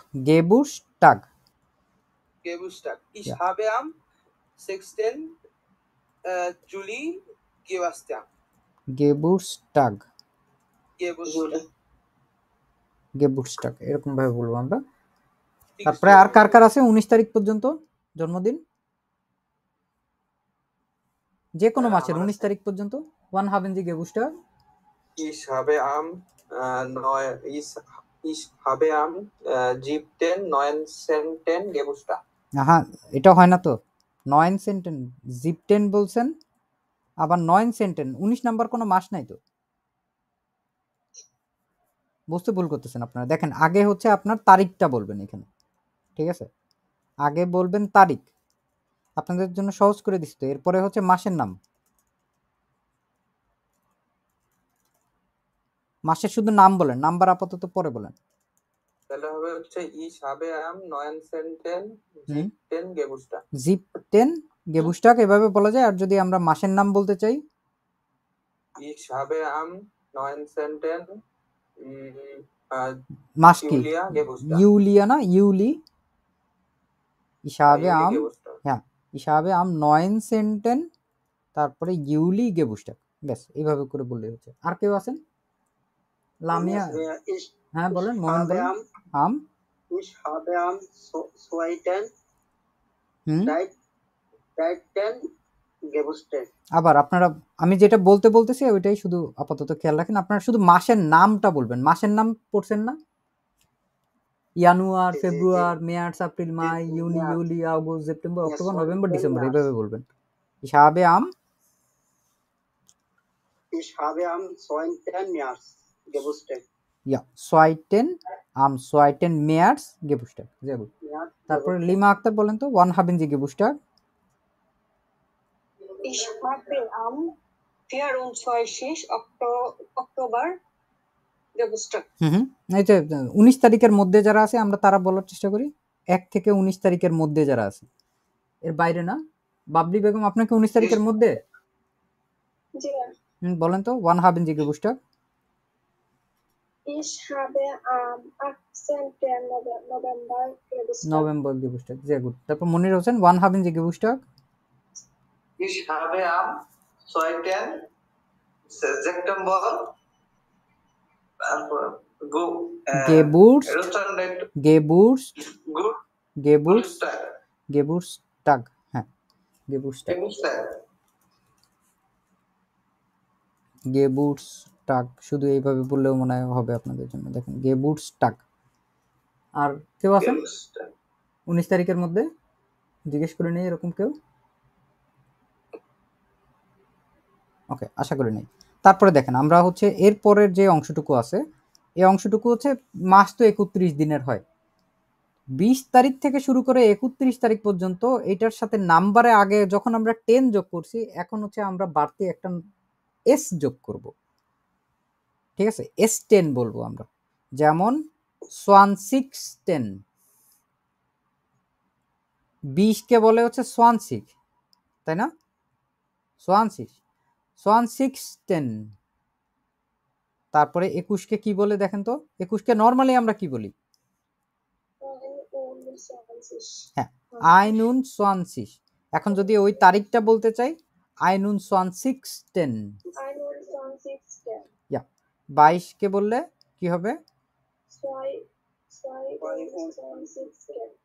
গেবুস্টাগ। Ich habe am 16. Juli Geburtstag. গেবুস্টাগ এরকম ভাবে বলবো আমরা। তারপরে আর কার কার আছে 19 তারিখ পর্যন্ত জন্মদিন? যে কোনো মাসের 19 তারিখ পর্যন্ত ওয়ান হাবেন জি গেবুস্টাগ। Ich habe am 19. Geburtstag. হ্যাঁ, এটা হয় না তো। 9 জিপটেন বলছেন, আবার 9 19 নাম্বার কোনো মাস নাই তো। বুঝতে ভুল করতেছেন আপনারা। দেখেন, আগে হচ্ছে আপনার তারিখটা বলবেন এখানে। ঠিক আছে? আগে বলবেন তারিখ, আপনাদের জন্য সহজ করে দিচ্ছি তো। এরপরে হচ্ছে মাসের নাম, মাসের শুধু নাম বলেন, নাম্বার আপাতত পরে বলেন। তাহলে হবে হচ্ছে ich habe am 19. Geburtstag। জিপটেন গেবুস্টাক এভাবে বলা যায়। আর যদি আমরা মাসের নাম বলতে চাই, ich habe am 19. মাস কি? Julia Geburtstag। ইউলিয়া না, ইউলি। ইসাবে Juli আম, Geburtstag। হ্যাঁ, ইসাবে আম 19. তারপরে ইউলি গেবুস্টাক। ব্যাস এইভাবে করে বললেই হচ্ছে। আর কেউ আছেন? লামিয়া, হ্যাঁ বলেন, মোমেন বলেন। আম Ich habe am 2. Hmm 13. Geburtstag। আবার আপনারা, আমি যেটা বলতে বলতেছি ওইটাই শুধু আপাতত খেয়াল রাখেন। আপনারা শুধু মাসের নামটা বলবেন। মাসের নাম পড়ছেন না? জানুয়ার, জি, জি, জি। ফেব্রুয়ার, মার্চ, এপ্রিল, জি, মাই, জি, ইউনি, মার্চ। ইউলি, August, September, Yes, October, one, November, 10 December, März। এইভাবে বলবেন। ইসাবে আম Ich habe am 2. März Geburtstag। ইয়া সোয়াইটেন আম সোয়াইটেন মেয়ার্স গেবুস্টাক। যাবো। März তারপরে Geburtstag। লিমা আক্তার বলেন তো, ওয়ান হাবেন জি গেবুস্টাক। Ich habe am 24. Oktober Geburtstag। হুম এই যে 19 তারিখের মধ্যে যারা আছে আমরা তারা বলার চেষ্টা করি। 1 থেকে 19 তারিখের মধ্যে যারা আছে, এর বাইরে না। বাবলি বেগম, আপনাকে 19 তারিখের মধ্যে জি বলেন তো, ওয়ান হাবেন জি গেবুস্টাক। ich habe am 18. November Geburtstag। November গেবুস্টাক। sehr gut। তারপর মনির হোসেন, ওয়ান হাবেন জি গেবুস্টাক। Ich habe am 2. September গেবুর্স Restaurant গেবুর্স Good গেবুর্স Geburtstag। গেবুস্টাক। হ্যাঁ, গেবুস্টাক Geburtstag। গেবুস্টাক শুধু এইভাবে বললেও মনে হয় হবে আপনাদের জন্য। দেখেন, গেবুস্টাক। আর কেউ আছেন Geburtstag। 19 তারিখের মধ্যে? জিজ্ঞেস করে নেই এরকম কেউ? ওকে, আশা করি নেই। তারপরে দেখেন, আমরা হচ্ছে এর পরের যে অংশটুকু আছে, এই অংশটুকু হচ্ছে মাস তো 31 দিনের হয়। 20 তারিখ থেকে শুরু করে 31 তারিখ পর্যন্ত এটার সাথে নাম্বারে আগে যখন আমরা 10 যোগ করছি, এখন হচ্ছে আমরা বাড়তি একটা এস যোগ করব। ঠিক আছে, S10 বলবো আমরা। যেমন 1610, 20 কে বলে হচ্ছে 16, তাই না? 1610। তারপরে 21 কে কি বলে দেখেন তো? 21 কে নরমালি আমরা কি বলি? হ্যাঁ, আইনুন 20। এখন যদি ওই তারিখটা বলতে চাই, আইনুন 1610। 22 কে বললে কি হবে?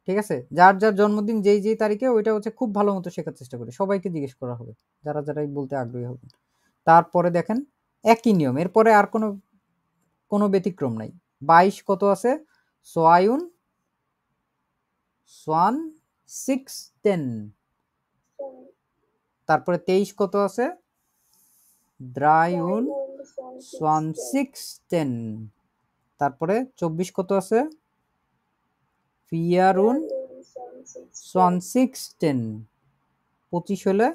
ঠিক আছে, যার যার জন্মদিন যেই যেই তারিখে, ওইটা হচ্ছে খুব ভালো মতো শেখার চেষ্টা করি। সবাইকে জিজ্ঞেস করা হবে যারা যারাই বলতে আগ্রহী হবেন। তারপরে দেখেন একই নিয়ম, এরপরে আর কোনো ব্যতিক্রম নাই। 22 কত আছে? সোয়ায়ুন 1610। তারপরে 23 কত আছে? দ্রায়ুন 1610। তারপরে 24 কত আছে? ফিয়ারুন 1610। 25 হলে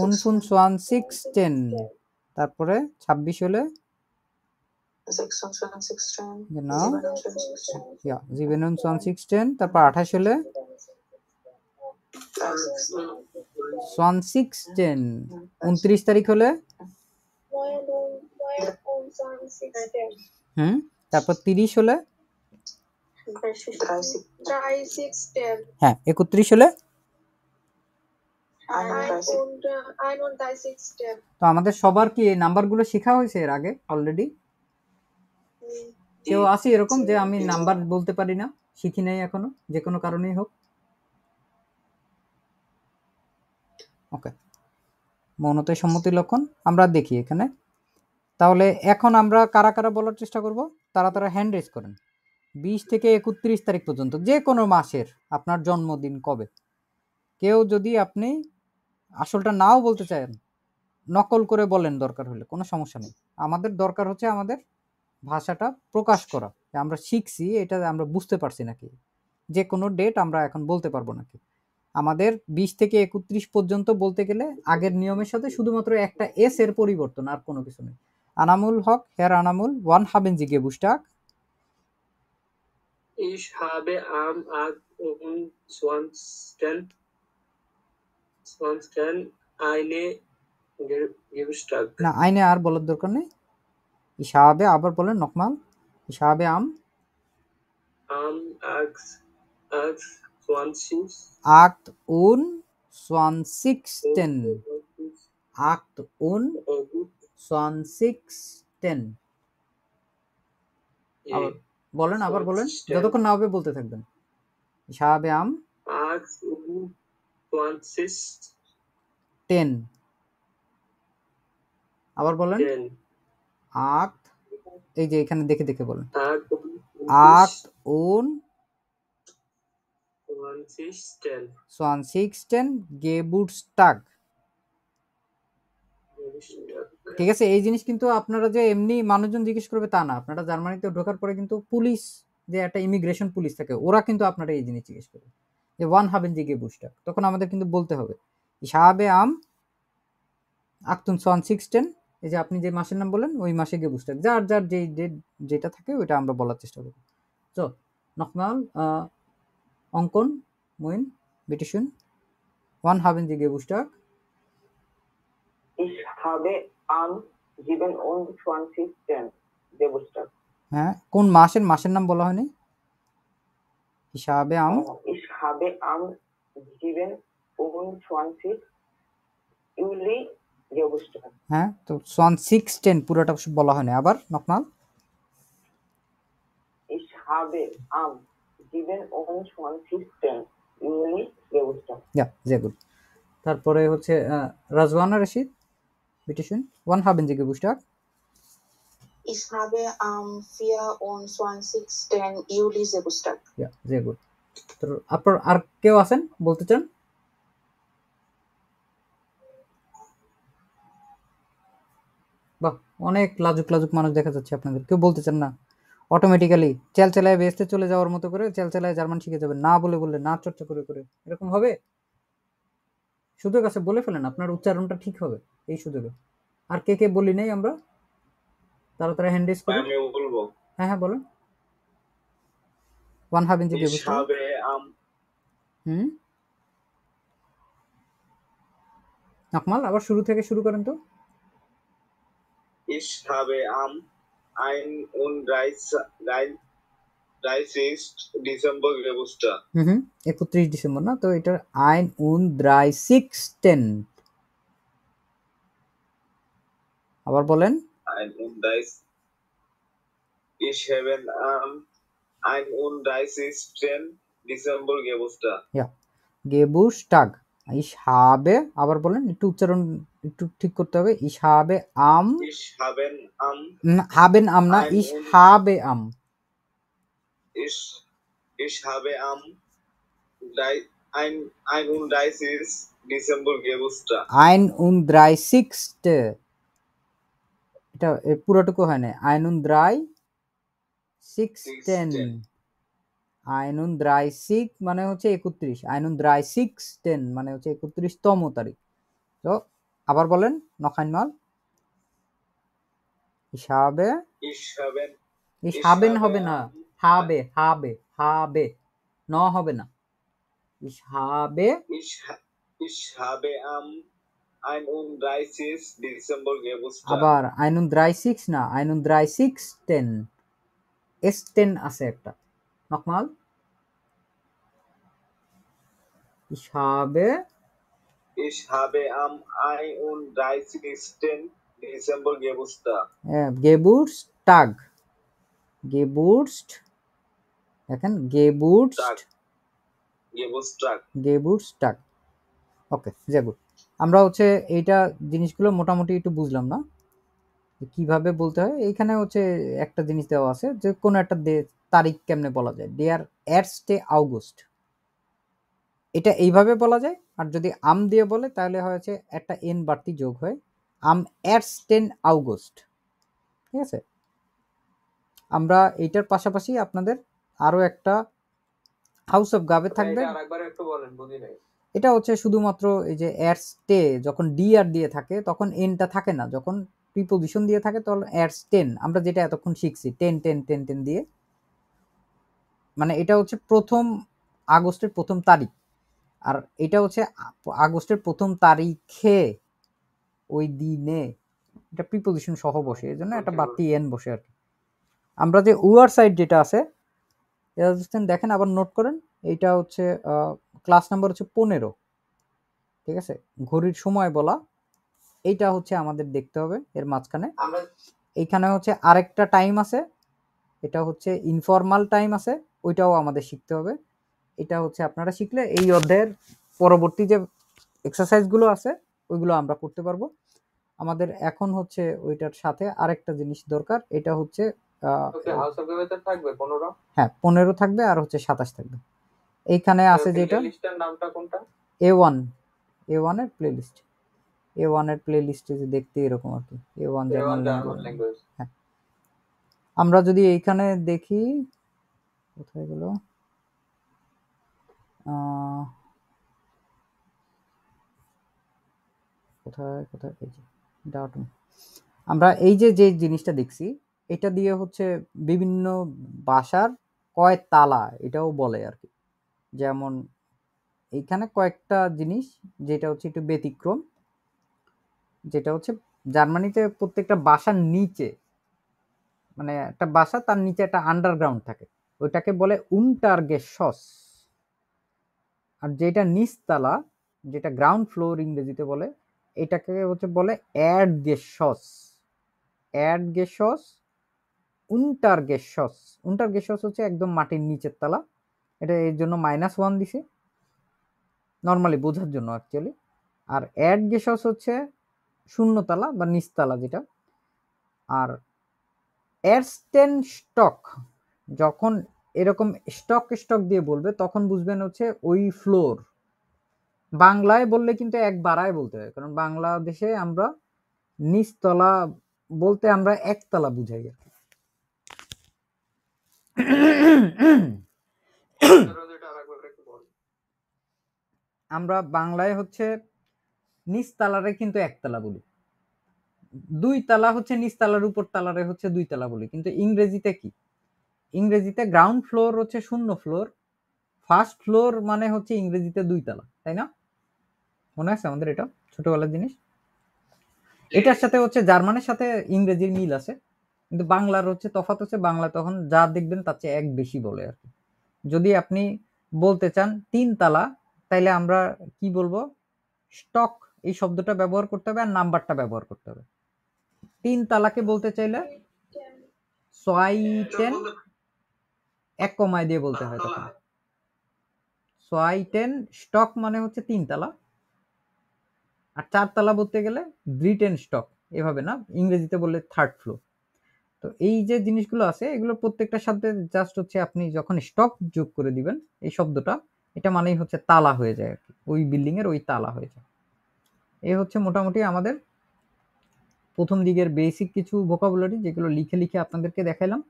উনফুন 1610। তারপরে 26 হলে genau ja 1610। তারপর 28 হলে 1610। 29 তারিখ হলে তারপর 30 হলে হ্যাঁ 31 হলে। তো আমাদের সবার কি এই নাম্বারগুলো শেখা হয়েছে এর আগে অলরেডি? কেউ আছে এরকম যে আমি নাম্বার বলতে পারি না, শিখি নাই এখনো, যে কোনো কারণেই হোক? ওকে, মৌনতাই সম্মতি লক্ষণ। আমরা দেখি এখানে তাহলে এখন আমরা কারা কারা বলার চেষ্টা করব। তারা হ্যান্ড রেজ করেন। 20 থেকে 31 তারিখ পর্যন্ত যে কোনো মাসের আপনার জন্মদিন কবে। কেউ যদি আপনি আসলটা নাও বলতে চান, নকল করে বলেন দরকার হলে, কোনো সমস্যা নেই। আমাদের দরকার হচ্ছে আমাদের ভাষাটা প্রকাশ করা, যে আমরা শিখছি এটা আমরা বুঝতে পারছি নাকি। যে কোনো ডেট আমরা এখন বলতে পারবো নাকি। আমাদের 20 থেকে 31 পর্যন্ত বলতে গেলে আগের নিয়মের সাথে শুধুমাত্র একটা এস এর পরিবর্তন, আর কোনো কিছু নেই। Anamul Haq, Herr Anamul, wann haben Sie Geburtstag? Ich habe am 28. eine Geburtstag. না, eine আর বলার দরকার নেই। Ich habe, আবার বলেন nochmal. Ich habe am 28. 28. আবার বলেন, আবার বলেন, যতক্ষণ না হবে বলতে থাকবেন। Ich habe am 28. আবার বলেন 8, এই যে এখানে দেখে দেখে বলেন 28. Geburtstag। ঠিক আছে, এই জিনিস কিন্তু আপনারা যে এমনি মানুষজন জিজ্ঞেস করবে তা না, আপনারা জার্মানিতে ঢোকার পরে কিন্তু পুলিশ, যে একটা ইমিগ্রেশন পুলিশ থাকে, ওরা কিন্তু আপনারা এই জিনিস জিজ্ঞেস করবে যে ওয়ান হাবেন জি গেবুস্টাগ, তখন আমাদের কিন্তু বলতে হবে Ich habe am 28. এই যে আপনি যে মাসের নাম বলেন ওই মাসে গেবুস্টাগ, যার যার যেই ডেট যেটা থাকে ওইটা আমরা বলার চেষ্টা করব। তো nochmal অঙ্কন Muin bitte schön, wann haben Sie Geburtstag? Ich habe am 27. Geburtstag. হ্যাঁ, কোন মাসের নাম বলা হয়নি? Ich habe am 27. Juli Geburtstag. হ্যাঁ, তো 26 পুরোটা বলা হয়নি, আবার nochmal. Ich habe am 27. Juli Geburtstag. Ja, sehr gut. তারপরে হচ্ছে রাজওয়ানা Rashid, bitte schön, wann haben Sie Geburtstag? Ich habe am 24. Juli Geburtstag. Ja, sehr gut. তো আপনার আর কেউ আছেন বলতে চান? বাহ, অনেক লাজুক লাজুক মানুষ দেখা যাচ্ছে আপনাদের, কেউ বলতে চান না? অটোমেটিক্যালি চেলচেলায় বেহেশতে চলে যাওয়ার মতো করে চেলচেলায় জার্মান শিখে যাবেন, না বলে বললে, না চর্চা করে করে, এরকম হবে? সুযোগ আছে, বলে ফেলেন, আপনার উচ্চারণটা ঠিক হবে এই সুযোগে। আর কে কে বলি নাই আমরা? তাড়াতাড়ি হ্যান্ড রেজ করে। আমি বলবো। হ্যাঁ হ্যাঁ বলেন। wann haben Sie Ich Geburtstag? habe am nochmal, আবার শুরু থেকে শুরু করেন তো। Ich habe am 31. Dezember Geburtstag. 31 December না, তো এটা 31. আবার বলেন 31. Ich habe am 31. Dezember Geburtstag. Ja, Geburtstag. Ich habe, আবার বলেন, একটু উচ্চারণ একটু ঠিক করতে হবে। Ich habe am, Ich habe am, haben am না, ich habe am, ich habe am 31. Dezember Geburtstag. 31. এটা পুরোটুকু হয় না, 31. 31 মানে হচ্ছে 31, 31 মানে হচ্ছে 31তম তারিখ। তো আবার বলেন noch einmal, ich habe হবে না, habe ন হবে না, ich habe am 31. Dezember Geburtstag. আবার 31 না, 31. এস্টেন আছে একটা, nochmal, ich habe am 31. Dezember Geburtstag. Geburtstag, দেখেন Geburtstag। ওকে, sehr gut। আমরা হচ্ছে এইটা জিনিসগুলো মোটামুটি একটু বুঝলাম না কিভাবে বলতে হয়। এইখানে হচ্ছে একটা জিনিস দেওয়া আছে যে কোনো একটা তারিখ কেমনে বলা যায়, der 1. August, এটা এইভাবে বলা যায়। আর যদি আম দিয়ে বলে তাহলে হচ্ছে একটা এন বাড়তি যোগ হয়, am 1. August। ঠিক আছে, আমরা এইটার পাশাপাশি আপনাদের আরো একটা হাউস অফ গাবে থাকবে। আরেকবার একটু বলেন, বুঝি নাই। এটা হচ্ছে শুধুমাত্র এই যে এরস্টে, যখন ডি আর দিয়ে থাকে তখন এনটা থাকে না, যখন প্রিপোজিশন দিয়ে থাকে তাহলে অ্যাডস 10, আমরা যেটা এতক্ষণ শিখছি 10 10 10 10 দিয়ে, মানে এটা হচ্ছে আগস্টের প্রথম তারিখ, আর এটা হচ্ছে আগস্টের প্রথম তারিখে, ওই দিনে, এটা প্রিপোজিশন সহ বসে, এই জন্য একটা বাড়তি এন বসে আর কি। আমরা যে ওয়ার সাইড যেটা আছে এটা দেখেন, আবার নোট করেন, এইটা হচ্ছে ক্লাস নাম্বার হচ্ছে 15, ঠিক আছে, ঘড়ির সময় বলা, এইটা হচ্ছে আমাদের দেখতে হবে। এর মাঝখানে এইখানে হচ্ছে আরেকটা টাইম আছে, এটা হচ্ছে ইনফর্মাল টাইম আছে, ওইটাও আমাদের শিখতে হবে। এটা হচ্ছে আপনারা শিখলে এই অধ্যায়ের পরবর্তী যে এক্সারসাইজগুলো আছে ওইগুলো আমরা করতে পারবো। আমাদের এখন হচ্ছে ওইটার সাথে আরেকটা জিনিস দরকার, এটা হচ্ছে হাউস অফ গেমসের থাকবে 15। হ্যাঁ 15 থাকবে, আর হচ্ছে 27 থাকবে। এইখানে আছে যেটা লিস্টের নামটা কোনটা, A1 এর প্লেলিস্ট, A1 এর প্লেলিস্টে যে দেখতে এরকম আর কি, A1 জার্মান ল্যাঙ্গুয়েজ। হ্যাঁ, আমরা যদি এইখানে দেখি, কোথায় গেল, কোথায় কোথায়, এই যে ডাউটন, আমরা এই যে যে জিনিসটা দেখছি এটা দিয়ে হচ্ছে বিভিন্ন ভাষার কয় তালা এটাও বলে আর কি। যেমন এইখানে কয়েকটা জিনিস যেটা হচ্ছে একটু ব্যতিক্রম, যেটা হচ্ছে জার্মানিতে প্রত্যেকটা বাসার নিচে, মানে একটা বাসা তার নিচে একটা আন্ডারগ্রাউন্ড থাকে, ওইটাকে বলে উন্টারগেসস। আর যেটা নিচতলা, যেটা গ্রাউন্ড ফ্লোর ইংরেজিতে বলে, এটাকে হচ্ছে বলে অ্যাডগেসস। অ্যাডগেসস, উন্টারগেসস। উন্টারগেসস হচ্ছে একদম মাটির নিচের তলা, এটা এর জন্য -1 দিছে নর্মালি বোঝার জন্য অ্যাকচুয়ালি। আর অ্যাডগেসস হচ্ছে শূন্যতলা বা নিচতলা যেটা। আর এরস্টেন স্টক, যখন এরকম স্টক স্টক দিয়ে বলবে তখন বুঝবেন হচ্ছে ওই ফ্লোর। বাংলায় বললে কিন্তু এক বাড়ায় বলতে হয়, কারণ বাংলাদেশে আমরা নিচতলা বলতে আমরা একতলা বুঝাই আর কি। আমরা বাংলায় হচ্ছে নিচতলারে কিন্তু একতলা বলি, 2 তলা হচ্ছে নিচতলার উপর তলারে হচ্ছে 2 তলা বলি। কিন্তু ইংরেজিতে কি, ইংরেজিতে গ্রাউন্ড ফ্লোর হচ্ছে 0 ফ্লোর, ফার্স্ট ফ্লোর মানে হচ্ছে ইংরেজিতে 2 তলা, তাই না? মনে আছে আমাদের, এটা ছোটবেলার জিনিস। এটার সাথে হচ্ছে জার্মানের সাথে ইংরেজির মিল আছে, কিন্তু বাংলার হচ্ছে তফাৎ হচ্ছে, বাংলা তখন যা দেখবেন তার চেয়ে এক বেশি বলে আর কি। যদি আপনি বলতে চান 3 তলা, তাইলে আমরা কি বলবো, স্টক এই শব্দটা ব্যবহার করতে হবে আর নাম্বারটা ব্যবহার করতে হবে। 3 তালাকে বলতে চাইলে 610 এক কমায় দিয়ে বলতে হয় তখন। 610 স্টক মানে হচ্ছে 3 তালা, আর 4 তালা বলতে গেলে ব্রিটেন স্টক, এভাবে না, ইংরেজিতে বললে থার্ড ফ্লোর। তো এই যে জিনিসগুলো আছে এগুলো প্রত্যেকটার সাথে জাস্ট হচ্ছে আপনি যখন স্টক যোগ করে দিবেন এই শব্দটা, এটা মানেই হচ্ছে তালা হয়ে যায় আর কি, ওই বিল্ডিং এর ওই তালা হয়ে যায়। এই হচ্ছে মোটামুটি আমাদের প্রথম দিকের বেসিক কিছু ভোকাবুলারি, যেগুলো লিখে লিখে আপনাদেরকে দেখাইলাম।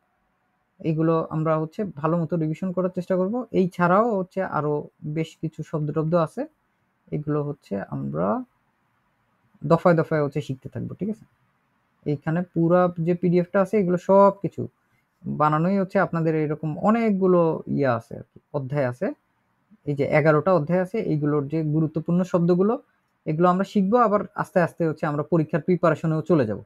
এইগুলো আমরা হচ্ছে ভালো মতো রিভিশন করার চেষ্টা করব। এই ছাড়াও হচ্ছে আরো বেশ কিছু শব্দ টব্দ আছে, এগুলো হচ্ছে আমরা দফায় দফায় হচ্ছে শিখতে থাকবো, ঠিক আছে? এইখানে পুরা যে পিডিএফটা আছে এগুলো সব কিছু বানানোই হচ্ছে আপনাদের এরকম অনেকগুলো ইয়ে আছে আর কি, অধ্যায় আছে। এই যে 11টা অধ্যায় আছে, এইগুলোর যে গুরুত্বপূর্ণ শব্দগুলো এগুলো আমরা শিখবো, আবার আস্তে আস্তে হচ্ছে আমরা পরীক্ষার প্রিপারেশনেও চলে যাব।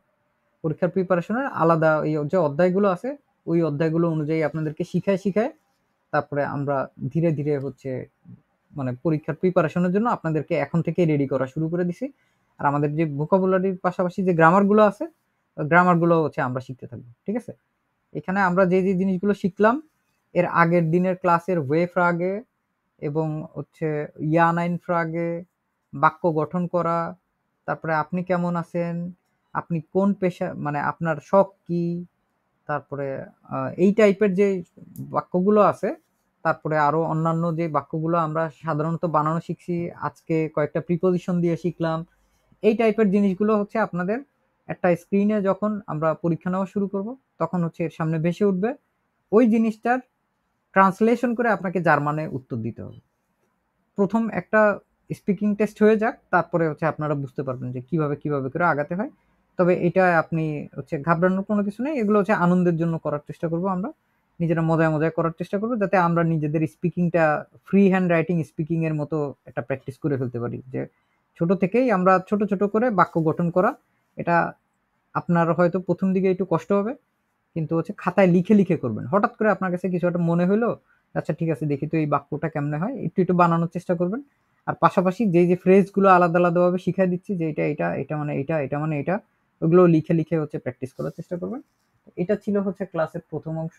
পরীক্ষার প্রিপারেশনের আলাদা এই যে অধ্যায়গুলো আছে ওই অধ্যায়গুলো অনুযায়ী আপনাদেরকে শিখায় তারপরে আমরা ধীরে ধীরে হচ্ছে মানে পরীক্ষার প্রিপারেশনের জন্য আপনাদেরকে এখন থেকে রেডি করা শুরু করে দিছি। আর আমাদের যে ভোকাবুলারির পাশাপাশি যে গ্রামারগুলো আছে, গ্রামারগুলো হচ্ছে আমরা শিখতে থাকবো, ঠিক আছে? এখানে আমরা যে যে জিনিসগুলো শিখলাম এর আগের দিনের ক্লাসের ওয়ে ফ্রাগে এবং হচ্ছে ইয়া 9 ফ্রাগে, বাক্য গঠন করা, তারপরে আপনি কেমন আছেন, আপনি কোন পেশা, মানে আপনার শখ কি, তারপরে এই টাইপের যে বাক্যগুলো আছে, তারপরে আরো অন্যান্য যে বাক্যগুলো আমরা সাধারণত বানানো শিখছি, আজকে কয়েকটা প্রিপোজিশন দিয়ে শিখলাম। এই টাইপের জিনিসগুলো হচ্ছে আপনাদের একটা স্ক্রিনে যখন আমরা পরীক্ষা নেওয়া শুরু করব তখন হচ্ছে এর সামনে ভেসে উঠবে, ওই জিনিসটার ট্রান্সলেশন করে আপনাকে জার্মানে উত্তর দিতে হবে। প্রথম একটা স্পিকিং টেস্ট হয়ে যাক, তারপরে হচ্ছে আপনারা বুঝতে পারবেন যে কিভাবে কিভাবে করে আগাতে হয়। তবে এটা আপনি হচ্ছে ঘাবড়ানোর কোনো কিছু নেই, এগুলো হচ্ছে আনন্দের জন্য করার চেষ্টা করব আমরা, নিজেরা মজায় মজায় করার চেষ্টা করবো, যাতে আমরা নিজেদের স্পিকিংটা ফ্রি হ্যান্ড রাইটিং স্পিকিং এর মতো একটা প্র্যাকটিস করে ফেলতে পারি। যে ছোট থেকেই আমরা ছোট ছোট করে বাক্য গঠন করা, এটা আপনার হয়তো প্রথম দিকে একটু কষ্ট হবে, কিন্তু হচ্ছে খাতায় লিখে লিখে করবেন। হঠাৎ করে আপনার কাছে কিছু একটা মনে হলো, আচ্ছা ঠিক আছে দেখি তো এই বাক্যটা কেমনে হয়, একটু একটু বানানোর চেষ্টা করবেন। আর পাশাপাশি যে ফ্রেজগুলো আলাদা আলাদাভাবে শিখাই দিচ্ছি, যে এটা এটা এটা মানে এটা এটা মানে এটা, ওগুলো লিখে লিখে হচ্ছে প্র্যাকটিস করার চেষ্টা করবেন। এটা ছিল হচ্ছে ক্লাসের প্রথম অংশ।